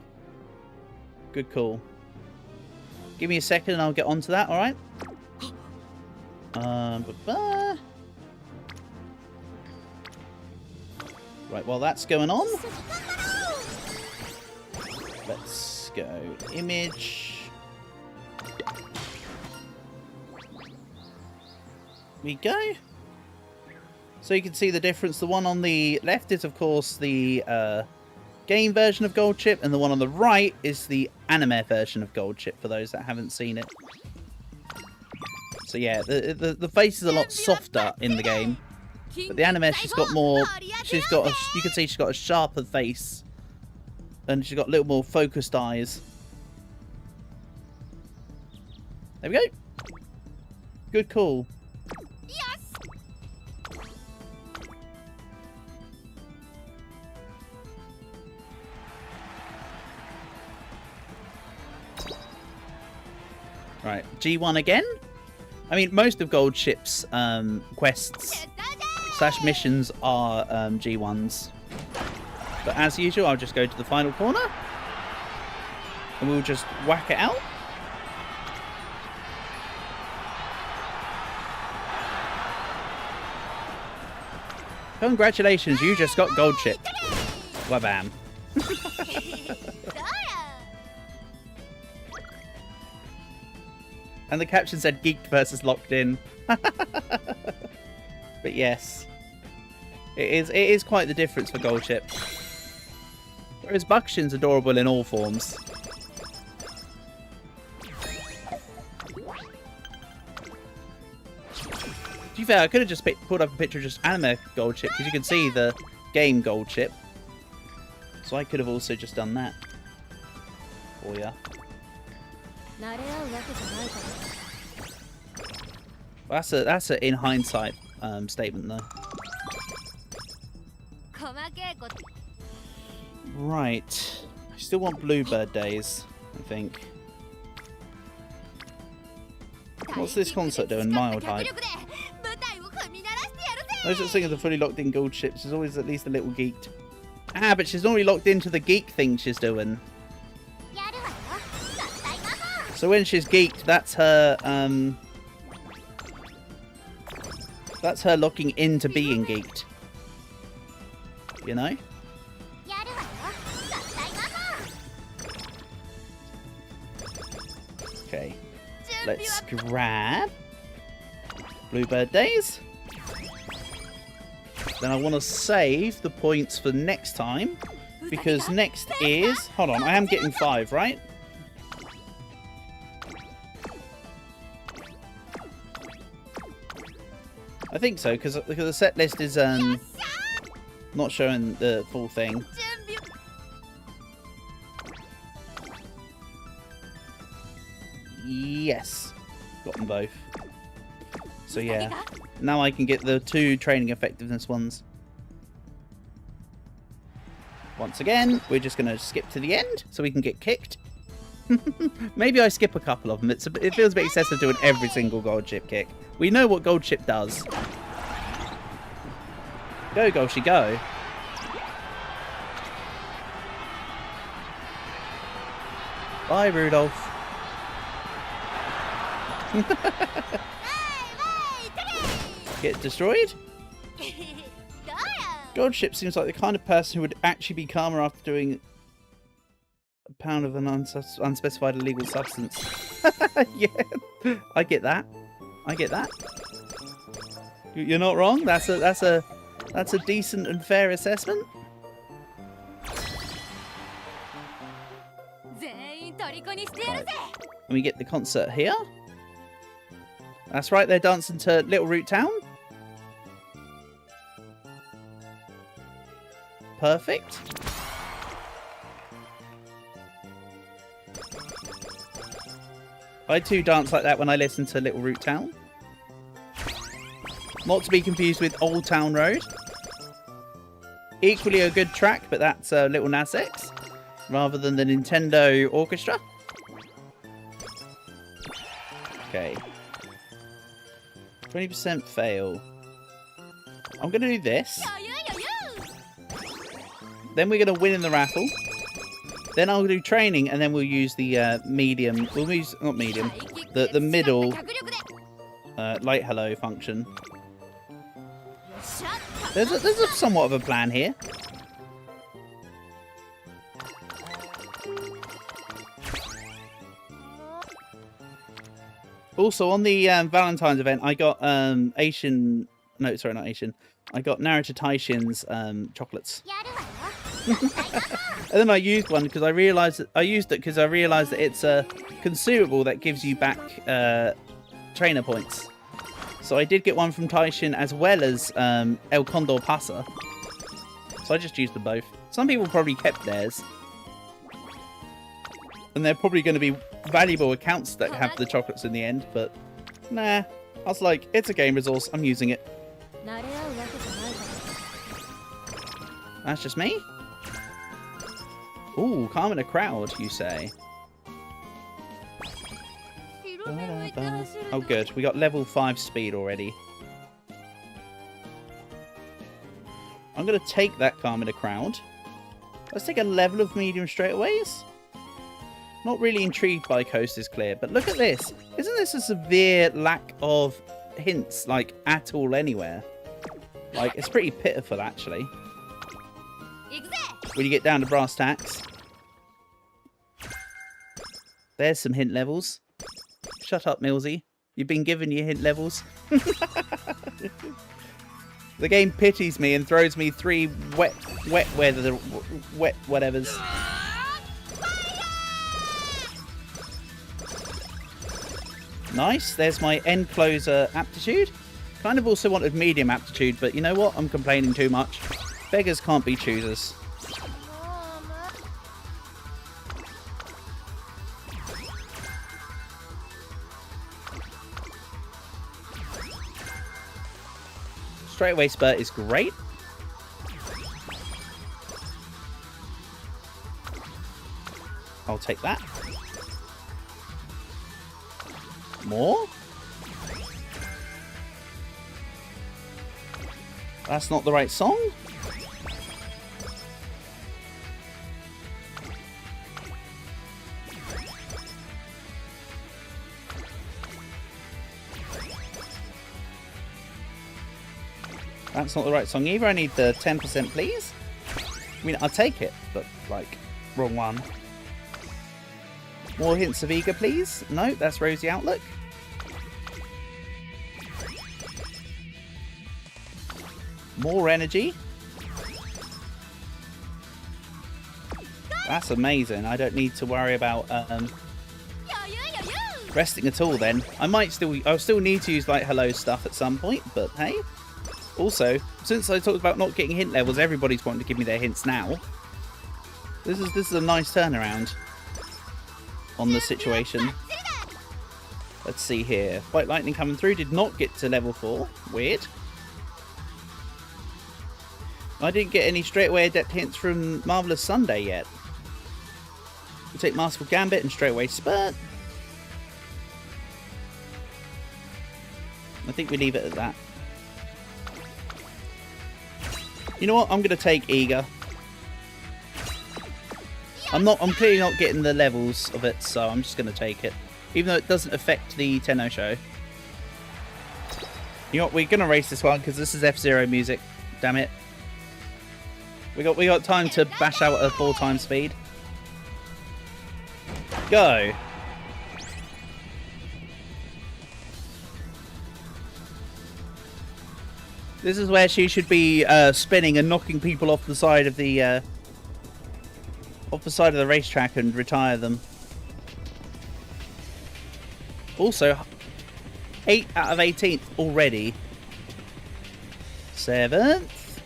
Good call. Give me a second and I'll get onto that, alright? Right, while that's going on, let's go image. We go. So you can see the difference. The one on the left is, of course, the game version of Gold Chip, and the one on the right is the anime version of Gold Chip, for those that haven't seen it. So yeah, the face is a lot softer in the game, but the anime, she's got more. You can see she's got a sharper face, and she's got a little more focused eyes. There we go. Good call. Right, G1 again? I mean, most of Gold Chip's quests / missions are G1s. But as usual, I'll just go to the final corner. And we'll just whack it out. Congratulations, you just got Gold Chip. Wabam. And the caption said geeked versus locked in. But yes. It is quite the difference for Gold Chip. Whereas Buckshin's adorable in all forms. To be fair, I could have just pulled up a picture of just anime Gold Chip, because you can see the game Gold Chip. So I could have also just done that. Oh yeah. That's a in hindsight statement though. Right. I still want Bluebird days, I think. What's this concert doing? Mild hype. No such thing as a fully locked in Gold Chip. She's always at least a little geeked. Ah, but she's already locked into the geek thing she's doing. So when she's geeked, that's her locking into being geeked. You know? Okay. Let's grab Bluebird Days. Then I want to save the points for next time. Because next is... Hold on, I am getting 5, right? I think so, because the set list is not showing the full thing. Yes. Got them both. So yeah. Now I can get the 2 training effectiveness ones. Once again, we're just going to skip to the end so we can get kicked. Maybe I skip a couple of them. It feels a bit excessive doing every single Gold Chip kick. We know what Gold Chip does. Go, Golshi, go. Bye, Rudolph. Get destroyed? Gold Chip seems like the kind of person who would actually be calmer after doing a pound of an unspecified illegal substance. Yeah, I get that. I get that. You're not wrong. That's a decent and fair assessment. Right. And we get the concert here. That's right, they're dancing to Little Root Town. Perfect. I too dance like that when I listen to Little Root Town. Not to be confused with Old Town Road. Equally a good track, but that's Little Nas X, rather than the Nintendo Orchestra. Okay. 20% fail. I'm going to do this. Then we're going to win in the raffle. Then I'll do training, and then we'll use the medium. We'll use, not medium, the middle light hello function. There's a somewhat of a plan here. Also, on the Valentine's event, I got Asian... No, sorry, not Asian. I got Naruto Taishin's chocolates. And then I used one because I realised that... I used it because I realised that it's a consumable that gives you back trainer points. So I did get one from Taishin as well as El Condor Pasa. So I just used them both. Some people probably kept theirs. And they're probably going to be valuable accounts that have the chocolates in the end, but nah. I was like, it's a game resource, I'm using it. That's just me? Ooh, calming a crowd, you say? Oh good, we got level 5 speed already. I'm going to take that calming a crowd. Let's take a level of medium straightaways. Not really intrigued by Coast is Clear, but look at this. Isn't this a severe lack of hints, like, at all anywhere? Like, it's pretty pitiful, actually. When you get down to brass tacks. There's some hint levels. Shut up, Millsy. You've been given your hint levels. The game pities me and throws me 3 wet whatevers. Nice. There's my end closer aptitude. Kind of also wanted medium aptitude, but you know what? I'm complaining too much. Beggars can't be choosers. Straightaway spurt is great. I'll take that. More? That's not the right song? That's not the right song either. I need the 10%, please. I mean, I'll take it, but, like, wrong one. More hints of eager, please. No, that's Rosy Outlook. More energy. That's amazing. I don't need to worry about resting at all then. I'll still need to use like hello stuff at some point, but hey. Also, since I talked about not getting hint levels, everybody's wanting to give me their hints now. This is a nice turnaround on the situation. Let's see here. White Lightning coming through. Did not get to level 4. Weird. I didn't get any straightaway adept hints from Marvelous Sunday yet. We'll take Masterful Gambit and straightaway spurt. I think we leave it at that. You know what? I'm going to take Eager. I'm clearly not getting the levels of it, so I'm just going to take it. Even though it doesn't affect the Tenno show. You know what? We're going to race this one because this is F-Zero music. Damn it. We got time to bash out at 4 times speed. Go. This is where she should be spinning and knocking people off the side of the racetrack and retire them. Also, 8 out of 18th already. 7th.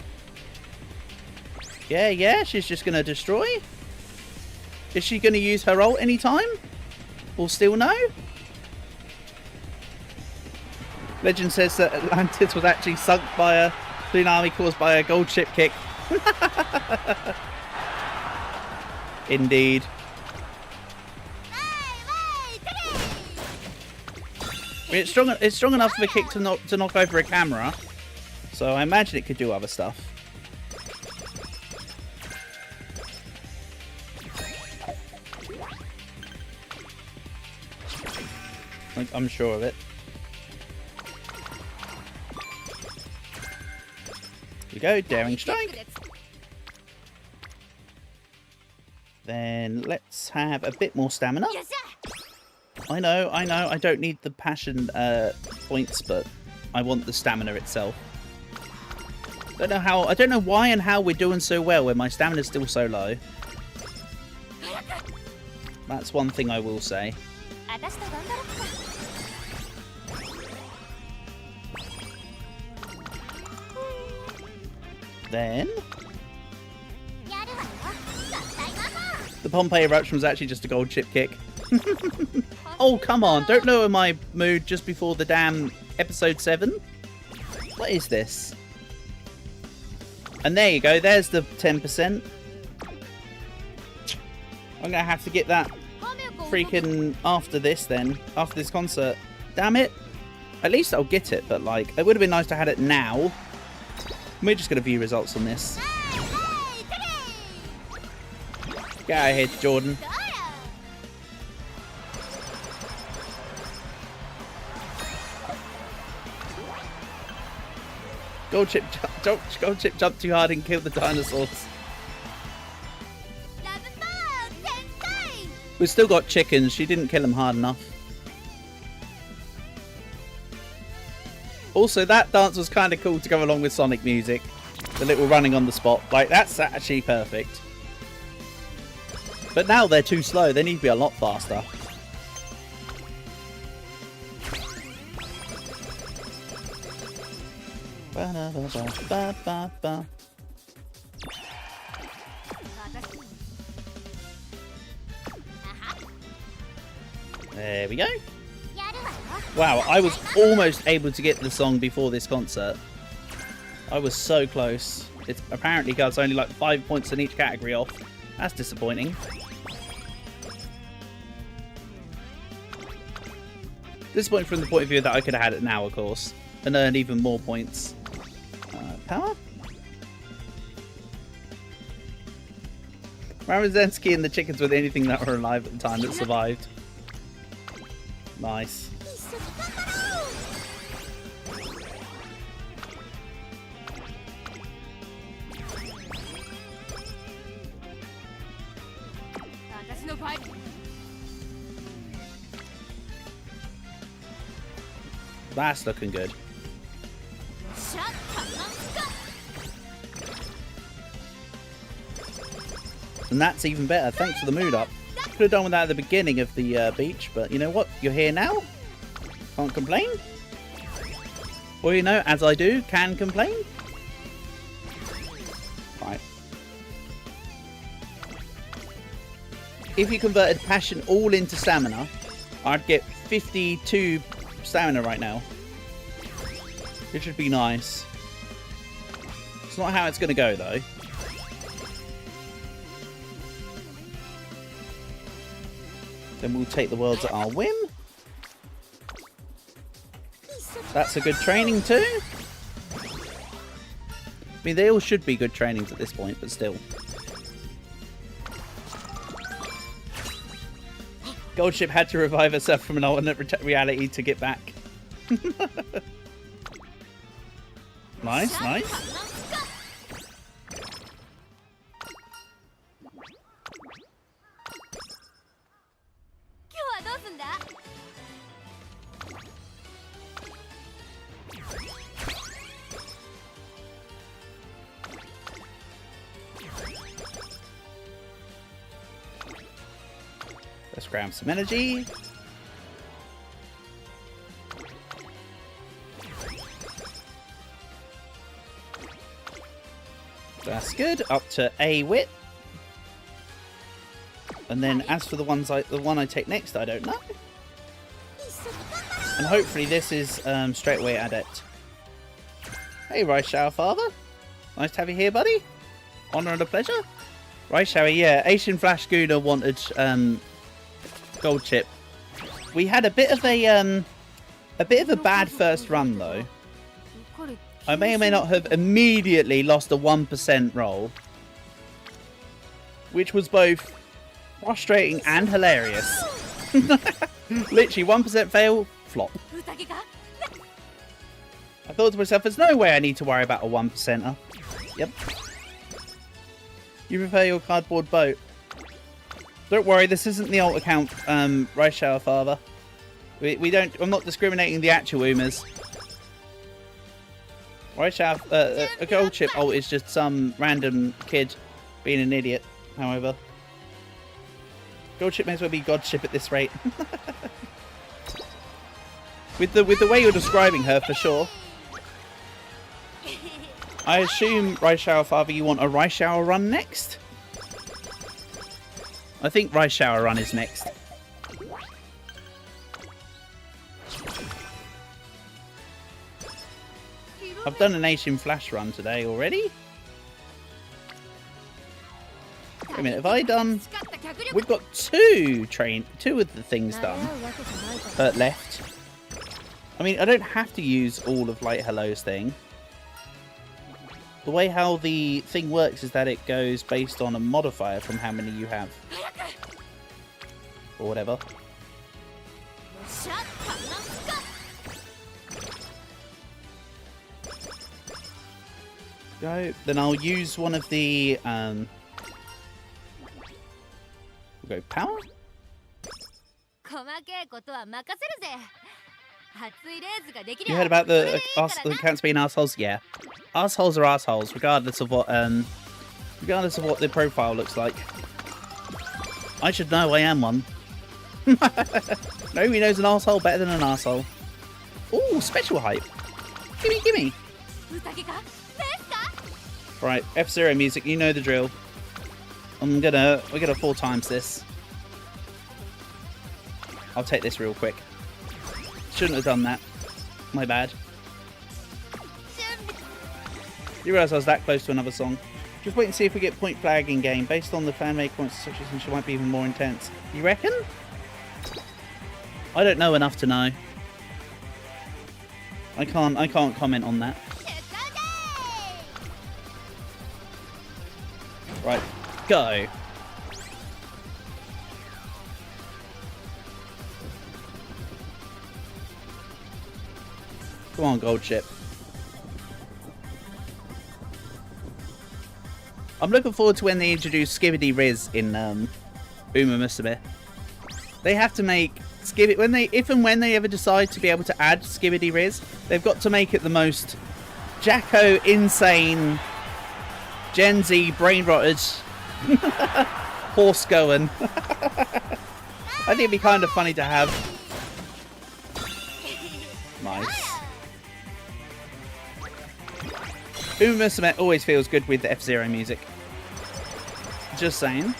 Yeah, she's just going to destroy. Is she going to use her ult anytime? Or still no? Legend says that Atlantis was actually sunk by a tsunami caused by a gold ship kick. Indeed. I mean, it's strong enough of a kick to knock over a camera, so I imagine it could do other stuff. I'm sure of it. Here we go, Daring Strike. Then let's have a bit more stamina. I know, I don't need the passion points, but I want the stamina itself. I don't know why and how we're doing so well when my stamina's still so low. That's one thing I will say. Then the Pompeii eruption was actually just a gold chip kick. Oh, come on. Don't lower my mood just before the damn episode 7. What is this? And there you go. There's the 10%. I'm going to have to get that freaking after this then. After this concert. Damn it. At least I'll get it, but like, it would have been nice to have it now. We're just going to view results on this. Get out of here, Jordan. Gold chip jumped too hard and killed the dinosaurs. We've still got chickens. She didn't kill them hard enough. Also, that dance was kind of cool to go along with Sonic music. The little running on the spot. Like, that's actually perfect. But now they're too slow. They need to be a lot faster. Ba-da-ba-ba-ba-ba-ba. There we go. Wow, I was almost able to get the song before this concert. I was so close. It's apparently got only like 5 points in each category off. That's disappointing. Disappointing from the point of view that I could have had it now, of course, and earned even more points. Power? Ramazensky and the chickens were the only thing that were alive at the time that survived. Nice. That's looking good. And that's even better. Thanks for the mood up. Could have done with that at the beginning of the beach, but you know what? You're here now. Can't complain. Or you know, as I do, can complain. Right. If you converted passion all into stamina, I'd get 52 stamina right now. It should be nice. It's not how it's going to go, though. Then we'll take the worlds at our whim. That's a good training too. I mean, they all should be good trainings at this point, but still. Goldship had to revive herself from an alternate reality to get back. Nice, nice. Let's grab some energy. That's good. Up to A wit. And then as for the one I take next, I don't know. And hopefully this is straight away adept. Hey, Rice Shower Father. Nice to have you here, buddy. Honor and a pleasure. Rice Shower, yeah. Asian Flash Guna wanted Gold Chip. We had a bit of a bad first run though. I may or may not have immediately lost a 1% roll, which was both frustrating and hilarious. Literally 1% fail, flop. I thought to myself, there's no way I need to worry about a 1%er. Yep. You prefer your cardboard boat. Don't worry, this isn't the alt account, Rice Shower Father. We don't. I'm not discriminating the actual Umas. Rice Shower, a Gold Chip alt is just some random kid being an idiot. However, Gold Chip may as well be God Chip at this rate. with the way you're describing her, for sure. I assume, Rice Shower Father, you want a Rice Shower run next? I think Rice Shower Run is next. I've done an Asian Flash Run today already. Wait a minute, have I done... We've got two of the things done left. I mean, I don't have to use all of Light Hello's thing. The way how the thing works is that it goes based on a modifier from how many you have. Or whatever. Go. Then I'll use one of the... we'll go power. You heard about the accounts being assholes? Yeah. Assholes are assholes, regardless of what the profile looks like. I should know, I am one. Nobody knows an asshole better than an asshole. Ooh, special hype. Gimme, gimme. Right, F-Zero music, you know the drill. We're gonna 4 times this. I'll take this real quick. Shouldn't have done that. My bad. You realise I was that close to another song. Just wait and see if we get point flag in game. Based on the fan-made points, such as she might be even more intense. You reckon? I don't know enough to know. I can't comment on that. Right, go. Come on, gold chip. I'm looking forward to when they introduce Skibidi Riz in Umamusume. They have to make if and when they ever decide to be able to add Skibidi Riz, they've got to make it the most Jacko, insane, Gen Z, brain rotted, horse going. I think it'd be kind of funny to have. Nice. Umamusume always feels good with the F-Zero music. Just saying.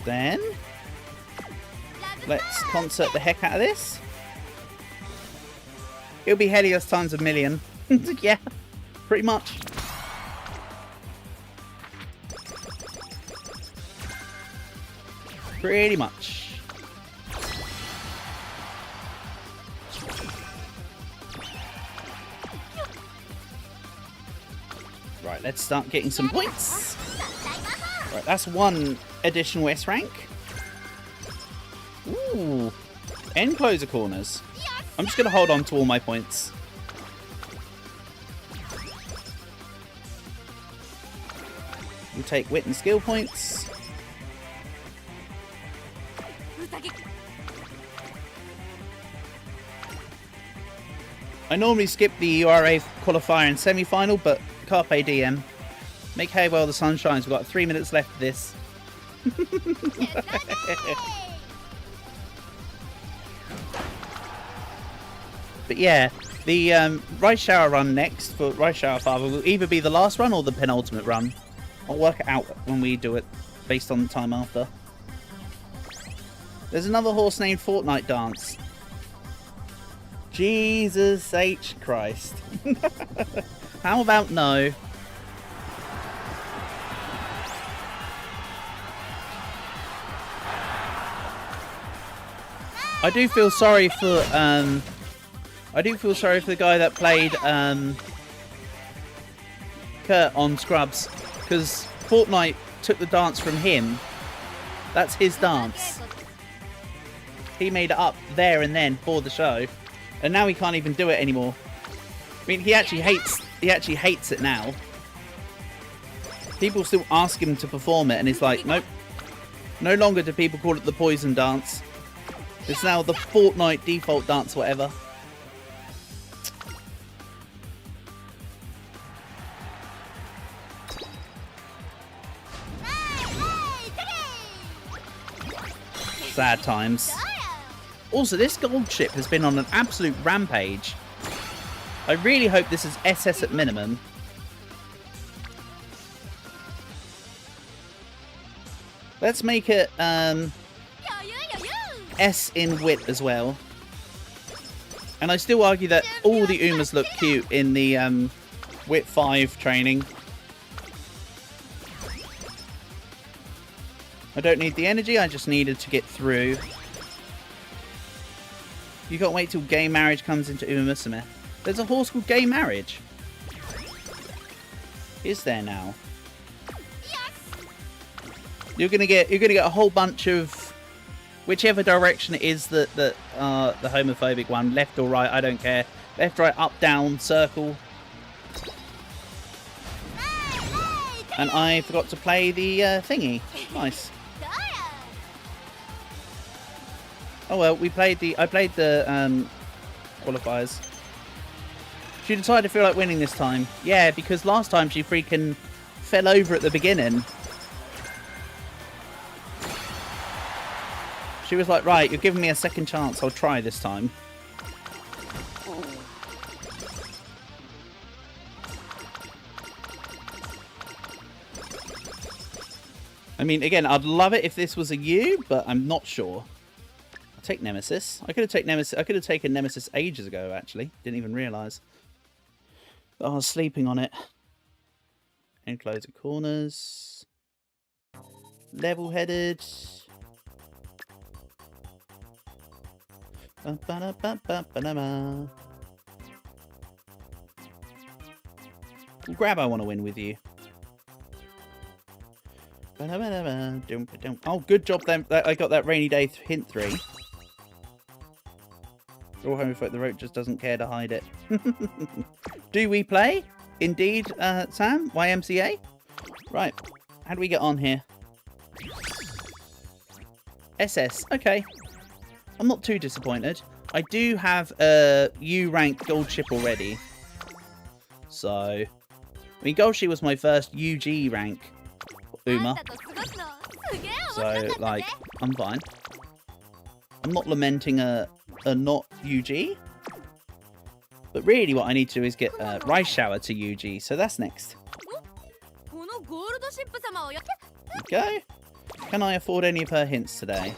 Then let's concert the heck out of this. It'll be Helios times a million. Yeah, pretty much. Pretty much. Right, let's start getting some points. Right, that's 1 additional S rank. Ooh, end closer corners. I'm just going to hold on to all my points. We'll take wit and skill points. I normally skip the URA qualifier and semi-final, but Carpe Diem. Make hay while the sun shines. We've got 3 minutes left of this. But yeah, the Rice Shower run next for Rice Shower Father will either be the last run or the penultimate run. I'll work it out when we do it, based on the time after. There's another horse named Fortnite Dance. Jesus H. Christ. How about no? I do feel sorry for the guy that played Kurt on Scrubs, because Fortnite took the dance from him. That's his dance. He made it up there and then for the show, and now he can't even do it anymore. I mean, he actually hates it now. People still ask him to perform it, and he's like, nope. No longer do people call it the poison dance. It's now the Fortnite default dance, whatever. Sad times. Also, this gold ship has been on an absolute rampage. I really hope this is SS at minimum. Let's make it S in wit as well. And I still argue that all the Umas look cute in the wit 5 training. I don't need the energy, I just needed to get through. You gotta wait till Gay Marriage comes into Umamusume. There's a horse called Gay Marriage. Is there now? You're gonna get a whole bunch of whichever direction it is that the homophobic one, left or right, I don't care. Left, right, up, down, circle. And I forgot to play the thingy. Nice. Oh well, I played the qualifiers. She decided to feel like winning this time. Yeah, because last time she freaking fell over at the beginning. She was like, right, you're giving me a second chance. I'll try this time. I mean, again, I'd love it if this was a U, but I'm not sure. I'll take Nemesis. I could have taken Nemesis ages ago, actually. Didn't even realise. I was sleeping on it. Enclose the corners. Level-headed. Grab, I want to win with you. Oh, good job then. I got that rainy day hint 3. All home the road just doesn't care to hide it. Do we play? Indeed, Sam. YMCA. Right. How do we get on here? SS. Okay. I'm not too disappointed. I do have a U rank gold chip already. So, I mean, Golshi was my first UG rank. Uma. So, like, I'm fine. I'm not lamenting a not UG. But really what I need to do is get Rice Shower to UG. So that's next. There we go. Can I afford any of her hints today?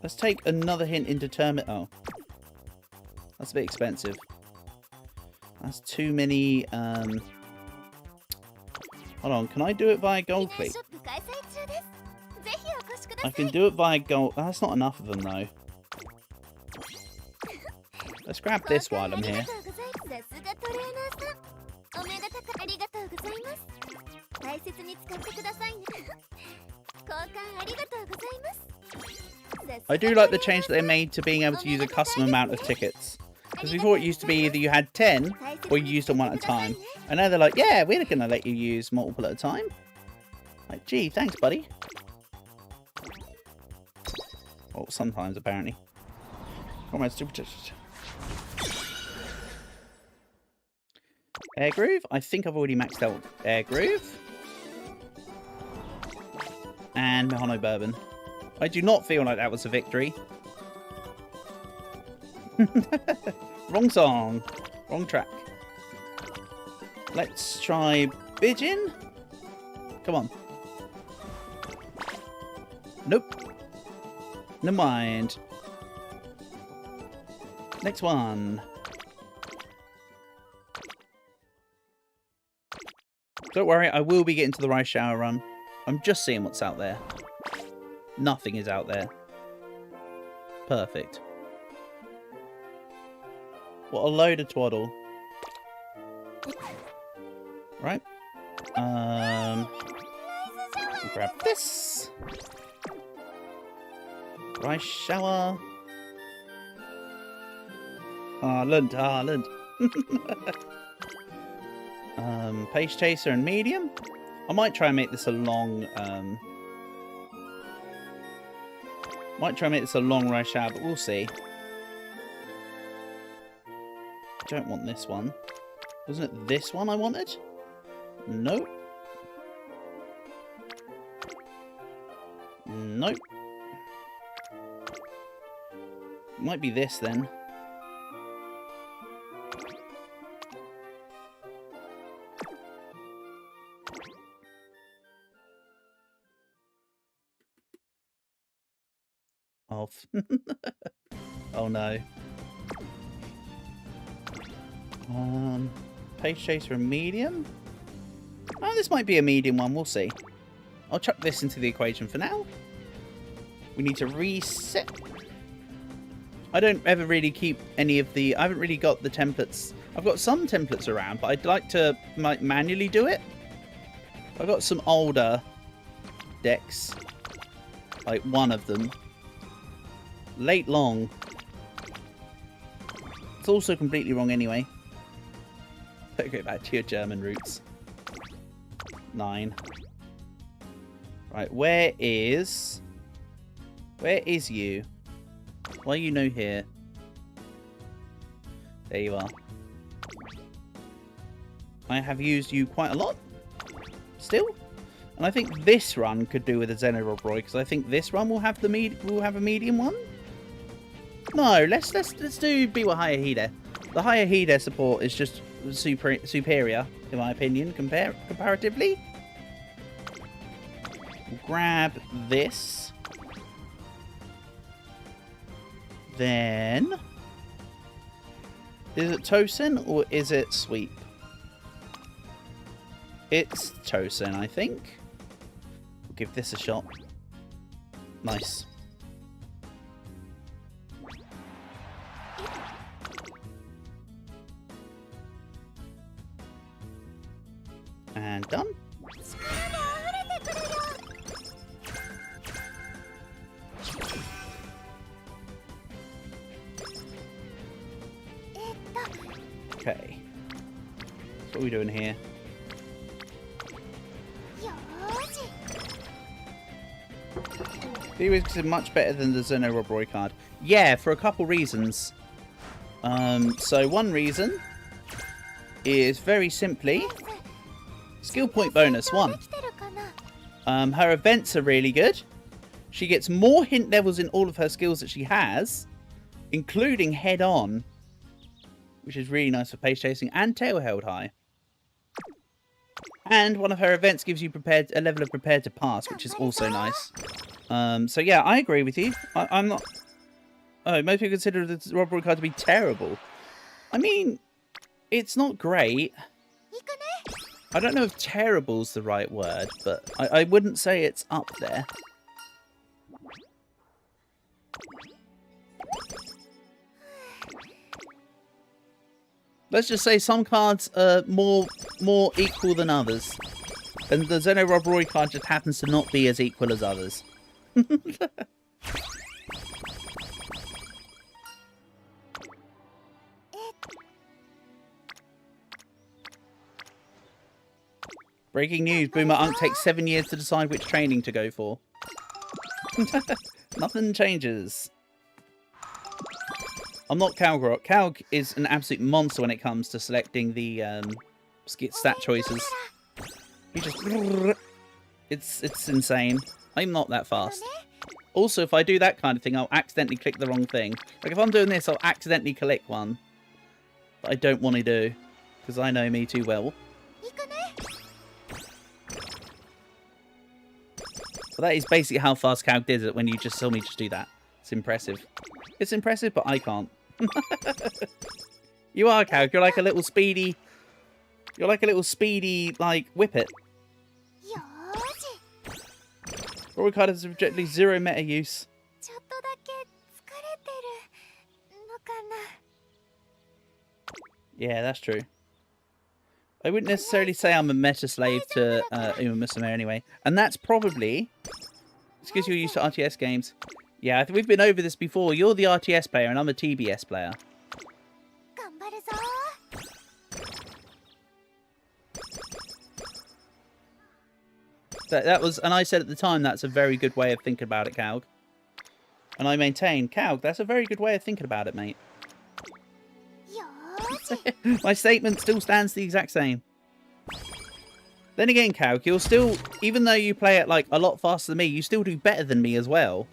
Let's take another hint in determine. Oh. That's a bit expensive. That's too many. Hold on, can I do it via Gold Fleet? I can do it via Gold. That's not enough of them, though. Let's grab this while I'm here. I do like the change that they made to being able to use a custom amount of tickets. Because before it used to be either you had 10 or you used them one at a time. And now they're like, yeah, we're going to let you use multiple at a time. Like, gee, thanks, buddy. Well, sometimes, apparently. Almost super. Air Groove? I think I've already maxed out Air Groove. And Mahano Bourbon. I do not feel like that was a victory. Wrong song. Wrong track. Let's try Bijin. Come on. Nope. Never mind. Next one. Don't worry, I will be getting to the Rice Shower run. I'm just seeing what's out there. Nothing is out there. Perfect. What a load of twaddle. Right. Grab this. Rice Shower. Harland. Pace Chaser and Medium. I might try and make this a long, Rice Shower, but we'll see. Don't want this one. Wasn't it this one I wanted? Nope. Nope. Might be this then. Off. Oh no. Pace Chaser and Medium? Oh, this might be a medium one, we'll see. I'll chuck this into the equation for now. We need to reset. I don't ever really keep any of the... I haven't really got the templates. I've got some templates around, but I'd like to manually do it. I've got some older decks. Like one of them. Late Long. It's also completely wrong anyway. Don't go back to your German roots. 9. Right, where is you? Why are you no here? There you are. I have used you quite a lot. Still. And I think this run could do with a Xenorobroid, because I think this run will have a medium one. No, let's do Biwa Hayahide. The Hayahide support is just superior, in my opinion, comparatively. We'll grab this. Then... Is it Tosin or is it Sweep? It's Tosin, I think. We'll give this a shot. Nice. And done. Okay. So what are we doing here? Felix is much better than the Xenorobroid card. Yeah, for a couple reasons. So one reason is very simply skill point bonus 1. Her events are really good. She gets more hint levels in all of her skills that she has, including head on, which is really nice for pace chasing, and tail held high. And one of her events gives you a level of prepared to pass, which is also nice. So yeah, I agree with you. I'm not... Oh, most people consider the Robroid card to be terrible. I mean, it's not great. I don't know if terrible's the right word, but I wouldn't say it's up there. Let's just say some cards are more equal than others. And the Xenorobroid card just happens to not be as equal as others. Breaking news, Boomer Unk takes 7 years to decide which training to go for. Nothing changes. I'm not Calgrok. Calg is an absolute monster when it comes to selecting the stat choices. He just... It's insane. I'm not that fast. Also, if I do that kind of thing, I'll accidentally click the wrong thing. Like, if I'm doing this, I'll accidentally click one that I don't want to do, because I know me too well. But that is basically how fast Calg did it when you just saw me just do that. It's impressive. It's impressive, but I can't. You are, Calg. You're like a little speedy... You're like a little speedy, like, whippet. Robroid card has objectively 0 meta use. Yeah, that's true. I wouldn't necessarily say I'm a meta slave to Umamusume anyway. And that's probably... It's because you're used to RTS games. Yeah, I think we've been over this before. You're the RTS player and I'm a TBS player. That was, and I said at the time, that's a very good way of thinking about it, Calg. And I maintain, Calg, that's a very good way of thinking about it, mate. My statement still stands the exact same. Then again, Calg, you're still, even though you play it like a lot faster than me, you still do better than me as well.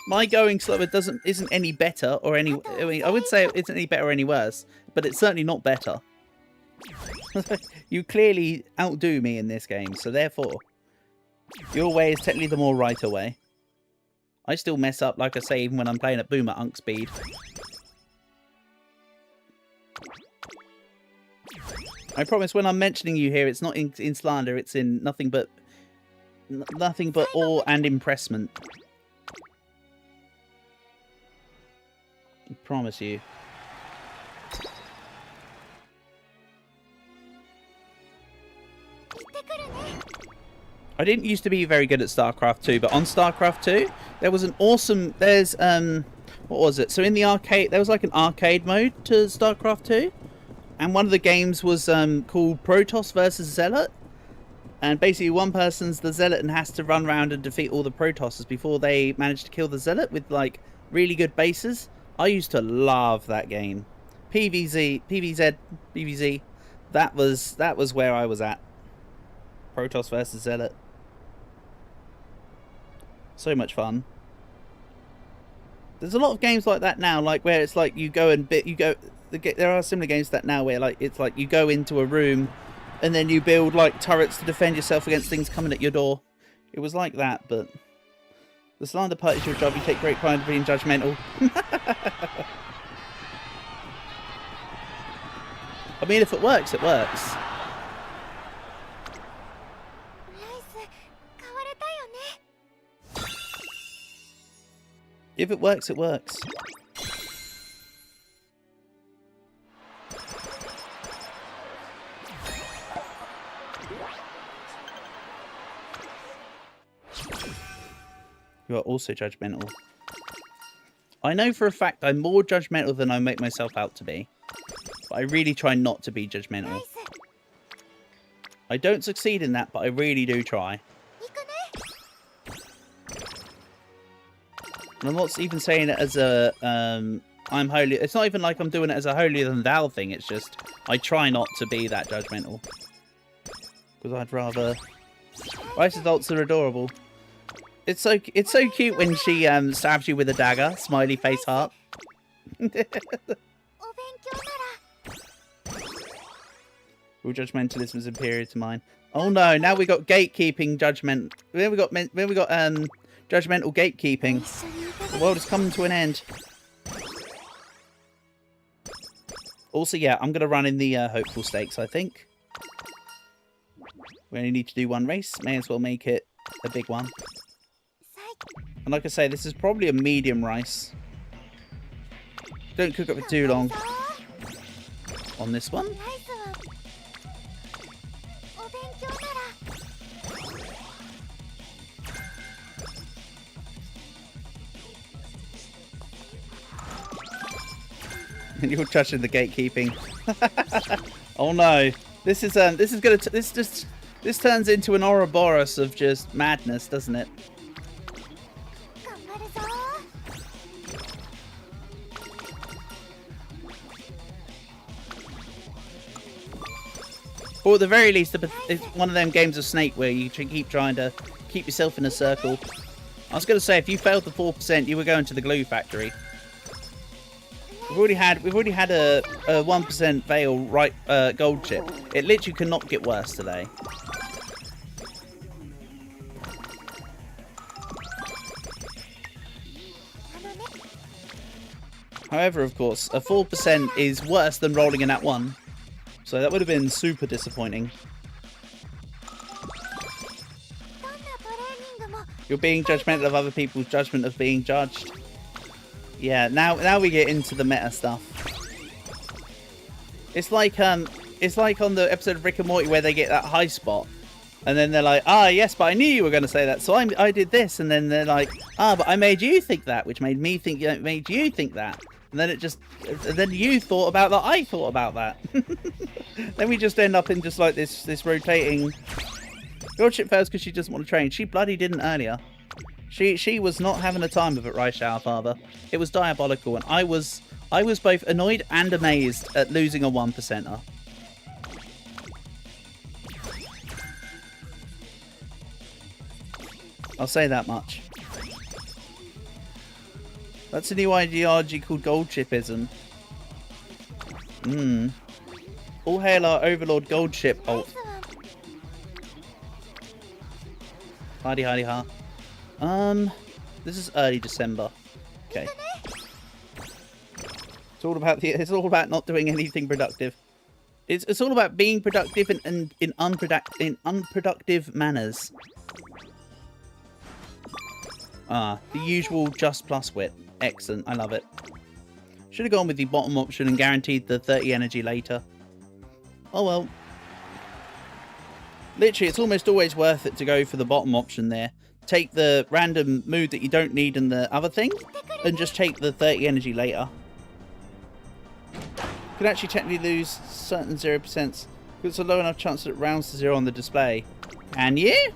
My going slower isn't any better or any. I mean, I would say it isn't any better or any worse, but it's certainly not better. You clearly outdo me in this game, so therefore, your way is technically the more right way. I still mess up, like I say, even when I'm playing at Boomer Unk speed. I promise when I'm mentioning you here, it's not in slander, it's in nothing but awe and impressment. I promise you. I didn't used to be very good at StarCraft 2, but on StarCraft 2, there was an awesome... There's what was it? So in the arcade, there was like an arcade mode to StarCraft 2. And one of the games was called Protoss versus Zealot. And basically one person's the Zealot and has to run around and defeat all the Protosses before they manage to kill the Zealot with like really good bases. I used to love that game. PVZ. That was where I was at. Protoss versus Zealot. So much fun. There's a lot of games like that now, like where it's like you go and there are similar games to that now where like it's like you go into a room and then you build like turrets to defend yourself against things coming at your door. It was like that, but the slander part is your job. You take great pride in being judgmental. I mean, if it works, it works. If it works, it works. You are also judgmental. I know for a fact I'm more judgmental than I make myself out to be. But I really try not to be judgmental. I don't succeed in that, but I really do try. And I'm not even saying it as a, I'm holy. It's not even like I'm doing it as a holier than thou thing. It's just, I try not to be that judgmental. Because I'd rather... Rice adults are adorable. It's so cute when she stabs you with a dagger. Smiley face heart. All judgmentalism is inferior to mine. Oh no! Now we got gatekeeping judgment. Then we got judgmental gatekeeping. The world is coming to an end. Also, yeah, I'm gonna run in the hopeful stakes. I think we only need to do one race. May as well make it a big one. And like I say, this is probably a medium rice. Don't cook it for too long on this one. You're touching the gatekeeping. Oh no! This turns into an Ouroboros of just madness, doesn't it? Or at the very least, it's one of them games of Snake where you keep trying to keep yourself in a circle. I was going to say, if you failed the 4%, you were going to the glue factory. We've already had a 1% Veil gold chip. It literally cannot get worse today. However, of course, a 4% is worse than rolling in at 1. So that would have been super disappointing. You're being judgmental of other people's judgment of being judged. Yeah, now we get into the meta stuff. It's like on the episode of Rick and Morty where they get that high spot, and then they're like, ah, yes, but I knew you were going to say that, so I did this, and then they're like, ah, but I made you think that, which made me think, made you think that, and then then you thought about that, I thought about that. Then we just end up in just like this rotating. Lordship fails because she doesn't want to train. She bloody didn't earlier. She was not having a time of it, right, Shower Father. It was diabolical, and I was both annoyed and amazed at losing a 1%er. I'll say that much. That's a new ideology called gold chipism. All hail our overlord gold chip ult. Hardy hardy ha. This is early December. Okay. It's all about not doing anything productive. It's all about being productive in unproductive manners. Ah, the usual just plus wit. Excellent, I love it. Should have gone with the bottom option and guaranteed the 30 energy later. Oh well. Literally, it's almost always worth it to go for the bottom option there. take the random mood that you don't need in the other thing, and just take the 30 energy later. You can actually technically lose certain 0%. It's a low enough chance that it rounds to 0 on the display. Can you?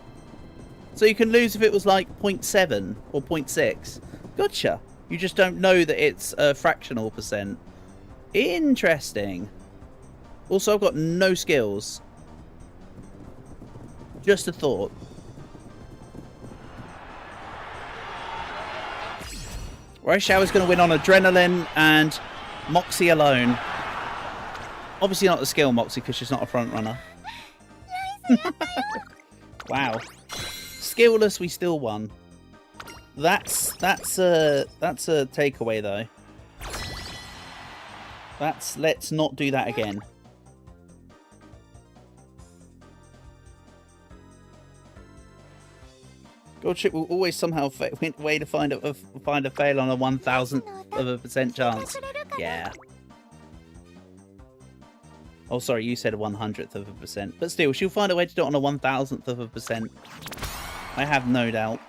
So you can lose if it was like 0.7 or 0.6. Gotcha. You just don't know that it's a fractional percent. Interesting. Also, I've got no skills. Just a thought. Rice Shower's going to win on adrenaline and Moxie alone. Obviously not the skill Moxie because she's not a front runner. Wow. Skillless, we still won. That's a takeaway though. Let's not do that again. Goldship will always somehow way to find a fail on a 1,000% chance. Yeah. Oh, sorry, you said a 100%. But still, she'll find a way to do it on a 1,000%. I have no doubt.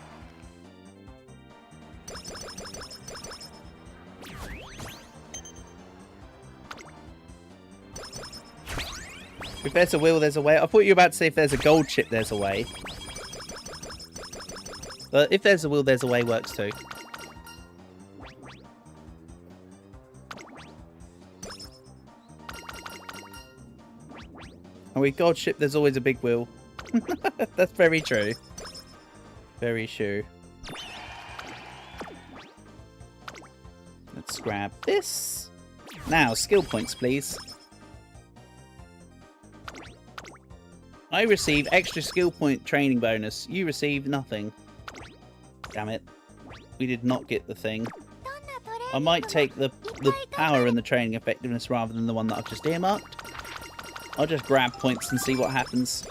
If there's a will, there's a way. I thought you were about to say if there's a gold chip, there's a way. But if there's a will, there's a way works too. And with gold chip, there's always a big will. That's very true. Very true. Let's grab this. Now, skill points, please. I receive extra skill point training bonus. You receive nothing. Damn it. We did not get the thing. I might take the power and the training effectiveness rather than the one that I've just earmarked. I'll just grab points and see what happens.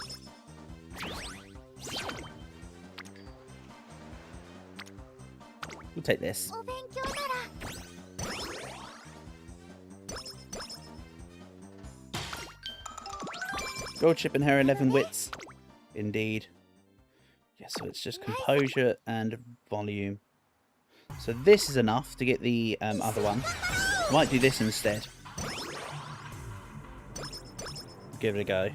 We'll take this. Gold chip and her 11 wits. Indeed. Yeah, so it's just composure and volume. So this is enough to get the other one. Might do this instead. Give it a go.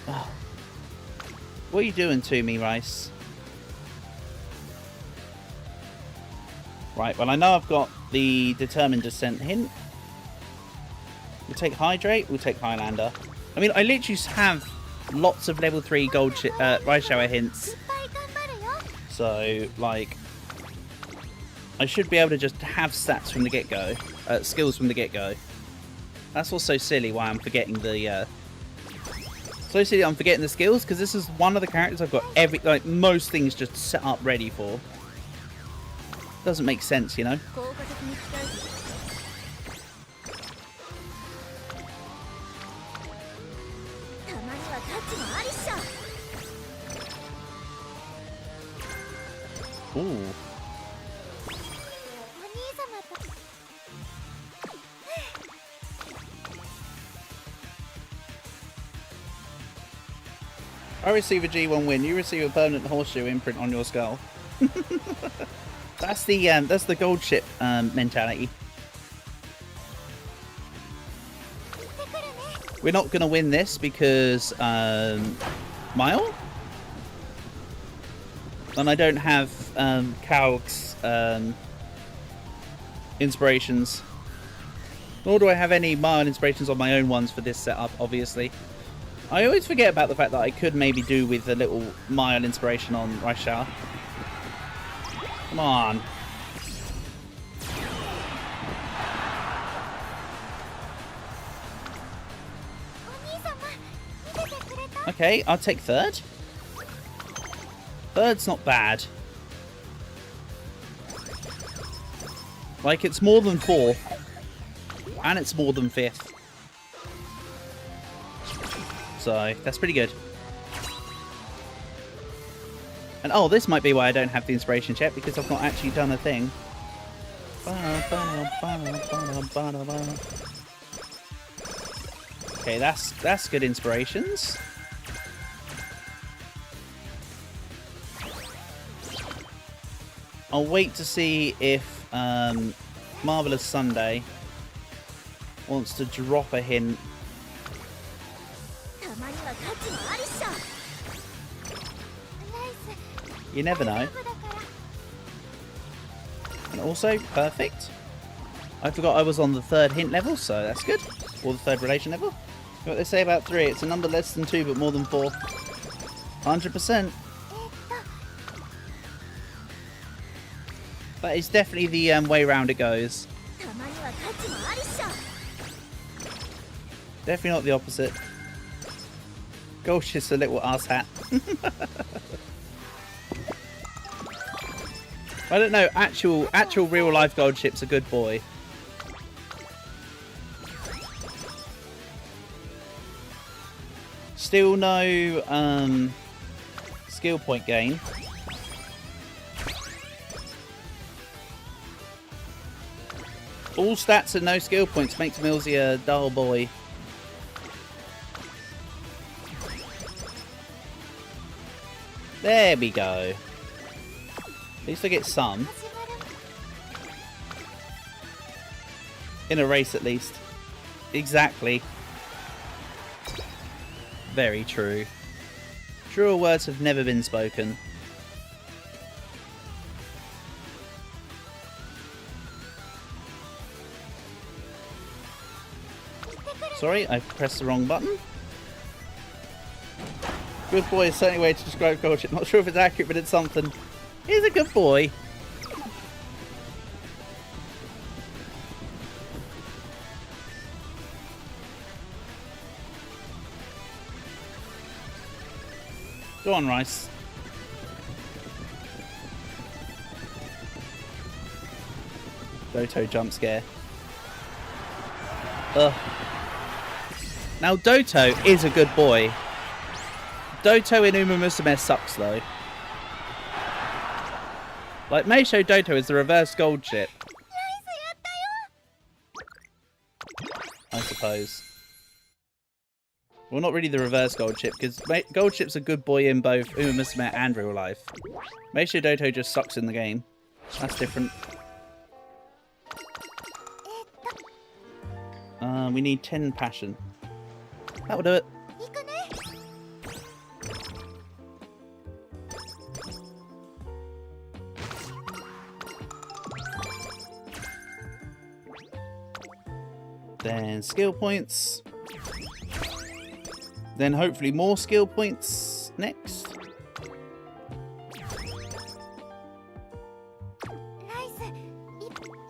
Oh. What are you doing to me, Rice? Right, well I know I've got the Determined Descent hint. We'll take Hydrate, we'll take Highlander. I mean, I literally have lots of level 3 gold Rice Shower hints. So, like, I should be able to just have stats from the get-go. Skills from the get-go. That's what's so silly why I'm forgetting the... So silly I'm forgetting the skills, because this is one of the characters I've got most things just set up ready for. Doesn't make sense, you know? Ooh. I receive a G1 win. You receive a permanent horseshoe imprint on your skull. That's the gold chip mentality. We're not gonna win this because Mile. And I don't have Kaug's inspirations. Nor do I have any Mile inspirations on my own ones for this setup, obviously. I always forget about the fact that I could maybe do with a little Mile inspiration on Rice Shower. Come on. Okay, I'll take third. Third's not bad. Like, it's more than fourth. And it's more than fifth. So, that's pretty good. And oh, this might be why I don't have the inspiration yet, because I've not actually done a thing. Okay, that's good inspirations. I'll wait to see if Marvelous Sunday wants to drop a hint. You never know. And also, perfect. I forgot I was on the 3rd hint level, so that's good. Or the 3rd relation level. What they say about 3, it's a number less than 2 but more than 4. 100%. That is definitely the way round it goes. Definitely not the opposite. Gosh, just a little ass hat. I don't know, actual real life Goldship's a good boy. Still no skill point gain. All stats and no skill points makes Millsy a dull boy. There we go. At least I get some. In a race, at least. Exactly. Very true. Truer words have never been spoken. Sorry, I pressed the wrong button. Good boy is certainly a way to describe Goldship. Not sure if it's accurate, but it's something. He's a good boy. Go on, Rice. Doto jump scare. Ugh. Now Doto is a good boy. Doto in Umamusume sucks though. Like Meisho Doto is the reverse Goldship. I suppose. Well, not really the reverse Goldship, because Goldship's a good boy in both Umamusume and real life. Meisho Doto just sucks in the game. That's different. We need 10 passion. That will do it. Then skill points. Then hopefully more skill points next.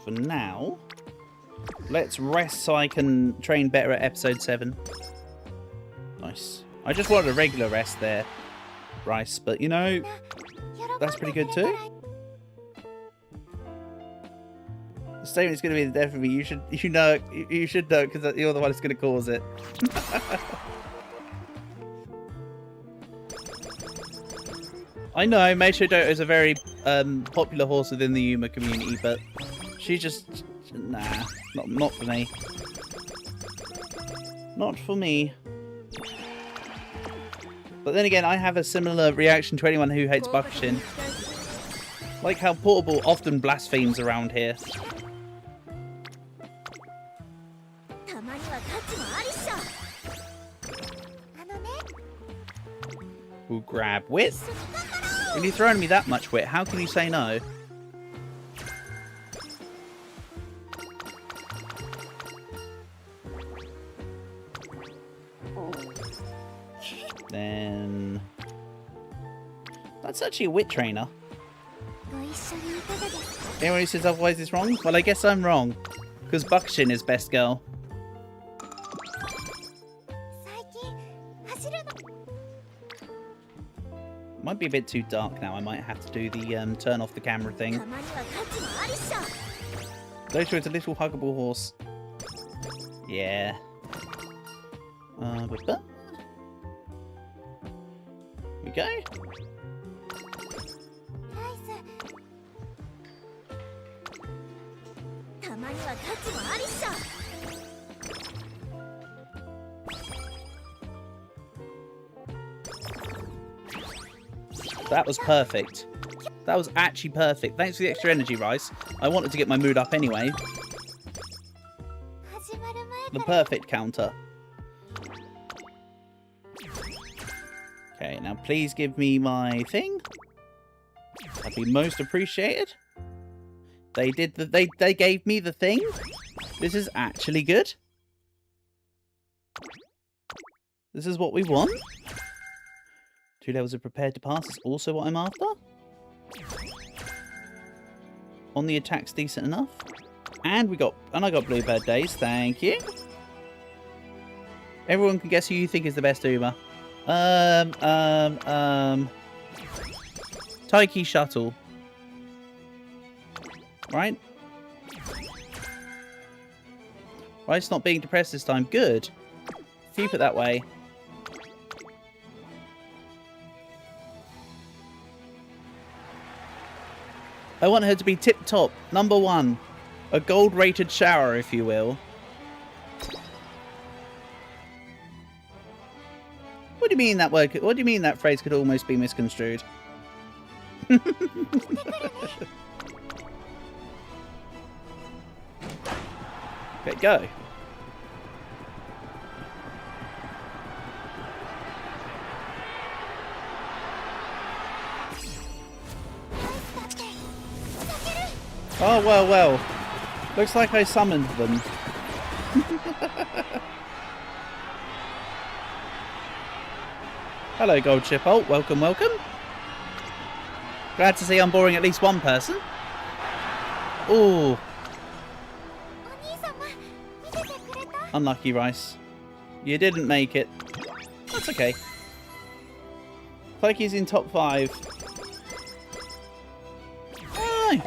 For now, let's rest so I can train better at episode 7. Nice. I just wanted a regular rest there, Rice, but you know, that's pretty good too. The statement's going to be the death of me. You should know because you're the one that's going to cause it. I know Meisho Doto is a very popular horse within the Yuma community, but she just not for me. Not for me. But then again, I have a similar reaction to anyone who hates Bakushin. Like how Portable often blasphemes around here. We'll grab wit. When you're throwing me that much wit, how can you say no? Then that's actually a wit trainer. Anyone who says otherwise is wrong? Well, I guess I'm wrong. Because Bakushin is best girl. Might be a bit too dark now. I might have to do the turn off the camera thing. Doto is a little huggable horse. Yeah. But we go. That was perfect. That was actually perfect. Thanks for the extra energy, Rice. I wanted to get my mood up anyway. The perfect counter. Okay, now please give me my thing. That'd be most appreciated. They did the they gave me the thing. This is actually good. This is what we want. 2 levels of prepared to pass is also what I'm after. On the attack's decent enough. And I got Bluebird Days, thank you. Everyone can guess who you think is the best Uma. Taiki Shuttle. Right? Rice not being depressed this time. Good. Keep it that way. I want her to be tip-top. Number 1. A gold-rated shower, if you will. What do you mean that word? What do you mean that phrase could almost be misconstrued? Okay, go. Oh, well, well. Looks like I summoned them. Hello, Gold Chipbolt. Welcome, welcome. Glad to see I'm boring at least one person. Ooh. Unlucky, Rice. You didn't make it. That's okay. Like he's in top 5. Aye.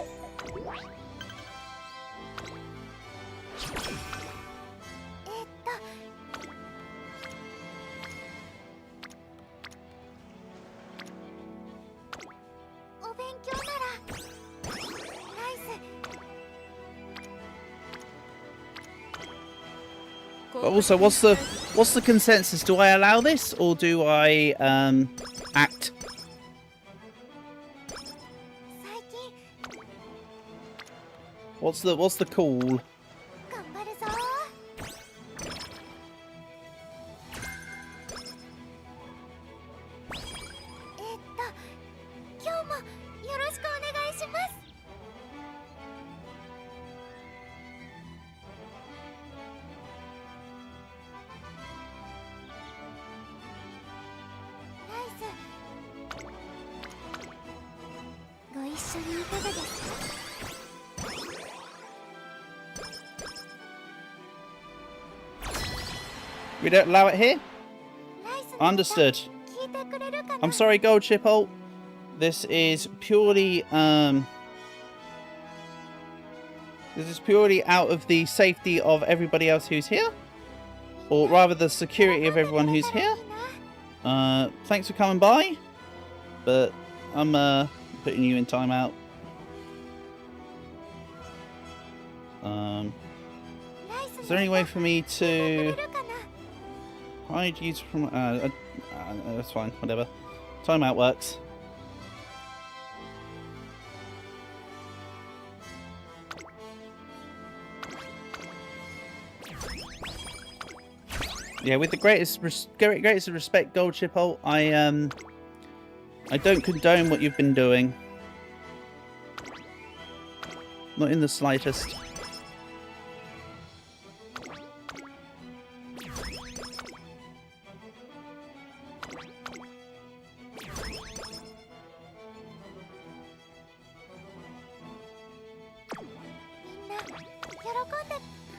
Also, what's the consensus? Do I allow this or do I act? What's the call? We don't allow it here? Understood. I'm sorry, Gold Chipbolt. This is purely out of the safety of everybody else who's here. Or rather the security of everyone who's here. Thanks for coming by. But I'm putting you in timeout. Is there any way for me to hide you from... that's fine, whatever. Timeout works. Yeah, with the greatest of respect, Gold Chipbolt, I don't condone what you've been doing. Not in the slightest.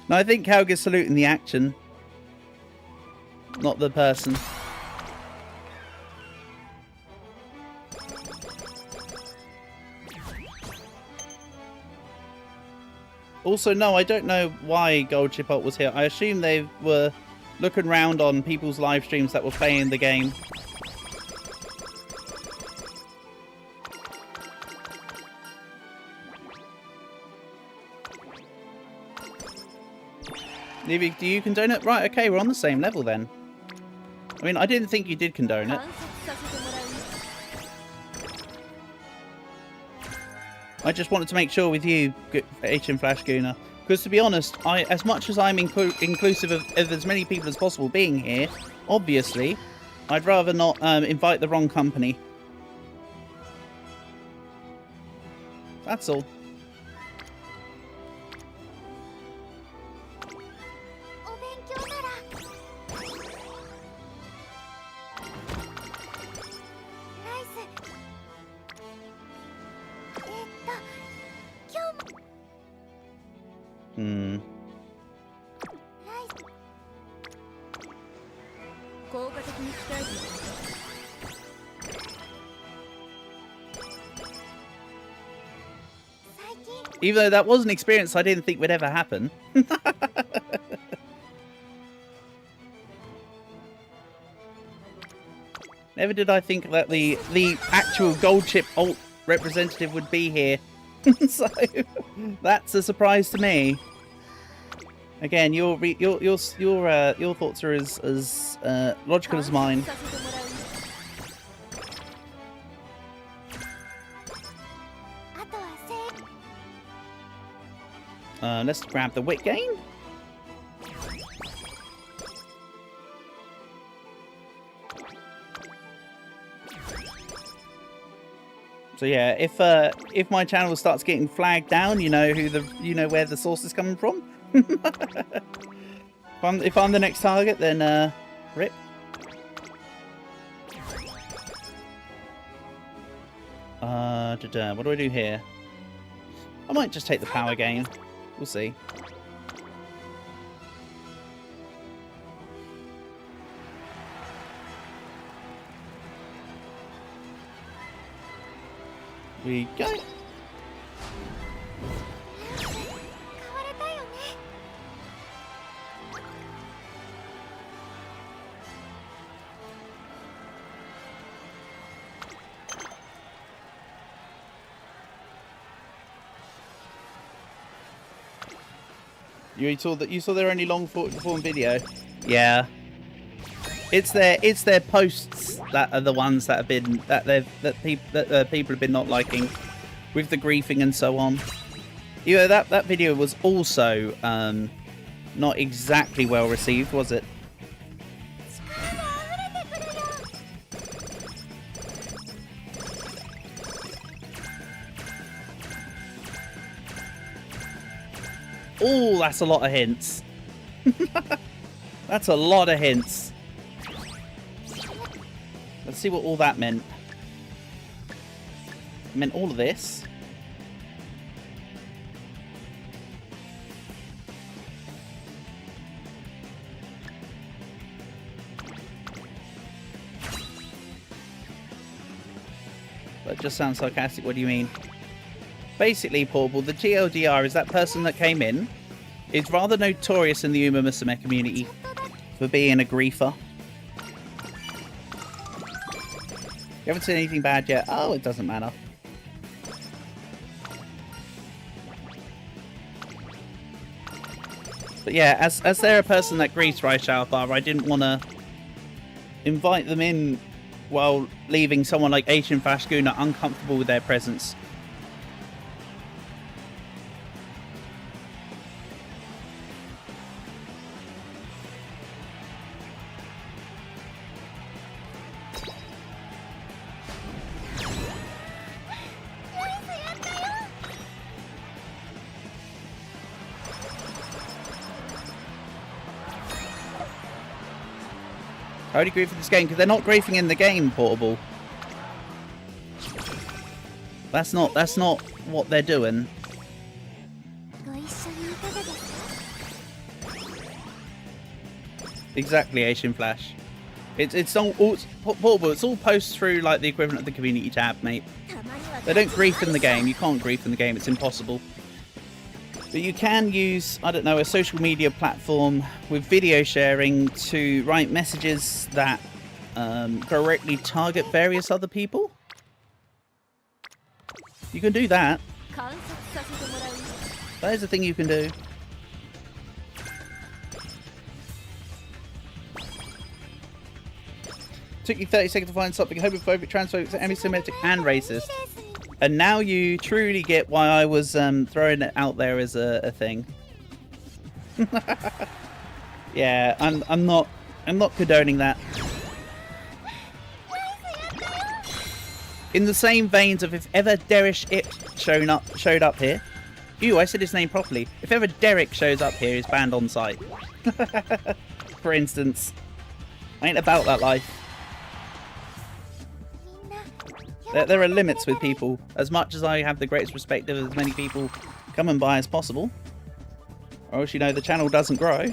No, I think Calga's saluting the action, not the person. Also, no, I don't know why Gold Chipbolt was here. I assume they were looking around on people's live streams that were playing the game. Newbie, do you condone it? Right, okay, we're on the same level then. I mean, I didn't think you did condone it. I just wanted to make sure with you, HM Flash Gooner, because to be honest, as much as I'm inclusive of as many people as possible being here, obviously, I'd rather not invite the wrong company. That's all. Even though that was an experience I didn't think would ever happen. Never did I think that the actual gold chip alt representative would be here. So that's a surprise to me. Again, your thoughts are as logical as mine. Let's grab the wit gain. So yeah, if my channel starts getting flagged down, you know where the source is coming from. If I'm the next target, then rip. What do I do here? I might just take the power gain. We'll see. We go. You saw their only long form video. Yeah. It's their posts that are the ones that have been people have been not liking, with the griefing and so on. You know, that video was also not exactly well received, was it? Oh, that's a lot of hints. That's a lot of hints. Let's see what all that meant. It meant all of this. That just sounds sarcastic. What do you mean? Basically, Portable, the TLDR is that person that came in is rather notorious in the Umamusume community for being a griefer. You haven't seen anything bad yet? Oh, it doesn't matter. But yeah, as they're a person that griefs Rice Alpha, I didn't want to invite them in while leaving someone like Asian Flash Gooner uncomfortable with their presence. I already grief in this game because they're not griefing in the game, Portable. That's not what they're doing. Exactly, Asian Flash. It's all Portable. It's all posts through like the equivalent of the community tab, mate. They don't grief in the game. You can't grief in the game. It's impossible. But you can use, I don't know, a social media platform with video sharing to write messages that directly target various other people. You can do that. That is a thing you can do. Took you 30 seconds to find something homophobic, transphobic, anti-Semitic, and racist. And now you truly get why I was throwing it out there as a thing. Yeah, I'm not condoning that. In the same veins of if ever Derish it showed up here. Ew, I said his name properly. If ever Derek shows up here, he's banned on site. For instance. I ain't about that life. There are limits with people. As much as I have the greatest respect of as many people coming by as possible, or else, you know, the channel doesn't grow,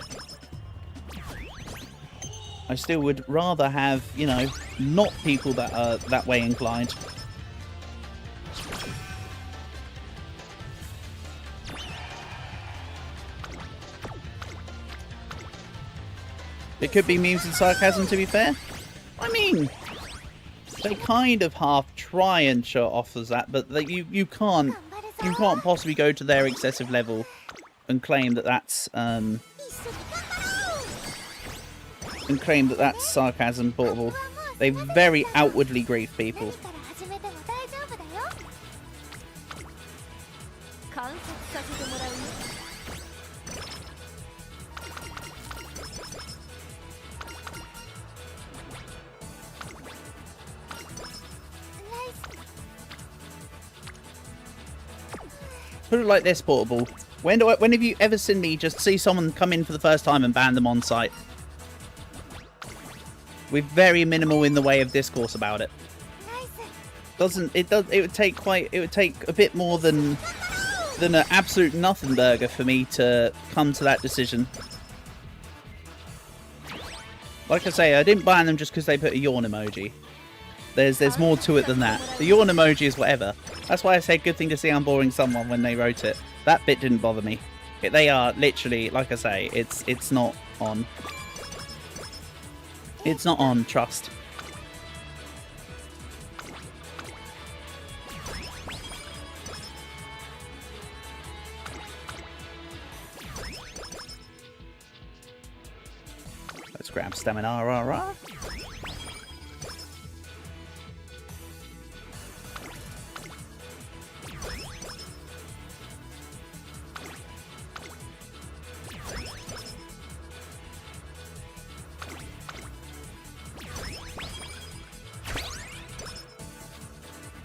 I still would rather have, you know, not people that are that way inclined. It could be memes and sarcasm, to be fair. I mean, they kind of half try and show off as that, but you can't possibly go to their excessive level and claim that that's sarcasm portable. They very outwardly grieve people. Put it like this, portable. When have you ever seen me just see someone come in for the first time and ban them on site? With very minimal in the way of discourse about it. It would take a bit more than an absolute nothing burger for me to come to that decision. Like I say, I didn't ban them just because they put a yawn emoji. There's more to it than that. The yawn emoji is whatever. That's why I said good thing to see I'm boring someone when they wrote it. That bit didn't bother me. They are literally, like I say, it's not on. It's not on, trust. Let's grab stamina, rah, rah.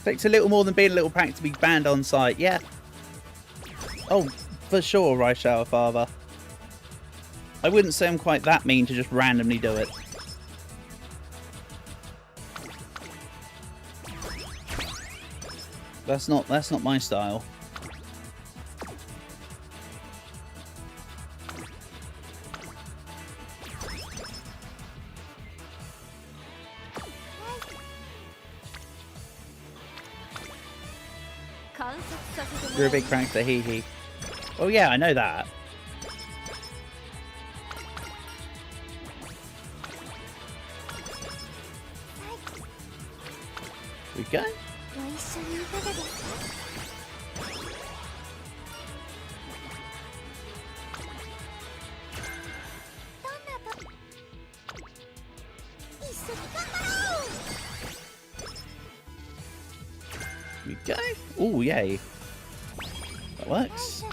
Takes a little more than being a little prank to be banned on site, yeah. Oh, for sure, Raishower Father. I wouldn't say I'm quite that mean to just randomly do it. That's not my style. You're a big prankster, hee hee. Oh yeah, I know that. We go. We go. Oh yay. That works.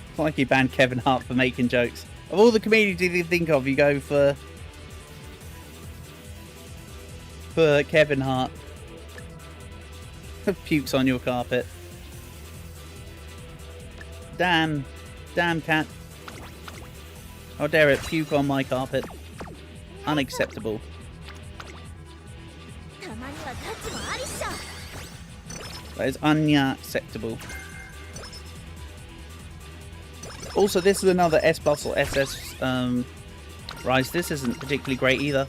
It's like you banned Kevin Hart for making jokes. Of all the comedians you think of, you go for Kevin Hart. Pukes on your carpet. Damn cat. How dare it puke on my carpet. Unacceptable. That is unacceptable. Also, this is another S plus or SS rise. This isn't particularly great either.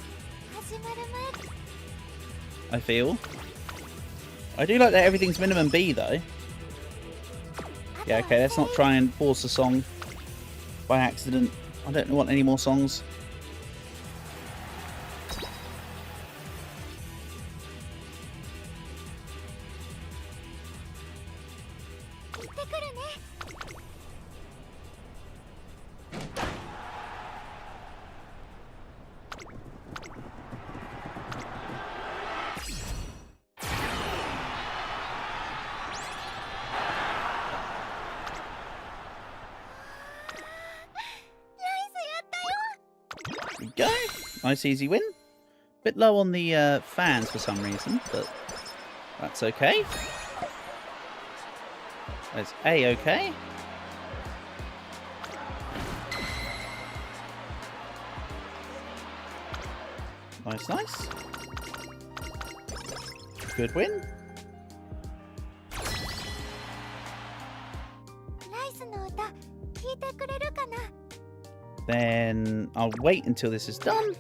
I feel. I do like that everything's minimum B though. Yeah, okay, let's not try and force a song by accident. I don't want any more songs. Nice easy win. Bit low on the fans for some reason, but that's okay. That's A-okay. Nice, nice. Good win. Then I'll wait until this is done.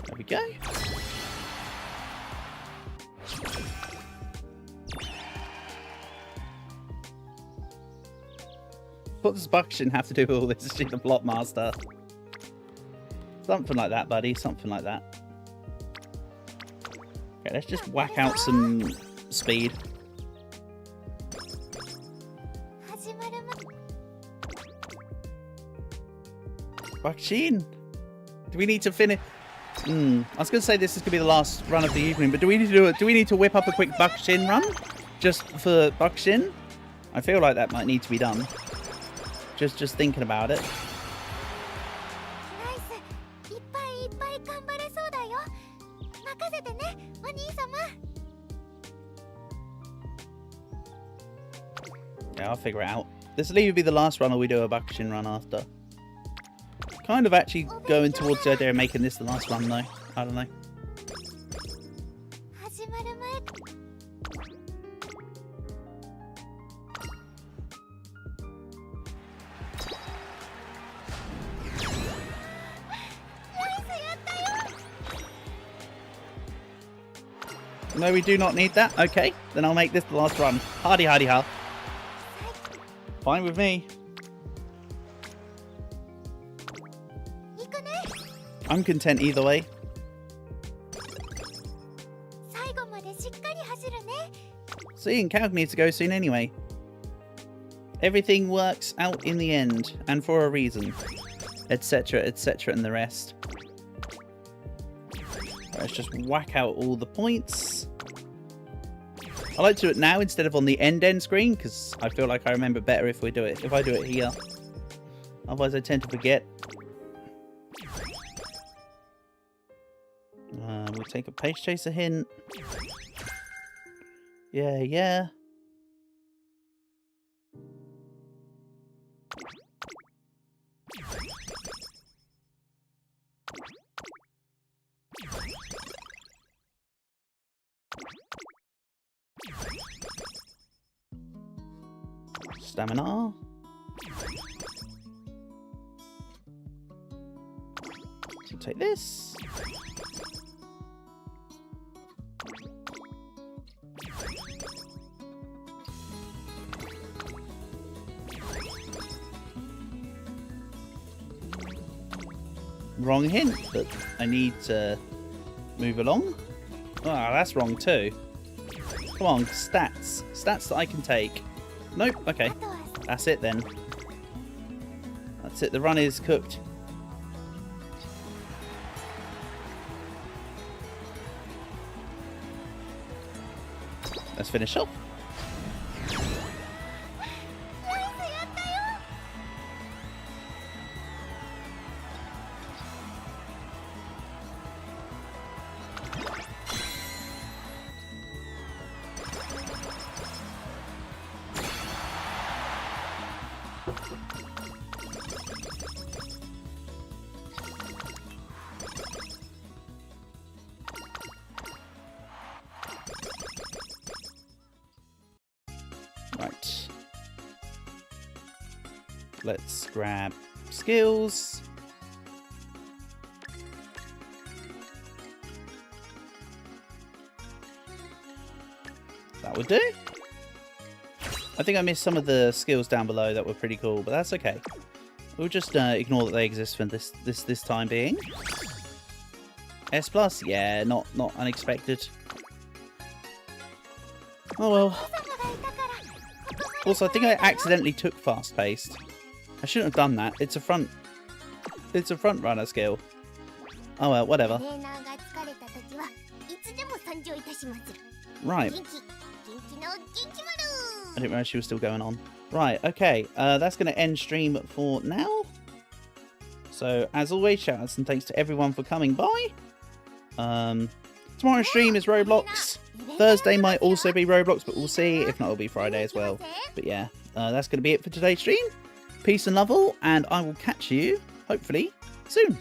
There we go. What does Buckshin have to do with all this? Is she the plot master? Something like that, buddy. Something like that. Okay, let's just whack out some speed. Buckshin! Do we need to finish? I was going to say this is going to be the last run of the evening, but do we need to do it? Do we need to whip up a quick Buckshin run? Just for Buckshin? I feel like that might need to be done. Just thinking about it. Yeah, I'll figure it out. This will either be the last run or we do a Buckshin run after. Kind of actually going towards the idea of making this the last run though. I don't know. No, we do not need that. Okay, then I'll make this the last run. Hardy, hardy, ha. Fine with me. I'm content either way. See, and Calc needs to go soon anyway. Everything works out in the end, and for a reason. Etc, etc, and the rest. Let's just whack out all the points. I like to do it now instead of on the end screen, because I feel like I remember better if I do it here. Otherwise I tend to forget. We'll take a Pace Chaser hint. Yeah, yeah. Stamina. We'll take this. Wrong hint, but I need to move along. Ah, that's wrong too. Come on, stats. Stats that I can take. Nope, okay. That's it then. That's it, the run is cooked. Let's finish up. Right. Let's grab skills. That would do. I think I missed some of the skills down below that were pretty cool, but that's okay. We'll just ignore that they exist for this time being. S+, yeah, not unexpected. Oh well. Also, I think I accidentally took fast paced. I shouldn't have done that. It's a front runner skill. Oh well, whatever. Right. I didn't realize she was still going on. Right, okay. That's going to end stream for now. So, as always, shout outs and thanks to everyone for coming by. Tomorrow's stream is Roblox. Thursday might also be Roblox, but we'll see. If not, it'll be Friday as well. But yeah, that's going to be it for today's stream. Peace and love all, and I will catch you, hopefully, soon.